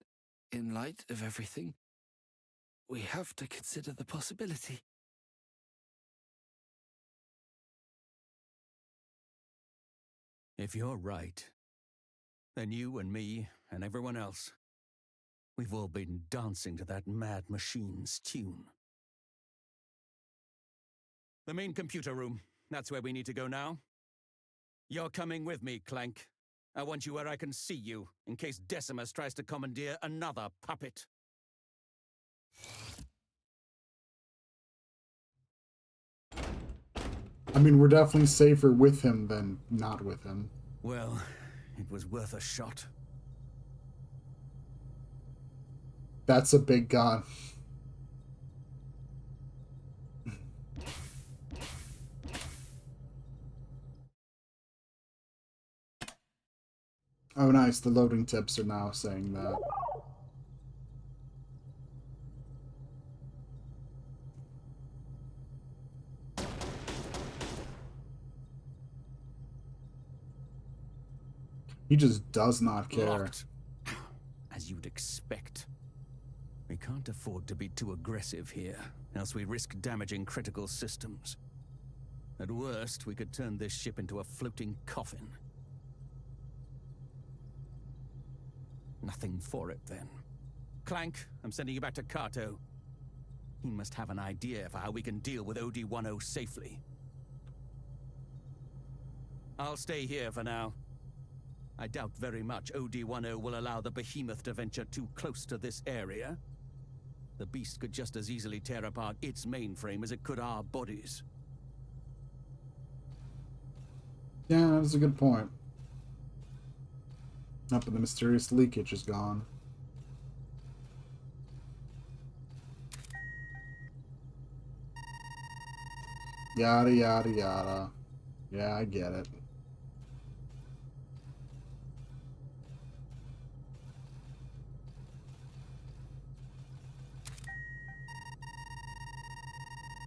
in light of everything, we have to consider the possibility. If you're right, then you and me and everyone else, we've all been dancing to that mad machine's tune. The main computer room. That's where we need to go now. You're coming with me, Clank. I want you where I can see you, in case Decimus tries to commandeer another puppet. I mean, we're definitely safer with him than not with him. Well, it was worth a shot. That's a big gun. Oh, nice. The loading tips are now saying that. He just does not care. Locked. As you'd expect. We can't afford to be too aggressive here, else we risk damaging critical systems. At worst, we could turn this ship into a floating coffin. Nothing for it, then. Clank, I'm sending you back to Kato. He must have an idea for how we can deal with OD-10 safely. I'll stay here for now. I doubt very much OD-10 will allow the behemoth to venture too close to this area. The beast could just as easily tear apart its mainframe as it could our bodies. Yeah, that's a good point. Up, and the mysterious leakage is gone. Yada, yada, yada. Yeah, I get it.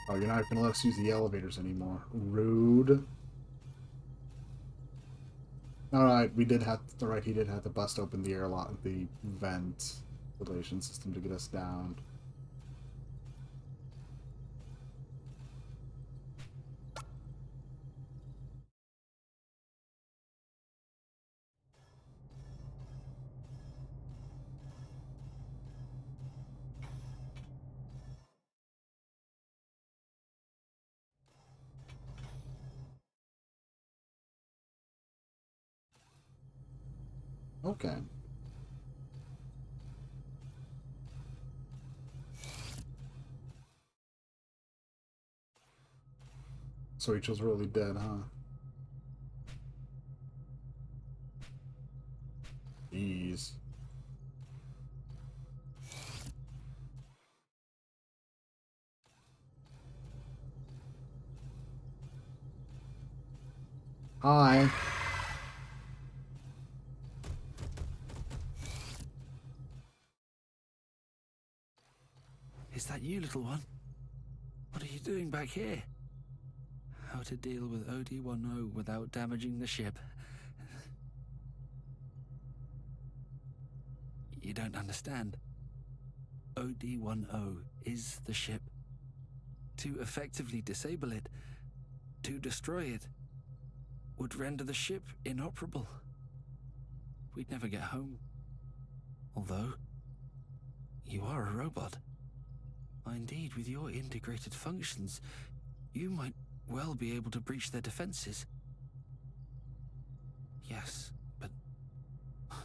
Oh, you're not going to let us use the elevators anymore. Rude. Alright, we did have... Alright, he did have to bust open the airlock, the ventilation system to get us down. Okay. So Rachel's really dead, huh? Jeez. Hi. Is that you, little one? What are you doing back here? How to deal with OD-10 without damaging the ship. You don't understand. OD-10 is the ship. To effectively disable it, to destroy it, would render the ship inoperable. We'd never get home. Although, you are a robot. Indeed, with your integrated functions, you might well be able to breach their defenses. Yes, but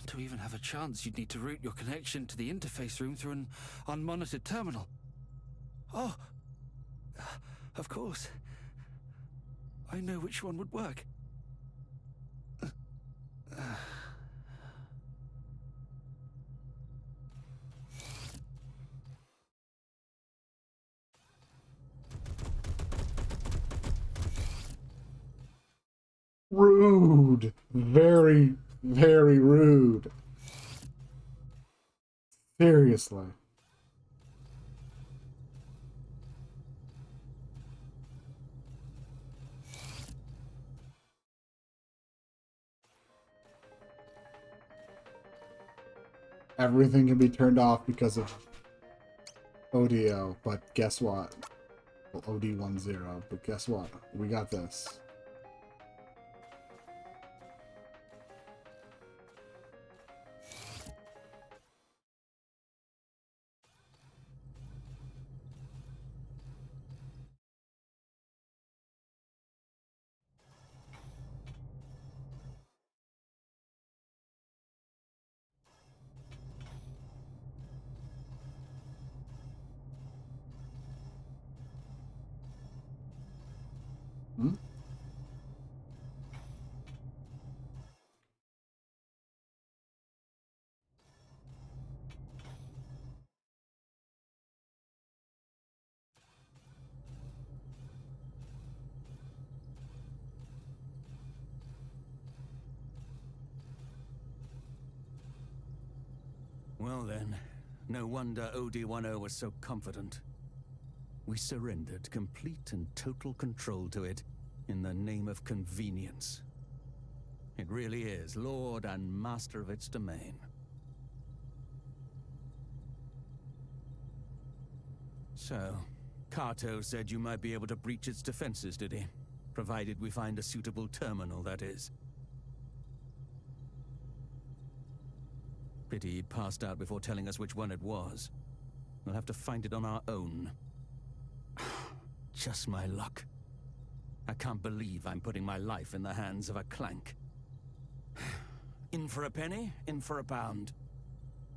to even have a chance, you'd need to route your connection to the interface room through an unmonitored terminal. Oh, of course. I know which one would work. Rude. Very, very rude. Seriously. Everything can be turned off because of ODO, but guess what? Well, OD10, but guess what? We got this. Hmm? Well then, no wonder OD10 was so confident. We surrendered complete and total control to it in the name of convenience. It really is lord and master of its domain. So, Kato said you might be able to breach its defenses, did he? Provided we find a suitable terminal, that is. Pity he passed out before telling us which one it was. We'll have to find it on our own. Just my luck. I can't believe I'm putting my life in the hands of a clank. In for a penny, in for a pound.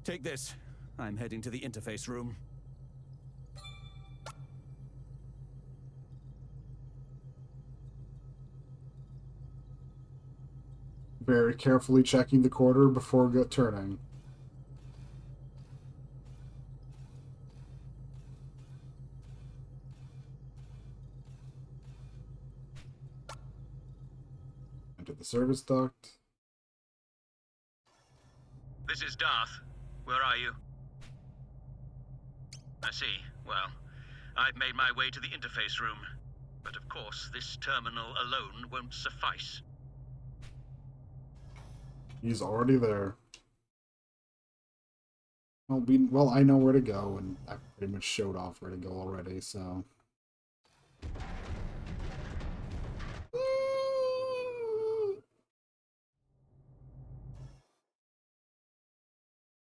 Take this. I'm heading to the interface room. Very carefully checking the quarter before turning. Enter the service duct. This is Darth. Where are you? I see. Well, I've made my way to the interface room. But of course, this terminal alone won't suffice. He's already there. Well, I know where to go, and I pretty much showed off where to go already, so...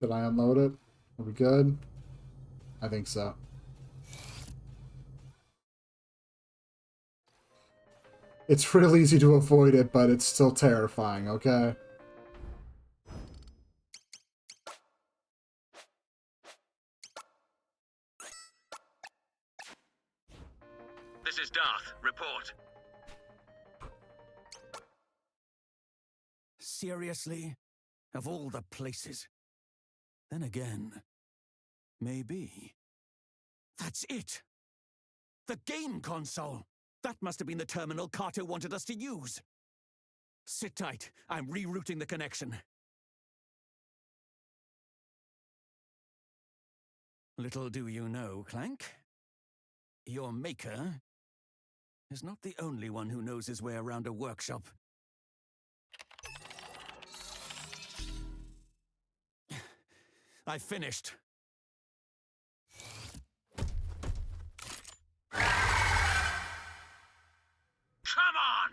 Did I unload it? Are we good? I think so. It's real easy to avoid it, but it's still terrifying, okay? This is Darth. Report. Seriously? Of all the places? Then again, maybe. That's it! The game console! That must have been the terminal Kato wanted us to use. Sit tight. I'm rerouting the connection. Little do you know, Clank, your maker is not the only one who knows his way around a workshop. I finished. Come on!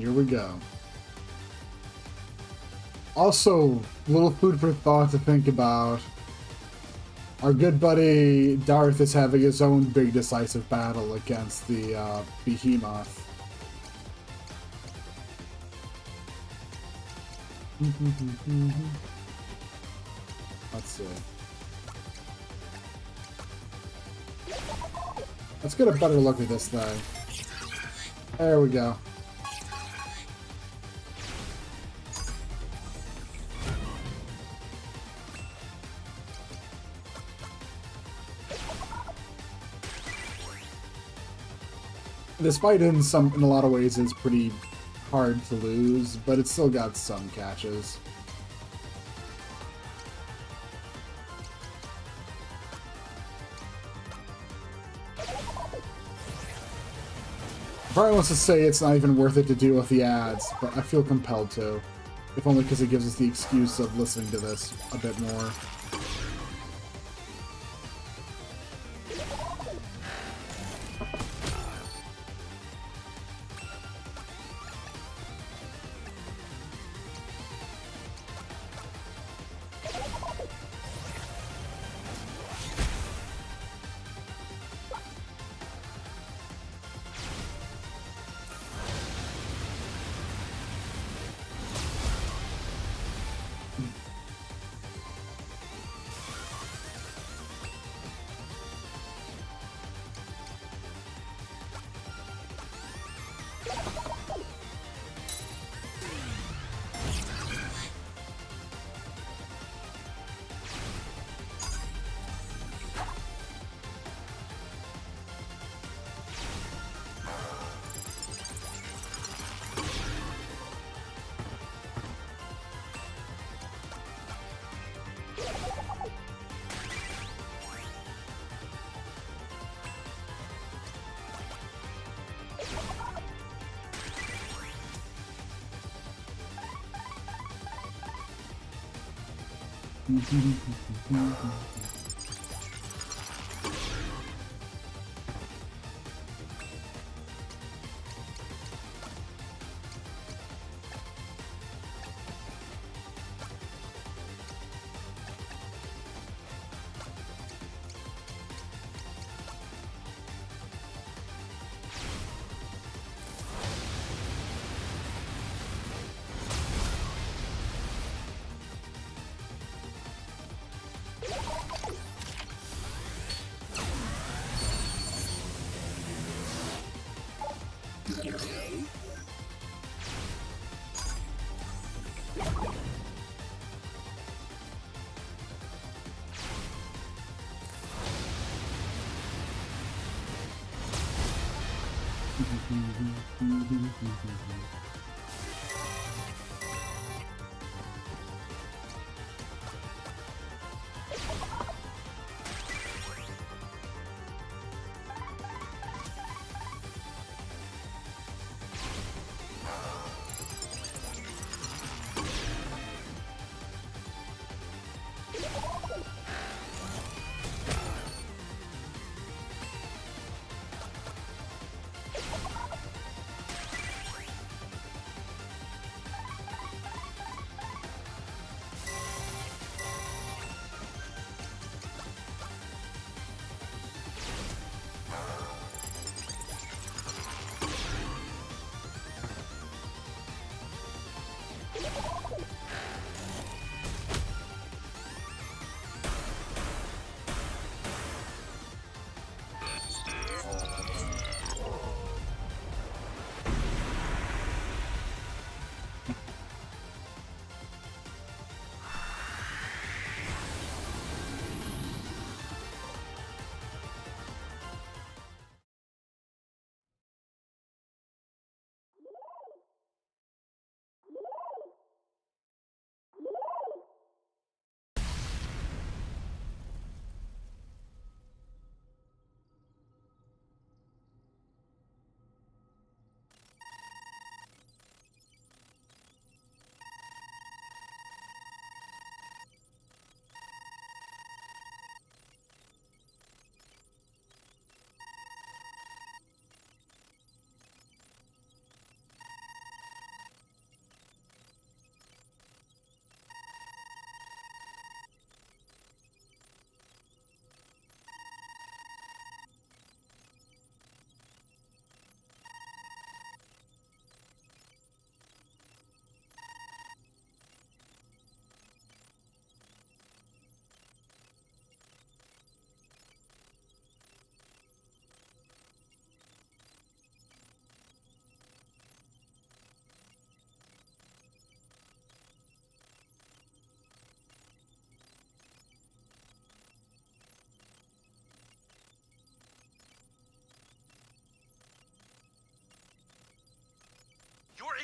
Here we go. Also, little food for thought to think about. Our good buddy Darth is having his own big decisive battle against the Behemoth. Let's see. Let's get a better look at this thing. There we go. This fight in a lot of ways is pretty hard to lose, but it's still got some catches. Probably wants to say it's not even worth it to deal with the ads, but I feel compelled to. If only because it gives us the excuse of listening to this a bit more.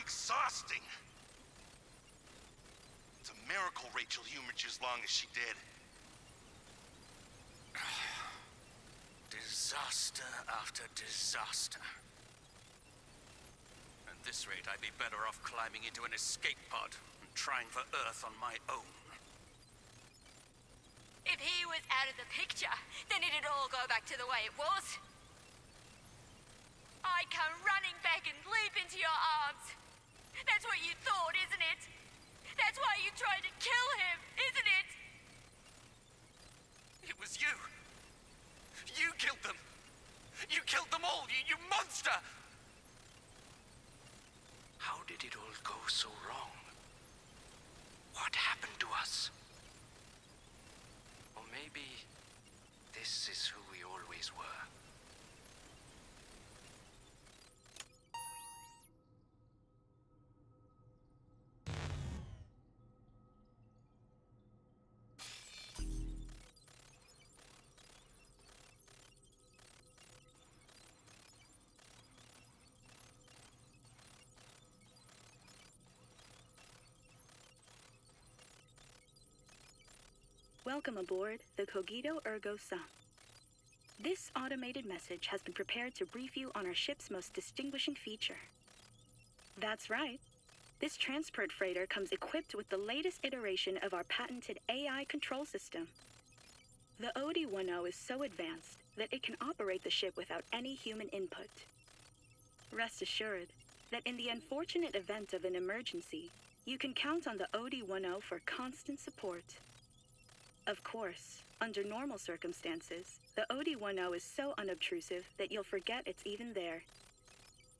exhausting. It's a miracle Rachel humored you as long as she did. Disaster after disaster. At this rate, I'd be better off climbing into an escape pod and trying for Earth on my own. If he was out of the picture, then it'd all go back to the way it was. I'd come running back and leap into your arms. That's what you thought, isn't it? That's why you tried to kill him, isn't it? It was you. You killed them. You killed them all, you monster! How did it all go so wrong? What happened to us? Or maybe this is who we always were. Welcome aboard the Cogito Ergo Sum. This automated message has been prepared to brief you on our ship's most distinguishing feature. That's right. This transport freighter comes equipped with the latest iteration of our patented AI control system. The OD-10 is so advanced that it can operate the ship without any human input. Rest assured that in the unfortunate event of an emergency, you can count on the OD-10 for constant support. Of course, under normal circumstances, the OD-10 is so unobtrusive that you'll forget it's even there.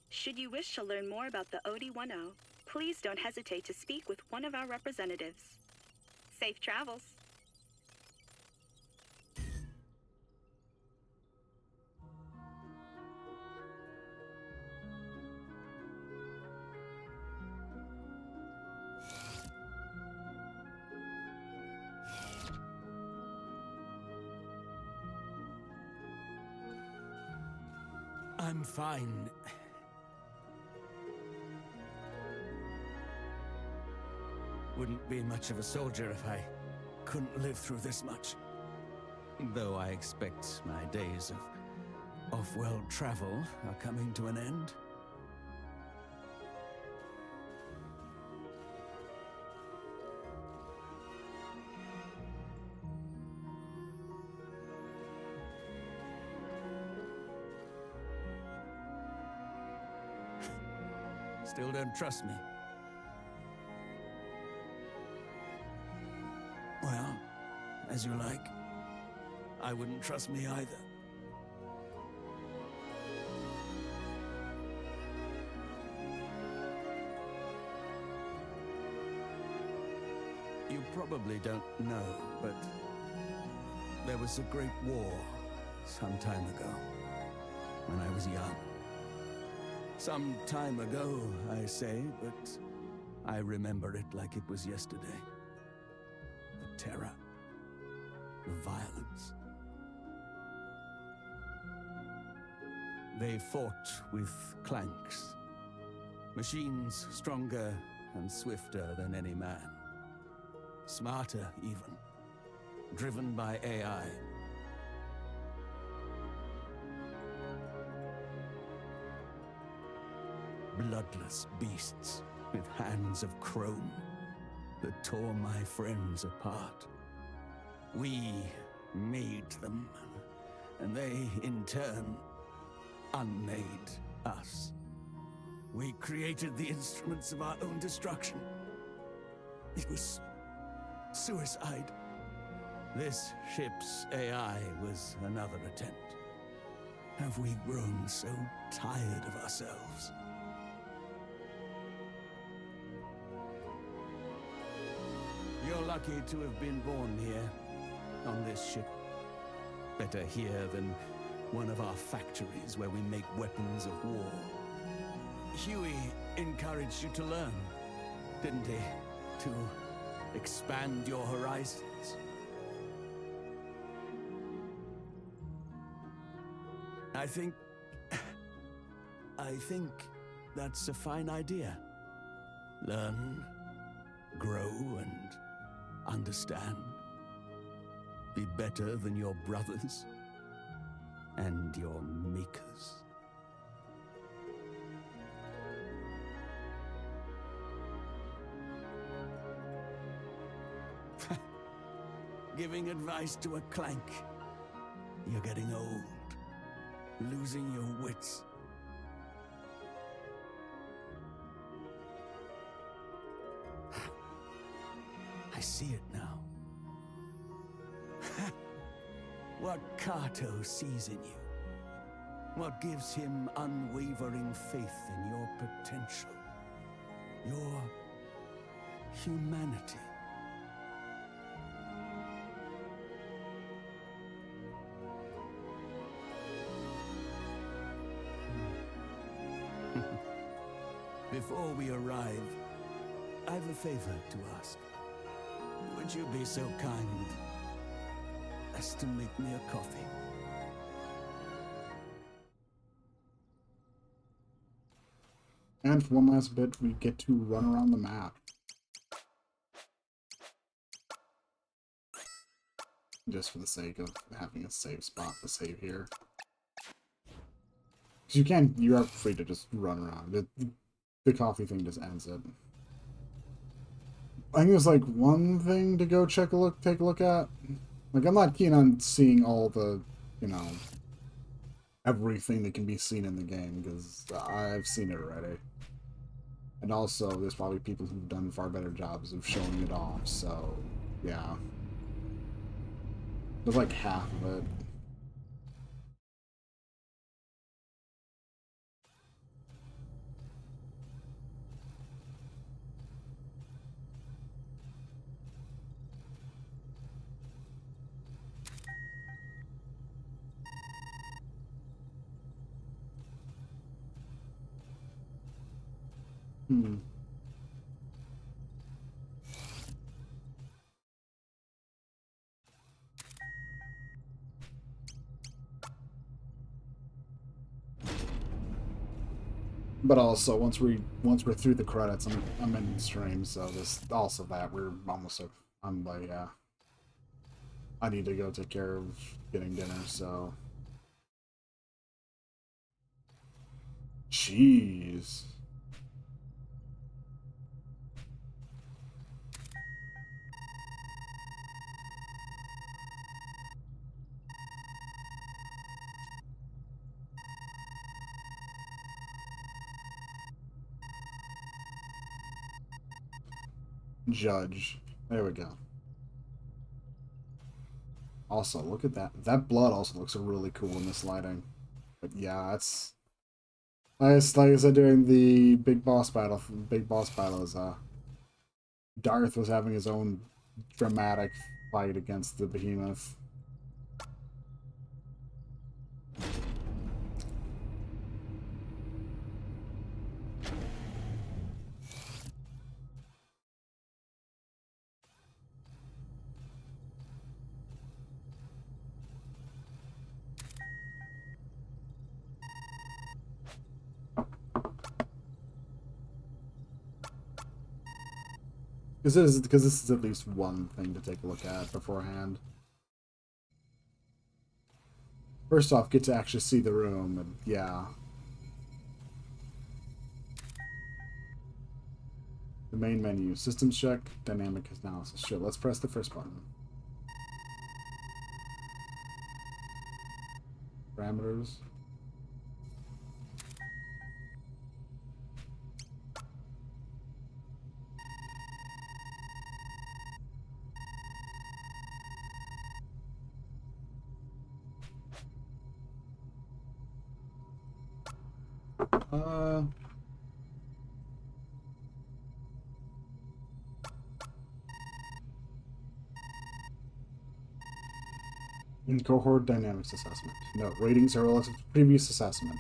Should you wish to learn more about the OD-10, please don't hesitate to speak with one of our representatives. Safe travels! I'm fine. Wouldn't be much of a soldier if I couldn't live through this much. Though I expect my days of off-world travel are coming to an end. Still don't trust me? Well, as you like. I wouldn't trust me either. You probably don't know, but there was a great war some time ago, when I was young. Some time ago, I say, but I remember it like it was yesterday. The terror, the violence. They fought with clanks, machines stronger and swifter than any man. Smarter, even, driven by AI. Bloodless beasts with hands of chrome that tore my friends apart. We made them, and they, in turn, unmade us. We created the instruments of our own destruction. It was suicide. This ship's AI was another attempt. Have we grown so tired of ourselves? You're lucky to have been born here, on this ship. Better here than one of our factories where we make weapons of war. Huey encouraged you to learn, didn't he? To expand your horizons. I think that's a fine idea. Learn, grow, and understand. Be better than your brothers and your makers. Giving advice to a clank. You're getting old, losing your wits. I see it now. What Kato sees in you. What gives him unwavering faith in your potential. Your humanity. Before we arrive, I've a favor to ask. Would you be so kind as to make me a coffee? And for one last bit, we get to run around the map. Just for the sake of having a safe spot to save here. Because you are free to just run around. The coffee thing just ends it. I think there's like one thing to go take a look at. Like, I'm not keen on seeing all the, you know, everything that can be seen in the game, because I've seen it already. And also, there's probably people who've done far better jobs of showing it off, so, yeah. There's like half of it. But also, once we're through the credits, I'm in stream, so this also that we're almost I'm like, yeah. I need to go take care of getting dinner, so. Jeez. Judge. There we go. Also, look at that. That blood also looks really cool in this lighting. But yeah, it's like I said during the big boss battles, Darth was having his own dramatic fight against the behemoth. Because this is at least one thing to take a look at beforehand. First off, get to actually see the room, and yeah. The main menu, systems check, dynamic analysis. Sure, let's press the first button. Parameters. In cohort dynamics assessment. No, ratings are relative to previous assessment.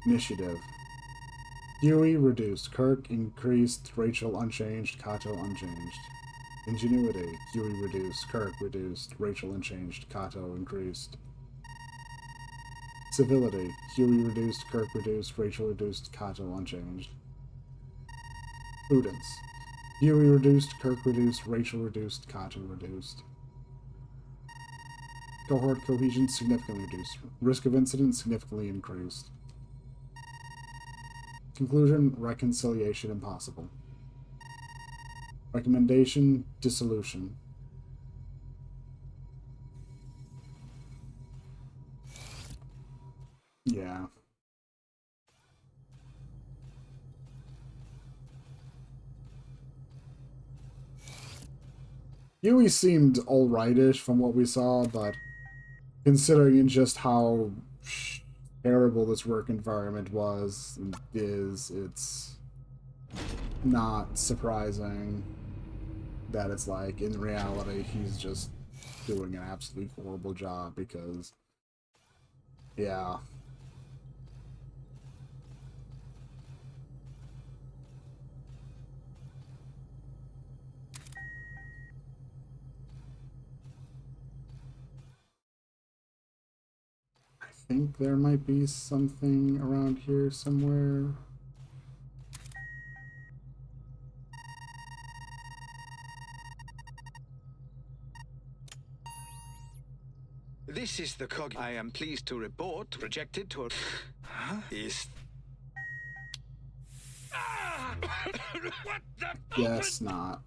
Initiative. Huey reduced, Kirk increased, Rachel unchanged, Kato unchanged. Ingenuity. Huey reduced, Kirk reduced, Rachel unchanged, Kato increased. Civility. Huey reduced, Kirk reduced, Rachel reduced, Kato unchanged. Prudence. Huey reduced, Kirk reduced, Rachel reduced, Cotton reduced. Cohort cohesion significantly reduced. Risk of incident significantly increased. Conclusion, reconciliation impossible. Recommendation, dissolution. Yeah. Huey seemed alrightish from what we saw, but considering just how terrible this work environment it's not surprising that it's like, in reality, he's just doing an absolutely horrible job because, yeah. I think there might be something around here somewhere. This is the cog. I am pleased to report rejected to a... Huh? Is... What the? Guess not.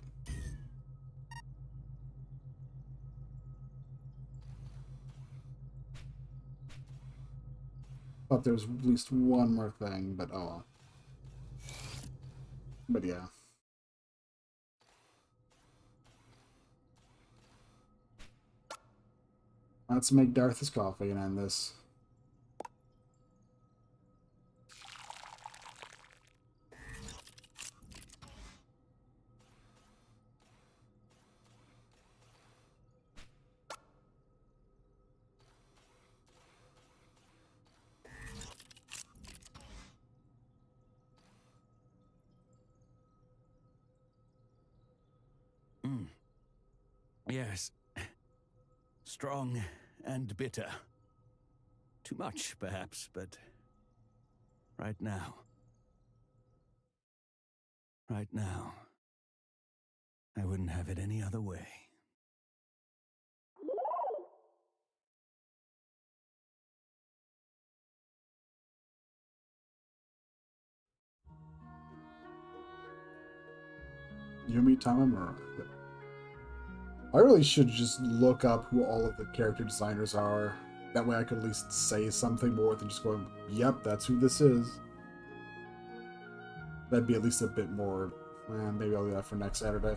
Thought there was at least one more thing, but oh. But yeah. Let's make Darth his coffee and end this. Yes. Strong and bitter. Too much, perhaps, but right now, I wouldn't have it any other way. Yumi Tamamura. I really should just look up who all of the character designers are. That way I could at least say something more than just going, yep, that's who this is. That'd be at least a bit more... maybe I'll do that for next Saturday.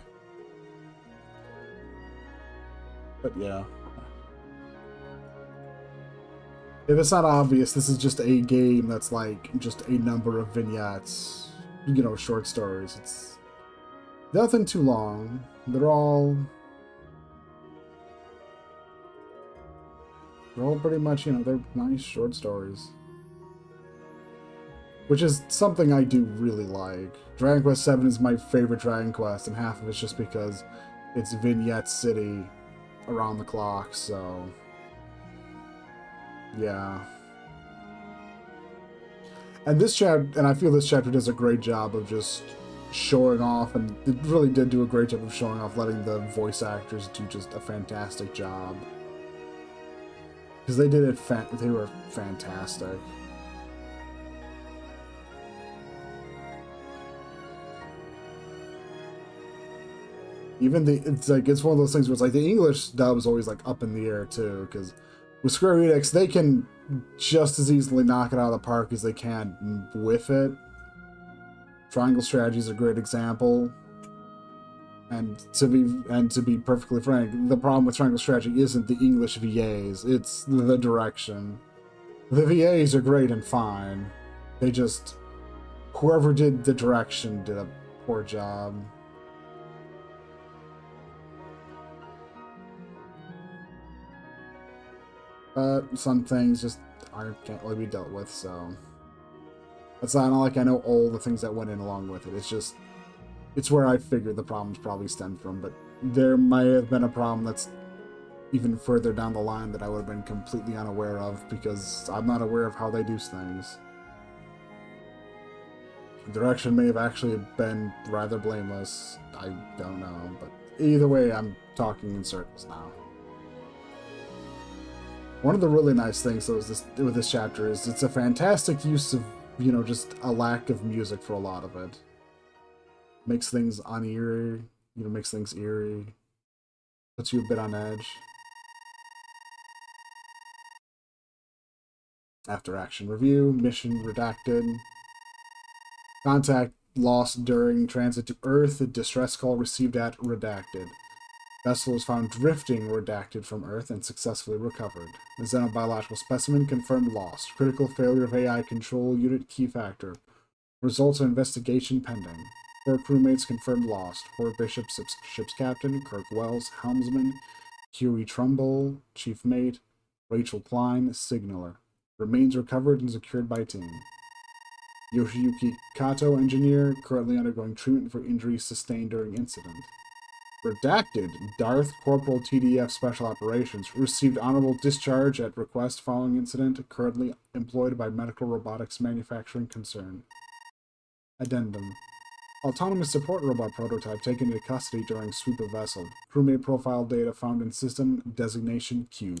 But yeah. If it's not obvious, this is just a game that's like just a number of vignettes. You know, short stories. It's nothing too long. They're all pretty much, you know, they're nice short stories. Which is something I do really like. Dragon Quest VII is my favorite Dragon Quest, and half of it's just because it's Vignette City around the clock, so... yeah. And this chapter, and I feel this chapter does a great job of just showing off, and it really did do a great job of showing off, letting the voice actors do just a fantastic job. Because they did it, they were fantastic. Even it's one of those things where it's like the English dub is always like up in the air too, because with Square Enix, they can just as easily knock it out of the park as they can with it. Triangle Strategy is a great example. And to be perfectly frank, the problem with Triangle Strategy isn't the English VAs, it's the direction. The VAs are great and fine. They just... whoever did the direction did a poor job. But some things just can't really be dealt with, so... It's not like I know all the things that went in along with it, it's just... it's where I figured the problems probably stemmed from, but there might have been a problem that's even further down the line that I would have been completely unaware of, because I'm not aware of how they do things. The direction may have actually been rather blameless. I don't know, but either way, I'm talking in circles now. One of the really nice things, though, with this chapter is it's a fantastic use of, you know, just a lack of music for a lot of it. Makes things uneery, you know, makes things eerie. Puts you a bit on edge. After action review, mission redacted. Contact lost during transit to Earth. A distress call received at redacted. Vessel was found drifting redacted from Earth and successfully recovered. The xenobiological specimen confirmed lost. Critical failure of AI control unit key factor. Results of investigation pending. 4 crewmates confirmed lost. Hor Bishop, ship's captain. Kirk Wells, helmsman. Huey Trumbull, chief mate. Rachel Klein, signaler. Remains recovered and secured by team. Yoshiyuki Kato, engineer, currently undergoing treatment for injuries sustained during incident. Redacted, Darth Corporal TDF Special Operations, received honorable discharge at request following incident, currently employed by Medical Robotics Manufacturing Concern. Addendum. Autonomous support robot prototype taken into custody during sweep of vessel. Crewmate profile data found in system designation Q.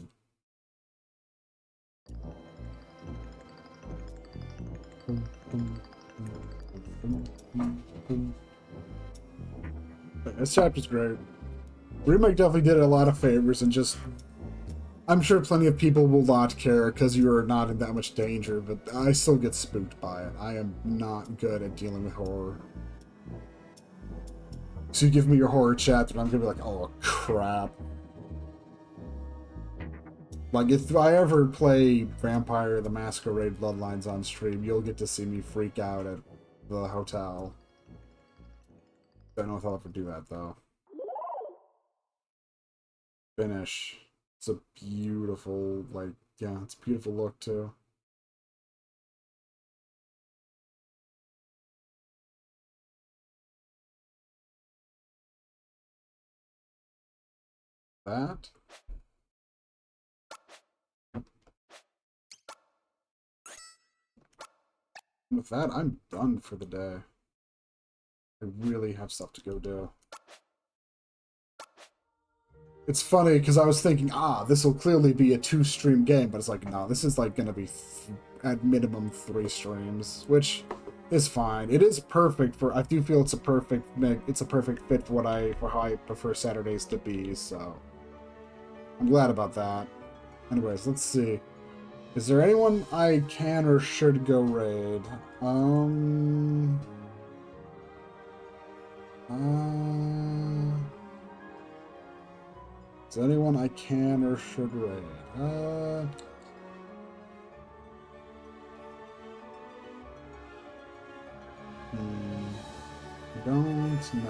This chapter's great. Remake definitely did it a lot of favors, and just... I'm sure plenty of people will not care because you are not in that much danger, but I still get spooked by it. I am not good at dealing with horror. So you give me your horror chapter, and I'm gonna be like, oh crap. Like, if I ever play Vampire the Masquerade Bloodlines on stream, you'll get to see me freak out at the hotel. Don't know if I'll ever do that, though. Finish. It's a beautiful, like, yeah, it's a beautiful look, too. That. With that, I'm done for the day. I really have stuff to go do. It's funny, because I was thinking, this will clearly be a 2-stream game, but it's like, no, this is like going to be at minimum 3 streams, which is fine. It is perfect for, I do feel it's a perfect fit for how I prefer Saturdays to be, so I'm glad about that. Anyways, let's see. Is there anyone I can or should go raid? Is there anyone I can or should raid? I don't know.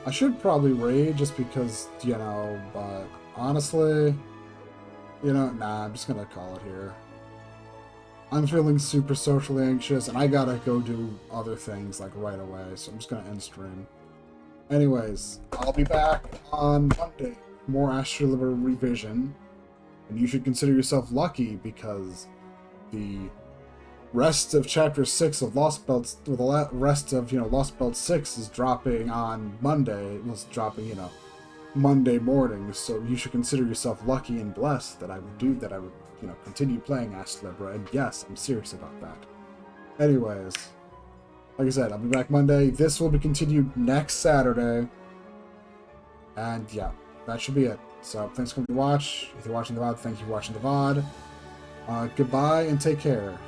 I should probably raid just because, you know, but honestly, you know, nah, I'm just gonna call it here. I'm feeling super socially anxious, and I gotta go do other things, like, right away, so I'm just gonna end stream. Anyways, I'll be back on Monday, more Astral Revision, and you should consider yourself lucky, because the rest of Chapter 6 of Lost Belts, or the rest of, you know, Lost Belt 6 is dropping on Monday. It was dropping, you know, Monday morning, so you should consider yourself lucky and blessed that I would, you know, continue playing Ash Libra, and yes, I'm serious about that. Anyways, like I said, I'll be back Monday. This will be continued next Saturday, and yeah, that should be it. So, thanks for coming to watch. If you're watching the VOD, thank you for watching the VOD. Goodbye, and take care.